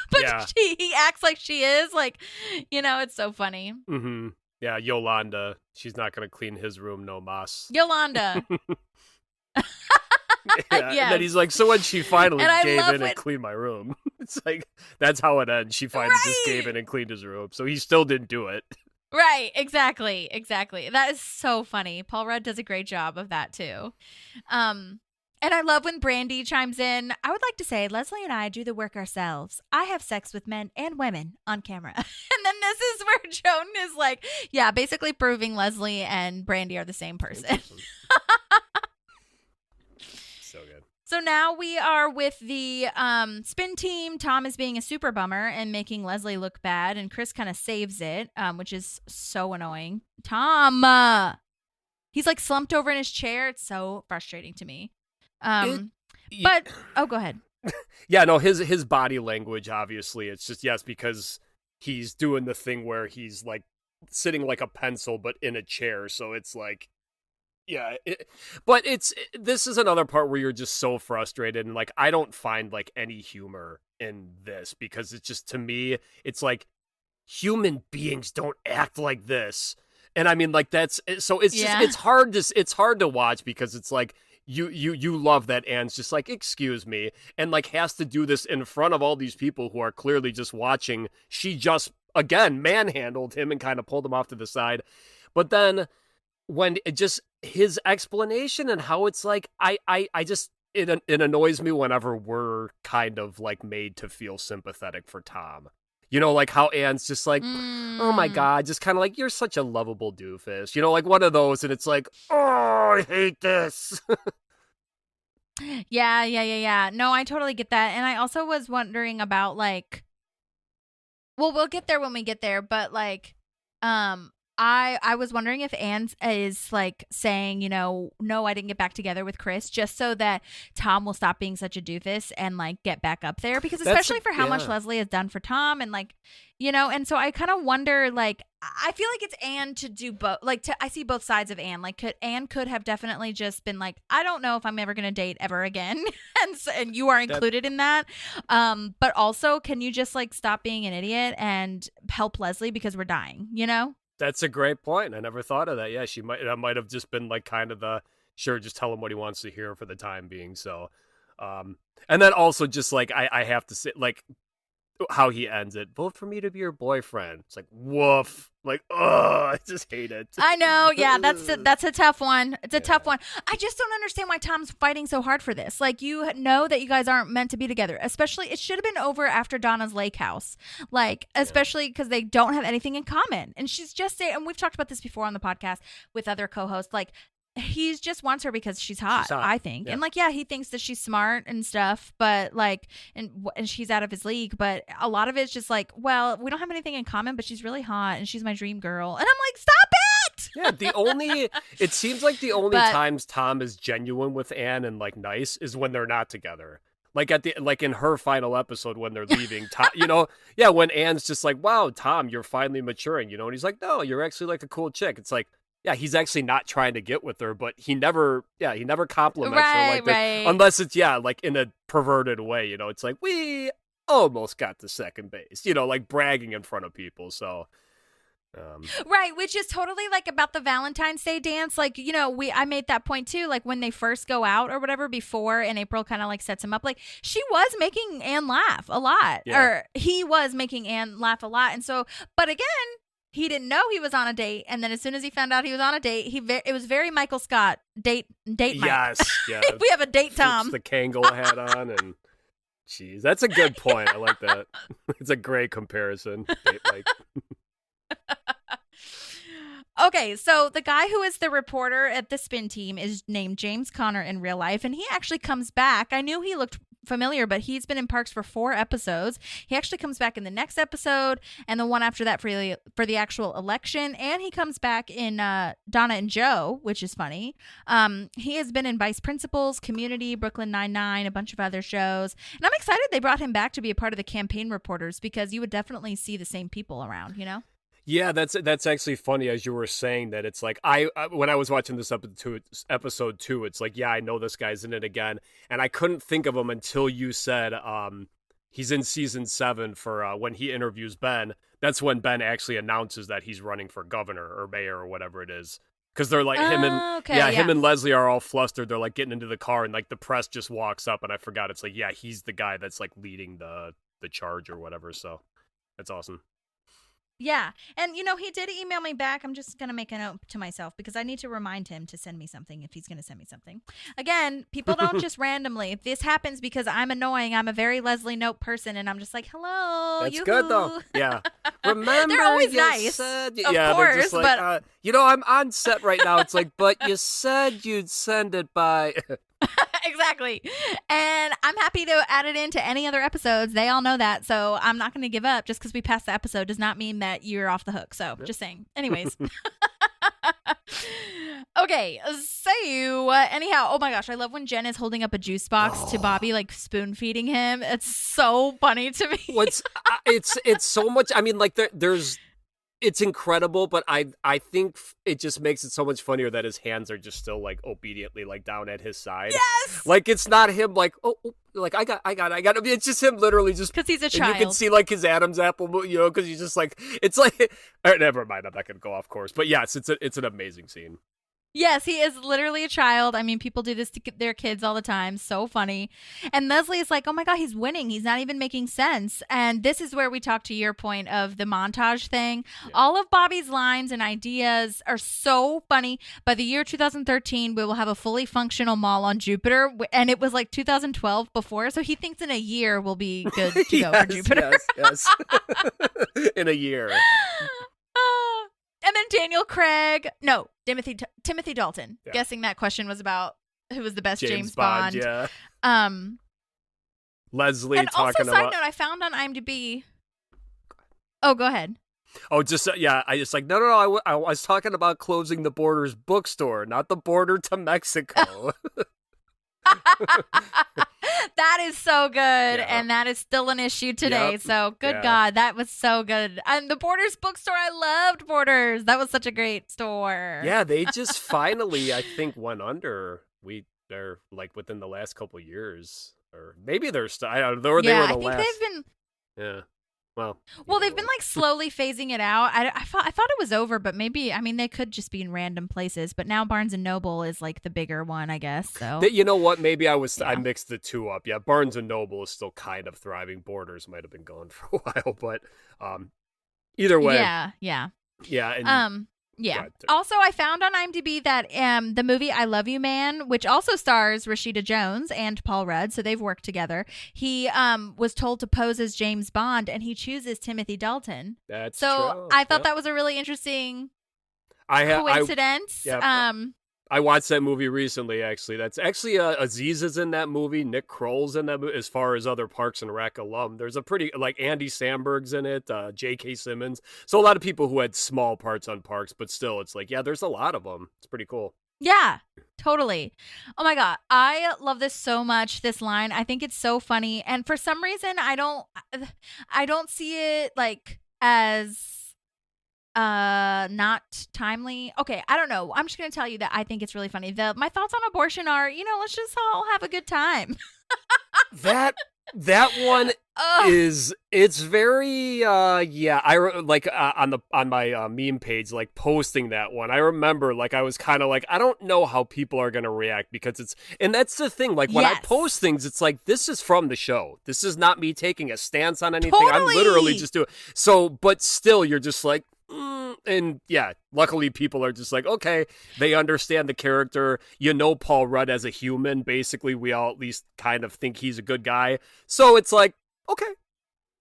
But he acts like she is. It's so funny. Mm-hmm. Yeah, Yolanda. She's not going to clean his room, no mas. Yolanda. And then he's like, so when she finally gave in and cleaned my room, it's like, that's how it ends. She finally just gave in and cleaned his room. So he still didn't do it. Right. Exactly. That is so funny. Paul Rudd does a great job of that too. And I love when Brandy chimes in. I would like to say Leslie and I do the work ourselves. I have sex with men and women on camera. And then this is where Joan is like, yeah, basically proving Leslie and Brandy are the same person. So good. So now we are with the spin team. Tom is being a super bummer and making Leslie look bad, and Chris kind of saves it, which is so annoying. Tom, he's like slumped over in his chair. It's so frustrating to me. But go ahead. Yeah, no, his body language, obviously, it's just, yes, because he's doing the thing where he's like sitting like a pencil but in a chair, so it's like, yeah, but this is another part where you're just so frustrated, and like I don't find like any humor in this, because it's just, to me, it's like human beings don't act like this. And I mean, like, that's so it's just it's hard to watch, because it's like you love that Anne's just like, excuse me, and like has to do this in front of all these people who are clearly just watching. She just again manhandled him and kind of pulled him off to the side. But then when it just his explanation and how it's like, I just it annoys me whenever we're kind of like made to feel sympathetic for Tom. Like how Anne's just like, oh my God, just kind of like, you're such a lovable doofus. Like one of those, and it's like, oh, I hate this. Yeah. No, I totally get that. And I also was wondering about like, well, we'll get there when we get there, but like, I was wondering if Anne is like saying, no, I didn't get back together with Chris, just so that Tom will stop being such a doofus and like get back up there, because especially for how much Leslie has done for Tom, and like, and so I kind of wonder, like, I feel like it's Anne to do both. Like, I see both sides of Anne. Like, Anne could have definitely just been like, I don't know if I'm ever going to date ever again. and you are included in that. But also, can you just like stop being an idiot and help Leslie, because we're dying, That's a great point. I never thought of that. Yeah, that might have just been like kind of the, sure, just tell him what he wants to hear for the time being. So, and then also just like, I have to say, like, how he ends it, vote for me to be your boyfriend. It's like, woof. Like, oh, I just hate it. I know. Yeah, that's a tough one. It's a tough one. I just don't understand why Tom's fighting so hard for this. Like, you know that you guys aren't meant to be together. Especially, it should have been over after Donna's lake house. Like, especially because they don't have anything in common. And she's just saying, and we've talked about this before on the podcast with other co-hosts, like, he just wants her because she's hot, I think. Yeah. And like, yeah, he thinks that she's smart and stuff, but like, and she's out of his league. But a lot of it's just like, well, we don't have anything in common, but she's really hot and she's my dream girl. And I'm like, stop it. Yeah, it seems like the only times Tom is genuine with Anne and like nice is when they're not together. Like in her final episode when they're leaving, Tom, when Anne's just like, wow, Tom, you're finally maturing, and he's like, no, you're actually like a cool chick. It's like, yeah, he's actually not trying to get with her, but he never compliments her like that, unless it's like in a perverted way. It's like, we almost got to second base, like bragging in front of people. So Right, which is totally like about the Valentine's Day dance. Like, you know, I made that point too. Like when they first go out or whatever before, and April kind of like sets him up. Like she was making Anne laugh a lot, or he was making Anne laugh a lot. And so, but again, he didn't know he was on a date. And then as soon as he found out he was on a date, it was very Michael Scott date Mike. Yes, yeah. We have a date, Tom. Puts the Kangol hat on and. Jeez, that's a good point. I like that. It's a great comparison. Like, okay, so the guy who is the reporter at the spin team is named James Conner in real life, and he actually comes back. I knew he looked familiar, but he's been in Parks for 4 episodes. He actually comes back in the next episode and the one after that for the actual election, and he comes back in Donna and Joe, which is funny. He has been in Vice Principals, Community, Brooklyn Nine-Nine, a bunch of other shows, and I'm excited they brought him back to be a part of the campaign reporters because you would definitely see the same people around, you know? Yeah, that's actually funny as you were saying that. It's like when I was watching this episode 2, it's like, yeah, I know this guy's in it again, and I couldn't think of him until you said he's in season 7 for when he interviews Ben. That's when Ben actually announces that he's running for governor or mayor or whatever it is. Because they're like him and Leslie are all flustered. They're like getting into the car and like the press just walks up, and I forgot it's like, yeah, he's the guy that's like leading the charge or whatever. So that's awesome. Yeah. And, you know, he did email me back. I'm just going to make a note to myself because I need to remind him to send me something if he's going to send me something. Again, people don't just randomly. If this happens because I'm annoying, I'm a very Leslie Note person, and I'm just like, hello. That's good, though. Yeah. Remember, they're always nice. Of course. Just like, but you know, I'm on set right now. It's like, but you said you'd send it by... Exactly. And I'm happy to add it into any other episodes. They all know that. So I'm not going to give up. Just because we passed the episode does not mean that you're off the hook. So just saying. Anyways. Okay. So anyhow, oh my gosh. I love when Jen is holding up a juice box to Bobby, like spoon feeding him. It's so funny to me. It's so much. I mean, like there's. It's incredible, but I think it just makes it so much funnier that his hands are just still like obediently like down at his side. Yes, like it's not him like like I got. I mean, it's just him literally just because he's a child. And you can see like his Adam's apple, you know, because he's just like it's like. Never mind, I'm not gonna go off course, but yes, it's an amazing scene. Yes, he is literally a child. I mean, people do this to their kids all the time. So funny. And Leslie is like, oh my God, he's winning. He's not even making sense. And this is where we talk to your point of the montage thing. Yeah. All of Bobby's lines and ideas are so funny. By the year 2013, we will have a fully functional mall on Jupiter. And it was like 2012 before. So he thinks in a year we'll be good to go for Jupiter. Yes. In a year. And then Timothy Dalton. Yeah. Guessing that question was about who was the best James Bond. Yeah. Leslie and talking also, side note, I found on IMDb. Oh, go ahead. Oh, just I just like no. I was talking about closing the Borders bookstore, not the border to Mexico. That is so good, and that is still an issue today. Yep. So, good God, that was so good. And the Borders bookstore, I loved Borders. That was such a great store. Yeah, they just finally, I think, went under. They're like within the last couple of years, or maybe they're still. I don't know. They were the last. I think they've been. Yeah. Well, they've been like slowly phasing it out. I thought it was over, but maybe, I mean, they could just be in random places. But now Barnes and Noble is like the bigger one, I guess. So you know what? Maybe I mixed the two up. Yeah, Barnes and Noble is still kind of thriving. Borders might have been gone for a while, but either way, yeah. And, yeah. Also, I found on IMDb that the movie I Love You Man, which also stars Rashida Jones and Paul Rudd, so they've worked together. He was told to pose as James Bond, and he chooses Timothy Dalton. That's so true. I thought that was a really interesting coincidence. I watched that movie recently, actually. That's actually Aziz is in that movie. Nick Kroll's in that movie. As far as other Parks and Rec alum, there's a pretty, like, Andy Samberg's in it, J.K. Simmons. So a lot of people who had small parts on Parks, but still, it's like, yeah, there's a lot of them. It's pretty cool. Yeah, totally. Oh my God. I love this so much, this line. I think it's so funny. And for some reason, I don't see it like as not timely. Okay, I don't know. I'm just gonna tell you that I think it's really funny. My thoughts on abortion are, let's just all have a good time. that one it's very on my meme page, like posting that one. I remember like I was kind of like, I don't know how people are gonna react, because and that's the thing, like when I post things, it's like, this is from the show, this is not me taking a stance on anything. Totally. I'm literally just doing so, but still you're just like, and yeah, luckily people are just like, okay, they understand the character. Paul Rudd as a human, basically we all at least kind of think he's a good guy, so it's like, okay,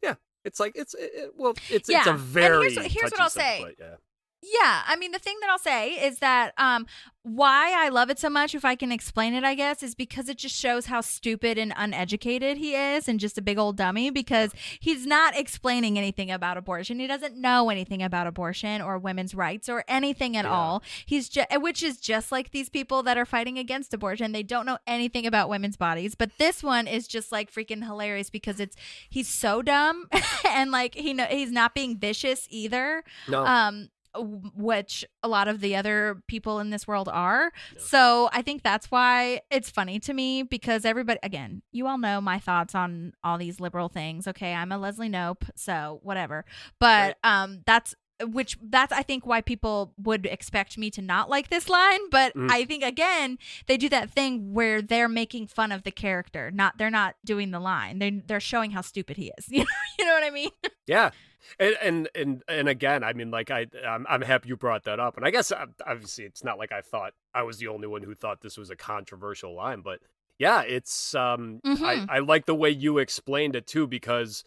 yeah, it's like it's a very here's what I'll say. But yeah. Yeah, I mean, the thing that I'll say is that why I love it so much, if I can explain it, I guess, is because it just shows how stupid and uneducated he is and just a big old dummy, because he's not explaining anything about abortion. He doesn't know anything about abortion or women's rights or anything at all. He's which is just like these people that are fighting against abortion. They don't know anything about women's bodies. But this one is just like freaking hilarious because he's so dumb and like he's not being vicious either. No. Which a lot of the other people in this world are. Yeah. So I think that's why it's funny to me, because everybody, again, you all know my thoughts on all these liberal things. Okay, I'm a Leslie Knope, so whatever. But that's I think why people would expect me to not like this line. But I think, again, they do that thing where they're making fun of the character. They're not doing the line. They're showing how stupid he is. You know what I mean? Yeah. And again, I mean, like I'm happy you brought that up. And I guess obviously it's not like I thought I was the only one who thought this was a controversial line, but yeah, it's I like the way you explained it too, because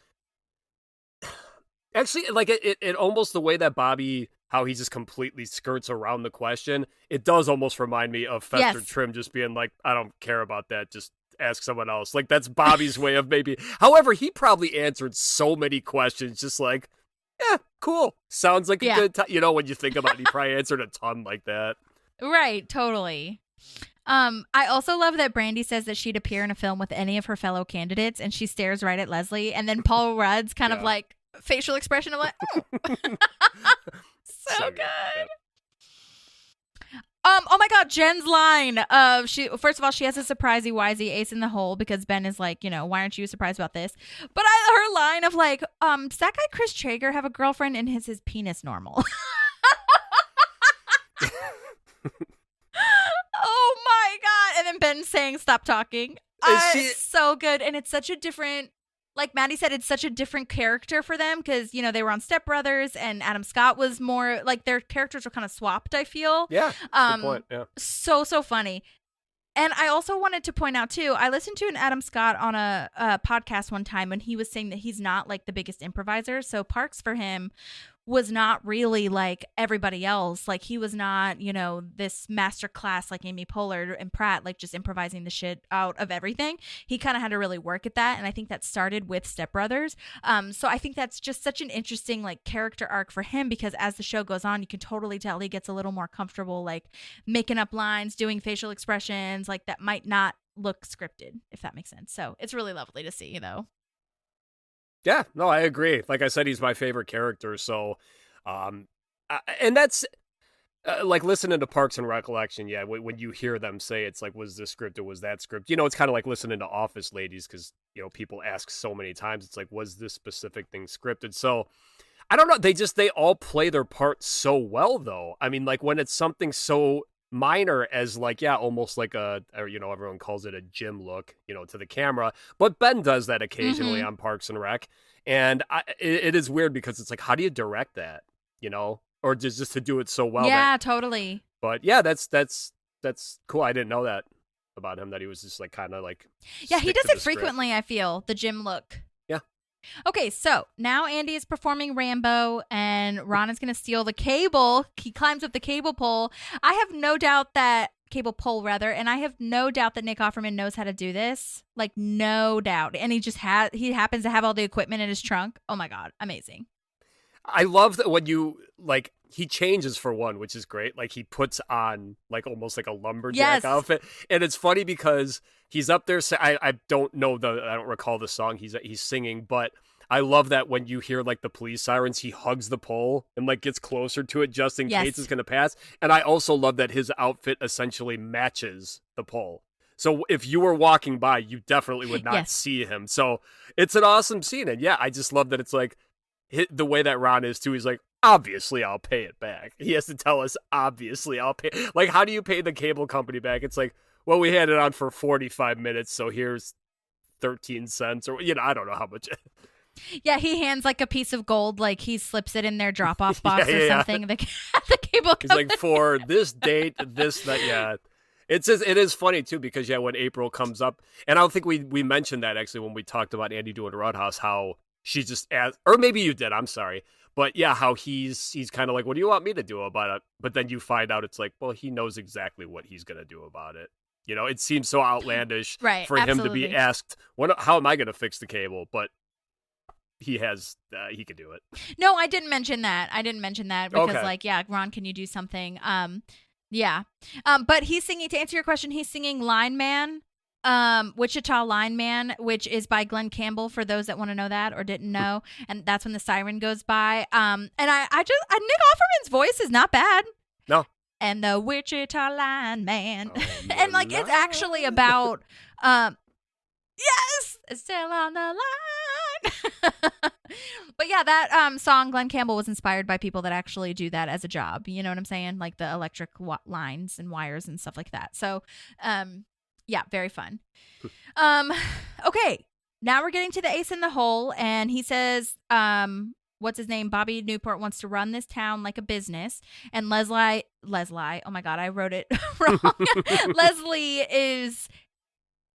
actually, like it almost, the way that Bobby, how he just completely skirts around the question, it does almost remind me of Fester Trim just being like, I don't care about that, just ask someone else. Like, that's Bobby's way of maybe. However, he probably answered so many questions just like, yeah, cool, sounds like a good time. When you think about it, he probably answered a ton like that. Right, totally. I also love that Brandy says that she'd appear in a film with any of her fellow candidates, and she stares right at Leslie, and then Paul Rudd's kind of like facial expression of like, so good. Oh my God, Jen's line of first of all, she has a surprisey wisey ace in the hole, because Ben is like, why aren't you surprised about this? But her line of like, does that guy Chris Traeger have a girlfriend, and is his penis normal? Oh my God. And then Ben saying, stop talking. It's so good. And it's such a different, like Maddie said, it's such a different character for them, because, they were on Step Brothers, and Adam Scott was more, like, their characters were kind of swapped, I feel. Yeah, good point. Yeah. So funny. And I also wanted to point out, too, I listened to an Adam Scott on a podcast one time, and he was saying that he's not, like, the biggest improviser. So Parks, for him, was not really like everybody else. Like, he was not, this master class like Amy Poehler and Pratt, like just improvising the shit out of everything. He kind of had to really work at that. And I think that started with Step Brothers. So I think that's just such an interesting like character arc for him, because as the show goes on, you can totally tell he gets a little more comfortable, like making up lines, doing facial expressions, like that might not look scripted, if that makes sense. So it's really lovely to see, though. Yeah, no, I agree. Like I said, he's my favorite character. So, and that's like listening to Parks and Recollection. Yeah, when you hear them say it's like, was this scripted? Was that script? It's kind of like listening to Office Ladies, because people ask so many times. It's like, was this specific thing scripted? So, I don't know. They all play their part so well, though. I mean, like when it's something so minor as like, almost like everyone calls it a gym look, to the camera, but Ben does that occasionally on Parks and Rec, and it is weird, because it's like, how do you direct that, or just to do it so well? Totally. But yeah, that's cool. I didn't know that about him, that he was just like kind of like, he does it frequently. I feel the gym look. Okay, so now Andy is performing Rambo, and Ron is going to steal the cable. He climbs up the cable pole. I have no doubt that cable pole, rather, and I have no doubt that Nick Offerman knows how to do this. Like, no doubt. And he happens to have all the equipment in his trunk. Oh my God, amazing. I love that when he changes for one, which is great. Like, he puts on like almost like a lumberjack outfit, and it's funny because he's up there. I don't recall the song he's singing, but I love that when you hear like the police sirens, he hugs the pole and like gets closer to it just in case it's going to pass. And I also love that his outfit essentially matches the pole. So if you were walking by, you definitely would not see him. So it's an awesome scene. And yeah, I just love that it's like the way that Ron is too. He's like, obviously I'll pay it back. He has to tell us, obviously I'll pay. Like, how do you pay the cable company back? It's like, well, we had it on for 45 minutes. So here's 13 cents or, I don't know how much. Yeah, he hands like a piece of gold, like he slips it in their drop-off box or something. The cable company. He's like, for this date, that, yeah. It is funny, too, because, when April comes up, and I don't think we mentioned that, actually, when we talked about Andy doing Roadhouse, how she just asked, or maybe you did, I'm sorry, but, yeah, how he's kind of like, what do you want me to do about it? But then you find out it's like, well, he knows exactly what he's going to do about it. It seems so outlandish for him to be asked, how am I going to fix the cable? But he can do it. No, I didn't mention that. Because, Ron, can you do something? Yeah. But he's singing, to answer your question, he's singing Line Man, Wichita Line Man, which is by Glenn Campbell, for those that want to know that or didn't know. And that's when the siren goes by. And Nick Offerman's voice is not bad. No. And the Wichita Line Man. And it's actually about, yes, it's still on the line. But yeah, that song, Glenn Campbell, was inspired by people that actually do that as a job. You know what I'm saying? Like the electric lines and wires and stuff like that. So, yeah, very fun. Okay, now we're getting to the ace in the hole, and he says, what's his name? Bobby Newport wants to run this town like a business, and Leslie. Oh my God, I wrote it wrong. Leslie is,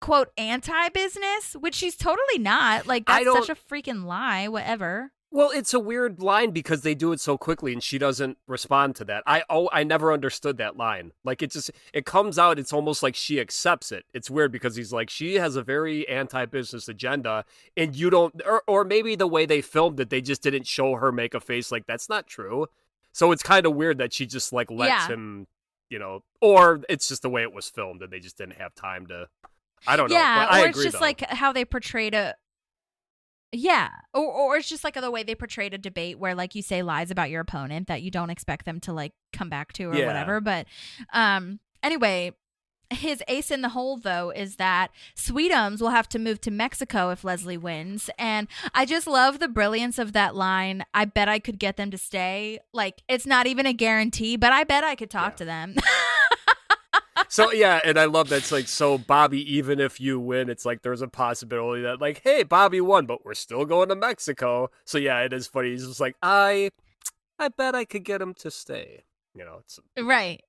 quote, anti-business, which she's totally not. Like, that's such a freaking lie, whatever. Well, it's a weird line because they do it so quickly and she doesn't respond to that. I never understood that line. Like, it comes out, it's almost like she accepts it. It's weird because he's like, she has a very anti-business agenda, and you don't, or maybe the way they filmed it, they just didn't show her make a face like, that's not true. So it's kind of weird that she just like lets him, or it's just the way it was filmed and they just didn't have time to. I don't know. Yeah, I or agree, it's just like how they portrayed a. Yeah, or it's just like the way they portrayed a debate where, like, you say lies about your opponent that you don't expect them to like come back to or whatever. But anyway, his ace in the hole though is that Sweetums will have to move to Mexico if Leslie wins, and I just love the brilliance of that line. I bet I could get them to stay. Like, it's not even a guarantee, but I bet I could talk to them. So, yeah, and I love that. It's like, so Bobby, even if you win, it's like there's a possibility that, like, hey, Bobby won, but we're still going to Mexico. So, yeah, it is funny. He's just like, I bet I could get him to stay. It's right.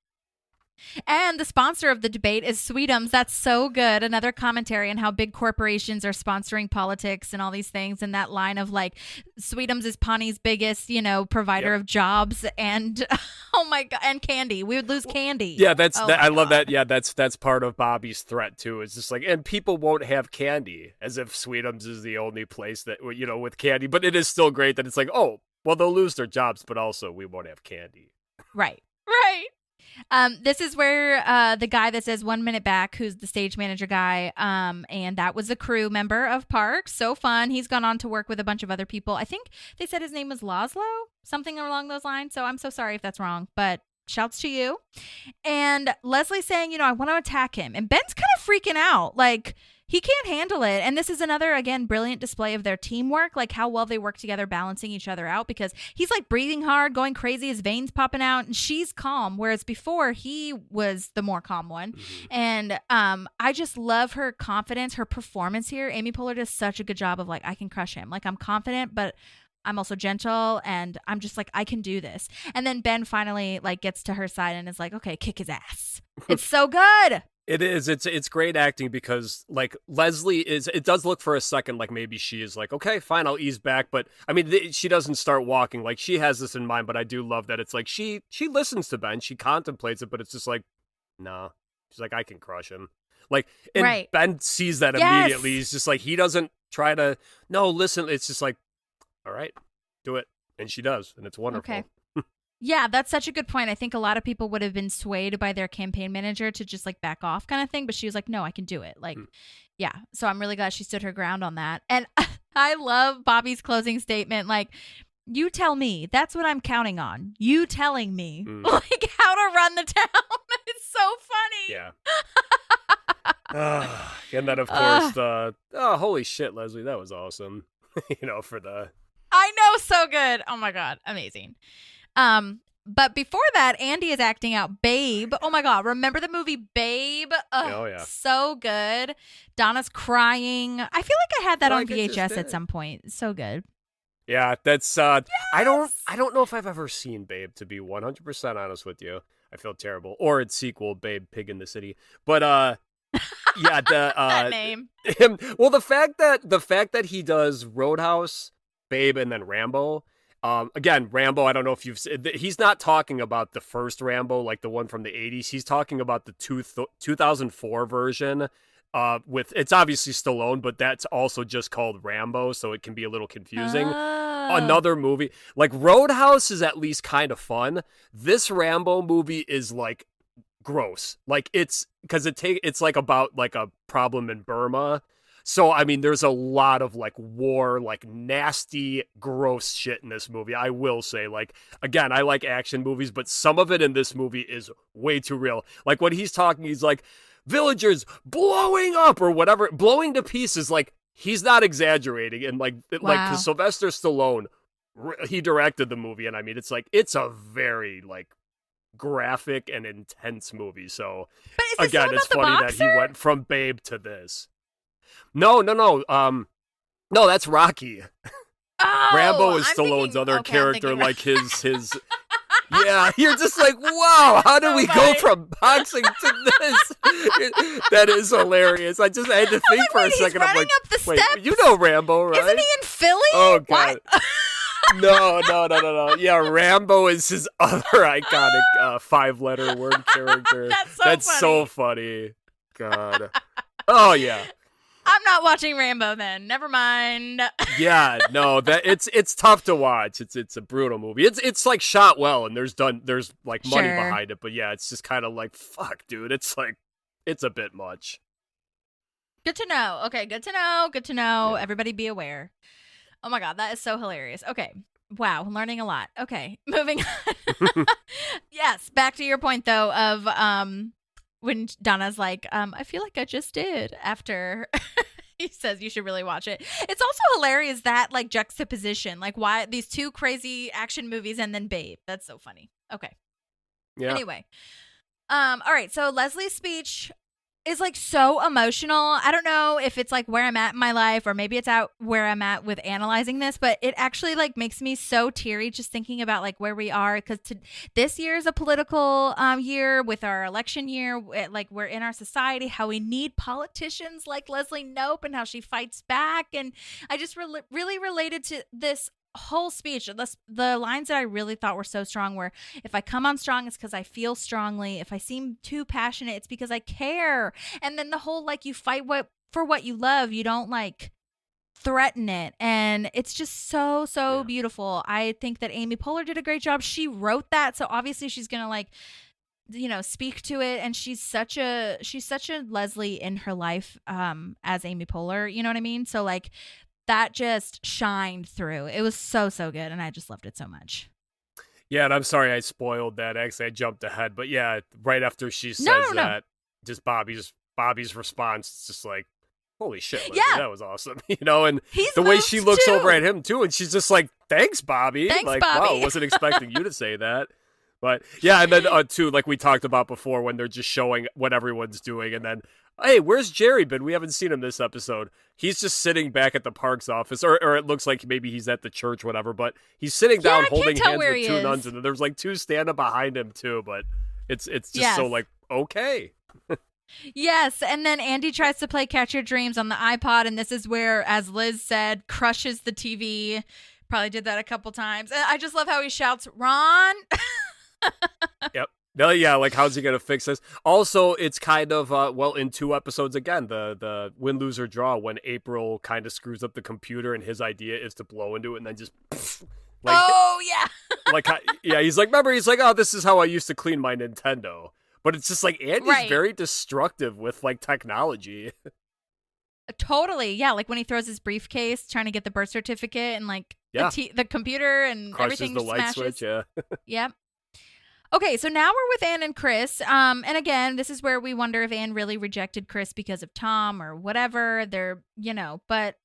And the sponsor of the debate is Sweetums. That's so good. Another commentary on how big corporations are sponsoring politics and all these things. And that line of like, Sweetums is Pawnee's biggest, provider of jobs and, oh my God, and candy. We would lose candy. Yeah, I love that. Yeah, that's part of Bobby's threat too. It's just like, and people won't have candy, as if Sweetums is the only place that, with candy. But it is still great that it's like, oh, well, they'll lose their jobs, but also we won't have candy. Right. This is where the guy that says 1 minute back, who's the stage manager guy, and that was a crew member of Parks. So fun. He's gone on to work with a bunch of other people. I think they said his name was Laszlo, something along those lines. So I'm so sorry if that's wrong, but shouts to you. And Leslie saying, I want to attack him. And Ben's kind of freaking out. Like, he can't handle it. And this is another, again, brilliant display of their teamwork, like how well they work together, balancing each other out, because he's like breathing hard, going crazy, his veins popping out, and she's calm, whereas before he was the more calm one. Mm-hmm. And I just love her confidence, her performance here. Amy Poehler does such a good job of like, I can crush him. Like, I'm confident, but I'm also gentle, and I'm just like, I can do this. And then Ben finally like gets to her side and is like, okay, kick his ass. It's so good. It is. It's great acting because, like, Leslie it does look for a second like maybe she is like, okay, fine, I'll ease back. But, I mean, she doesn't start walking. Like, she has this in mind, but I do love that it's like she listens to Ben. She contemplates it, but it's just like, nah. She's like, I can crush him. Like, and Ben sees that immediately. He's just like, he doesn't try to, no, listen. It's just like, all right, do it. And she does, and it's wonderful. Okay. Yeah, that's such a good point. I think a lot of people would have been swayed by their campaign manager to just like back off kind of thing. But she was like, no, I can do it. Like, yeah. So I'm really glad she stood her ground on that. And I love Bobby's closing statement. Like, you tell me. That's what I'm counting on. You telling me like how to run the town. It's so funny. Yeah. And then, of course, holy shit, Leslie, that was awesome. For the... I know, so good. Oh, my God. Amazing. But before that, Andy is acting out Babe. Oh, my God. Remember the movie Babe? Oh, yeah. So good. Donna's crying. I feel like I had that on VHS at some point. So good. Yeah, that's... Yes! I don't know if I've ever seen Babe, to be 100% honest with you. I feel terrible. Or its sequel, Babe, Pig in the City. But, yeah, that name. Well, the fact that he does Roadhouse, Babe, and then Rambo. Again, Rambo, I don't know if he's not talking about the first Rambo, like the one from the 80s. He's talking about the 2004 version. It's obviously Stallone, but that's also just called Rambo, so it can be a little confusing. Another movie, like Roadhouse is at least kind of fun. This Rambo movie is like gross. Like it's like about like a problem in Burma. So, I mean, there's a lot of, like, war, like, nasty, gross shit in this movie, I will say. Like, again, I like action movies, but some of it in this movie is way too real. Like, when he's talking, he's like, villagers blowing up or whatever, blowing to pieces. Like, he's not exaggerating. And, like, because Sylvester Stallone, he directed the movie, and, I mean, it's, like, it's a very, like, graphic and intense movie. So, again, it's funny that he went from Babe to this. No. No, that's Rocky. Oh, Rambo is Stallone's other character, like his. Yeah, you're just like, wow, how did we go from boxing to this? That is hilarious. I had to think for a second. I'm like, wait, you know Rambo, right? Isn't he in Philly? Oh, God. No. Yeah, Rambo is his other iconic 5-letter word character. That's so funny. God. Oh, yeah. I'm not watching Rambo then. Never mind. Yeah, no, it's tough to watch. It's a brutal movie. It's like shot well, and there's like money behind it, but yeah, it's just kind of like, fuck, dude. It's like, it's a bit much. Good to know. Okay, good to know. Yeah. Everybody be aware. Oh my God, that is so hilarious. Okay. Wow, learning a lot. Okay, moving on. Yes, back to your point though of when Donna's like, I feel like I just did after he says you should really watch it. It's also hilarious that like juxtaposition, like why these two crazy action movies and then Babe. That's so funny. Okay. Yeah. Anyway. All right. So Leslie's speech is like so emotional. I don't know if it's like where I'm at in my life or maybe it's out where I'm at with analyzing this, but it actually like makes me so teary just thinking about like where we are, because this year is a political year with our election year. Like we're in our society, how we need politicians like Leslie Knope and how she fights back. And I just really related to this whole speech. The lines that I really thought were so strong were, if I come on strong, it's because I feel strongly. If I seem too passionate, it's because I care. And then the whole, like, you fight for what you love. You don't, like, threaten it. And it's just so beautiful. I think that Amy Poehler did a great job. She wrote that. So obviously she's going to, like, you know, speak to it. And she's such a Leslie in her life as Amy Poehler. You know what I mean? So, like, that just shined through. It was so good, and I just loved it so much. Yeah, and I'm sorry I spoiled that. Actually, I jumped ahead. But yeah, right after she says that, just Bobby's response is just like, holy shit, Leslie, that was awesome. You know, and the way she looks over at him, too, and she's just like, thanks, Bobby. Thanks, like, Bobby. wow, wasn't expecting you to say that. But yeah, and then, too, like we talked about before, when they're just showing what everyone's doing, and then, hey, where's Jerry been? We haven't seen him this episode. He's just sitting back at the park's office, or it looks like maybe he's at the church, whatever, but he's sitting down holding hands with two nuns, and there's like two standing behind him too, but it's just so like, okay. Yes, and then Andy tries to play Catch Your Dreams on the iPod, and this is where, as Liz said, crushes the TV. Probably did that a couple times. And I just love how he shouts, Ron! Yep. No, yeah, like, how's he going to fix this? Also, it's kind of, in 2 episodes again, the win, lose, or draw, when April kind of screws up the computer and his idea is to blow into it and then just, like, oh, yeah. Like, yeah, he's like, remember, he's like, oh, this is how I used to clean my Nintendo. But it's just like, Andy's very destructive with, like, technology. Totally, yeah, like when he throws his briefcase trying to get the birth certificate and, like, the computer and crushes everything the light smashes. switch, yeah. Yep. Okay, so now we're with Anne and Chris. And again, this is where we wonder if Anne really rejected Chris because of Tom or whatever. They're, but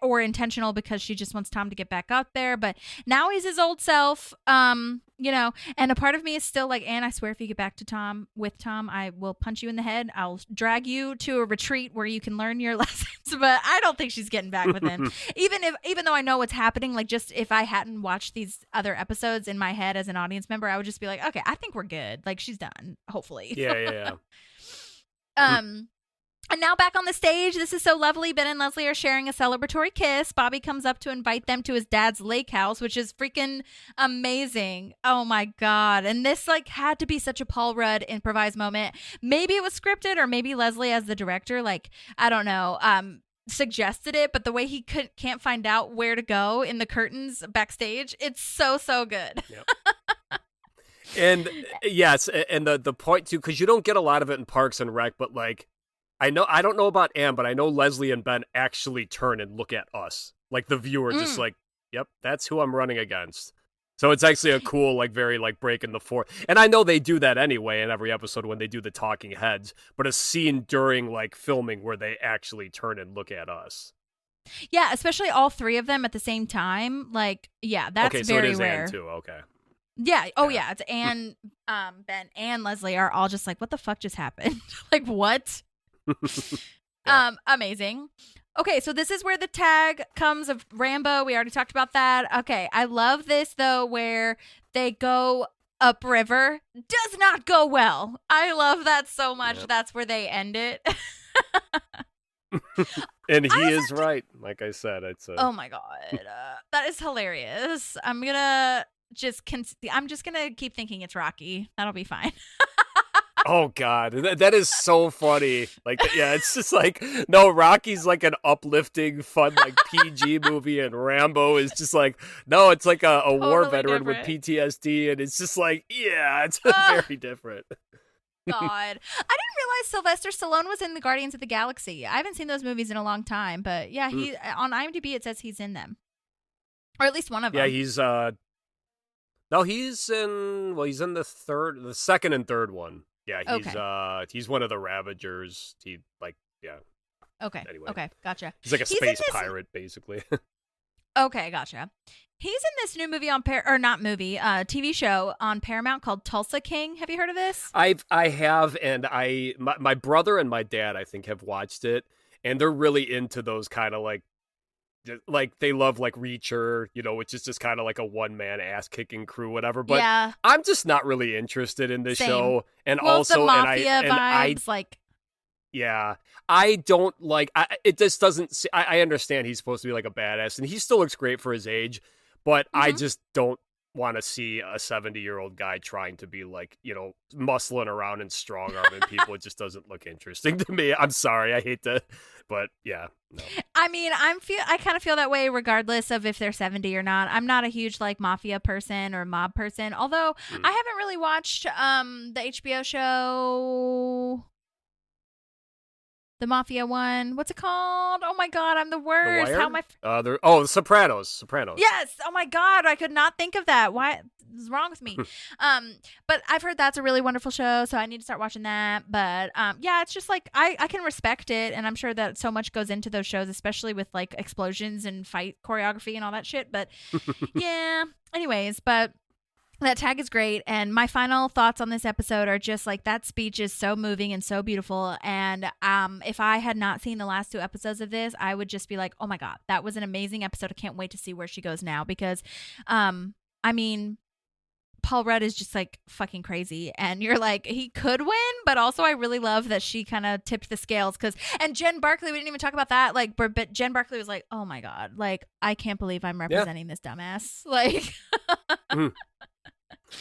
or intentional because she just wants Tom to get back out there. But now he's his old self. And a part of me is still like, Anne, I swear if you get back to with Tom, I will punch you in the head. I'll drag you to a retreat where you can learn your lessons. But I don't think she's getting back with him. even though I know what's happening, like just if I hadn't watched these other episodes in my head as an audience member, I would just be like, okay, I think we're good. Like she's done, hopefully. Yeah. And now back on the stage, this is so lovely. Ben and Leslie are sharing a celebratory kiss. Bobby comes up to invite them to his dad's lake house, which is freaking amazing. Oh my God. And this had to be such a Paul Rudd improvised moment. Maybe it was scripted, or maybe Leslie as the director, I don't know, suggested it, but the way he can't find out where to go in the curtains backstage, it's so good. Yep. And yes, and the point too, because you don't get a lot of it in Parks and Rec, but I don't know about Anne, but I know Leslie and Ben actually turn and look at us, like the viewer, just yep, that's who I'm running against. So it's actually a cool, very breaking the fourth. And I know they do that anyway in every episode when they do the talking heads, but a scene during filming where they actually turn and look at us. Yeah, especially all three of them at the same time. That's okay, so very it is rare. Anne too. Okay. Yeah. Oh, yeah. It's Anne, Ben, and Leslie are all just what the fuck just happened? What? Amazing. Okay, so this is where the tag comes of Rambo. We already talked about that. Okay, I love this though, where they go upriver. Does not go well. I love that so much. Yep. That's where they end it. And he is right. Like I said, it's oh my God, that is hilarious. I'm just gonna keep thinking it's Rocky. That'll be fine. Oh God, that is so funny. It's just no, Rocky's an uplifting, fun, PG movie, and Rambo is just no, it's a totally war veteran different. With PTSD, and it's just it's very different. God, I didn't realize Sylvester Stallone was in the Guardians of the Galaxy. I haven't seen those movies in a long time, but yeah, he on IMDb it says he's in them, or at least one of them. Yeah, he's no, he's in the second and third one. Yeah, he's one of the Ravagers. Okay. Anyway. Okay, gotcha. He's a space pirate, basically. Okay, gotcha. He's in this new movie on TV show on Paramount called Tulsa King. Have you heard of this? I have, and my brother and my dad, I think, have watched it, and they're really into those kind of they love Reacher, which is just kind of a one-man ass-kicking crew, whatever. But yeah. I'm just not really interested in this show. And also, the mafia vibes, yeah, I don't it just doesn't. I understand he's supposed to be a badass, and he still looks great for his age, but I just don't want to see a 70-year-old guy trying to be muscling around and strong-arming people. It just doesn't look interesting to me. I'm sorry, I hate to, but yeah. No. I mean, I kind of feel that way regardless of if they're 70 or not. I'm not a huge mafia person or mob person, although I haven't really watched the HBO show, the mafia one. What's it called? Oh my God, I'm the worst. How am I? The Sopranos. Yes. Oh my God, I could not think of that. What is wrong with me? But I've heard that's a really wonderful show, so I need to start watching that. But yeah, it's just I can respect it, and I'm sure that so much goes into those shows, especially with explosions and fight choreography and all that shit. But yeah. Anyways, but that tag is great, and my final thoughts on this episode are just that speech is so moving and so beautiful, and if I had not seen the last two episodes of this, I would just be oh my God, that was an amazing episode. I can't wait to see where she goes now, because I mean, Paul Rudd is just fucking crazy, and you're he could win, but also I really love that she kind of tipped the scales, and Jen Barkley, we didn't even talk about that, but Jen Barkley was oh my God, I can't believe I'm representing this dumbass,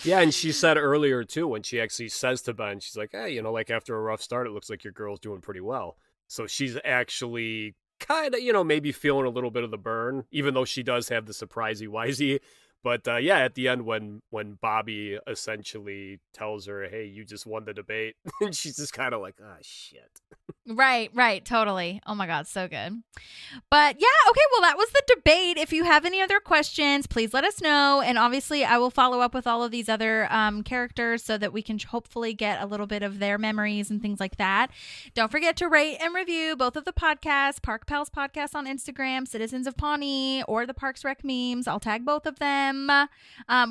Yeah, and she said earlier too, when she actually says to Ben, she's hey, after a rough start, it looks like your girl's doing pretty well. So she's actually kind of, maybe feeling a little bit of the burn, even though she does have the surprisey wisey. But yeah, at the end when Bobby essentially tells her, "Hey, you just won the debate," and she's just kind of like, "Ah, shit." Right, totally. Oh my God, so good. But yeah, okay, well, that was the debate. If you have any other questions, please let us know. And obviously, I will follow up with all of these other characters so that we can hopefully get a little bit of their memories and things like that. Don't forget to rate and review both of the podcasts, Park Pals Podcast on Instagram, Citizens of Pawnee, or the Parks Rec memes. I'll tag both of them.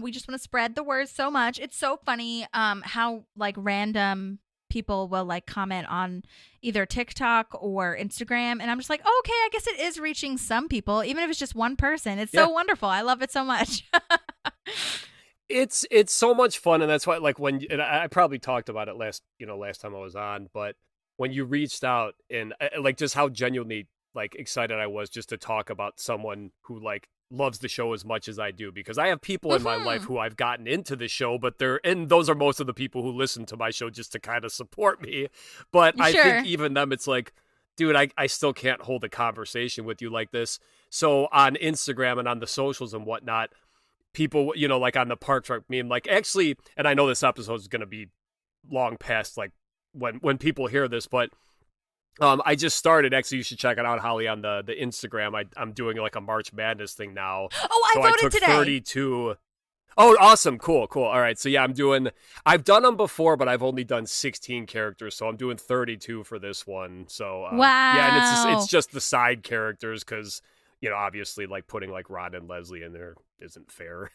We just want to spread the word so much. It's so funny how like random people will like comment on either TikTok or Instagram, and I'm just like, oh, okay, I guess it is reaching some people, even if it's just one person. It's so wonderful. I love it so much. It's so much fun, and that's why, like, and I probably talked about it last time I was on, but when you reached out and like just how genuinely like excited I was just to talk about someone who like loves the show as much as I do, because I have people in my life who I've gotten into the show, but those are most of the people who listen to my show just to kind of support me. But I think even them, it's like, dude, I still can't hold a conversation with you like this. So on Instagram and on the socials and whatnot, people, like on the Parks Rec meme, like actually, and I know this episode is going to be long past like when people hear this, but I just started. Actually, you should check it out, Holly, on the Instagram. I'm doing like a March Madness thing now. Oh, I voted today. 32. Oh, awesome. Cool. All right. So yeah, I've done them before, but I've only done 16 characters. So I'm doing 32 for this one. So wow. Yeah, and it's just the side characters because, obviously like putting like Ron and Leslie in there isn't fair.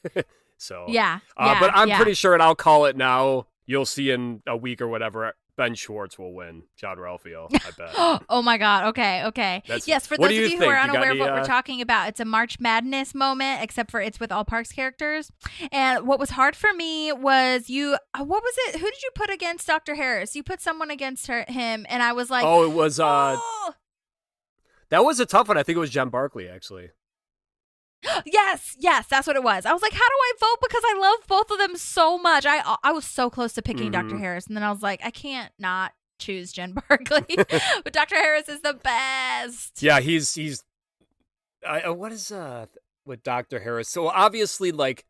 So yeah. But I'm pretty sure, and I'll call it now. You'll see in a week or whatever, Ben Schwartz will win. John Ralphio, I bet. Oh my God. Okay. Yes, for those of you who are unaware of what we're talking about, it's a March Madness moment, except for it's with all Parks characters. And what was hard for me was what was it? Who did you put against Dr. Harris? You put someone against him, and I was like, oh, it was, that was a tough one. I think it was Jen Barkley, actually. Yes, that's what it was. I was like, how do I vote? Because I love both of them so much. I was so close to picking Dr. Harris, and then I was like, I can't not choose Jen Barkley. But Dr. Harris is the best. Yeah, he's what is with Dr. Harris? So obviously, like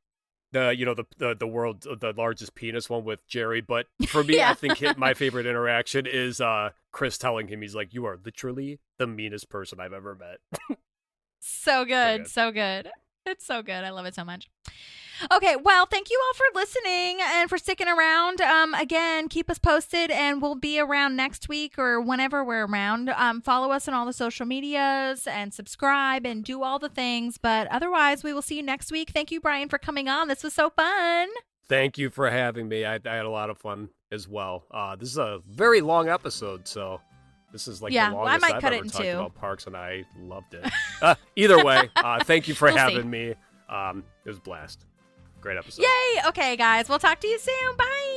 the world, the largest penis one with Jerry, but for me, I think my favorite interaction is Chris telling him, he's like, you are literally the meanest person I've ever met. So good. It's so good. I love it so much. Okay, well, thank you all for listening and for sticking around. Again, keep us posted, and we'll be around next week or whenever we're around. Follow us on all the social medias and subscribe and do all the things. But otherwise, we will see you next week. Thank you, Bryon, for coming on. This was so fun. Thank you for having me. I had a lot of fun as well. This is a very long episode, so... This is like the longest I might I've cut ever it in talked two. about Parks, and I loved it. Either way, thank you for having me. It was a blast. Great episode. Yay! Okay, guys. We'll talk to you soon. Bye.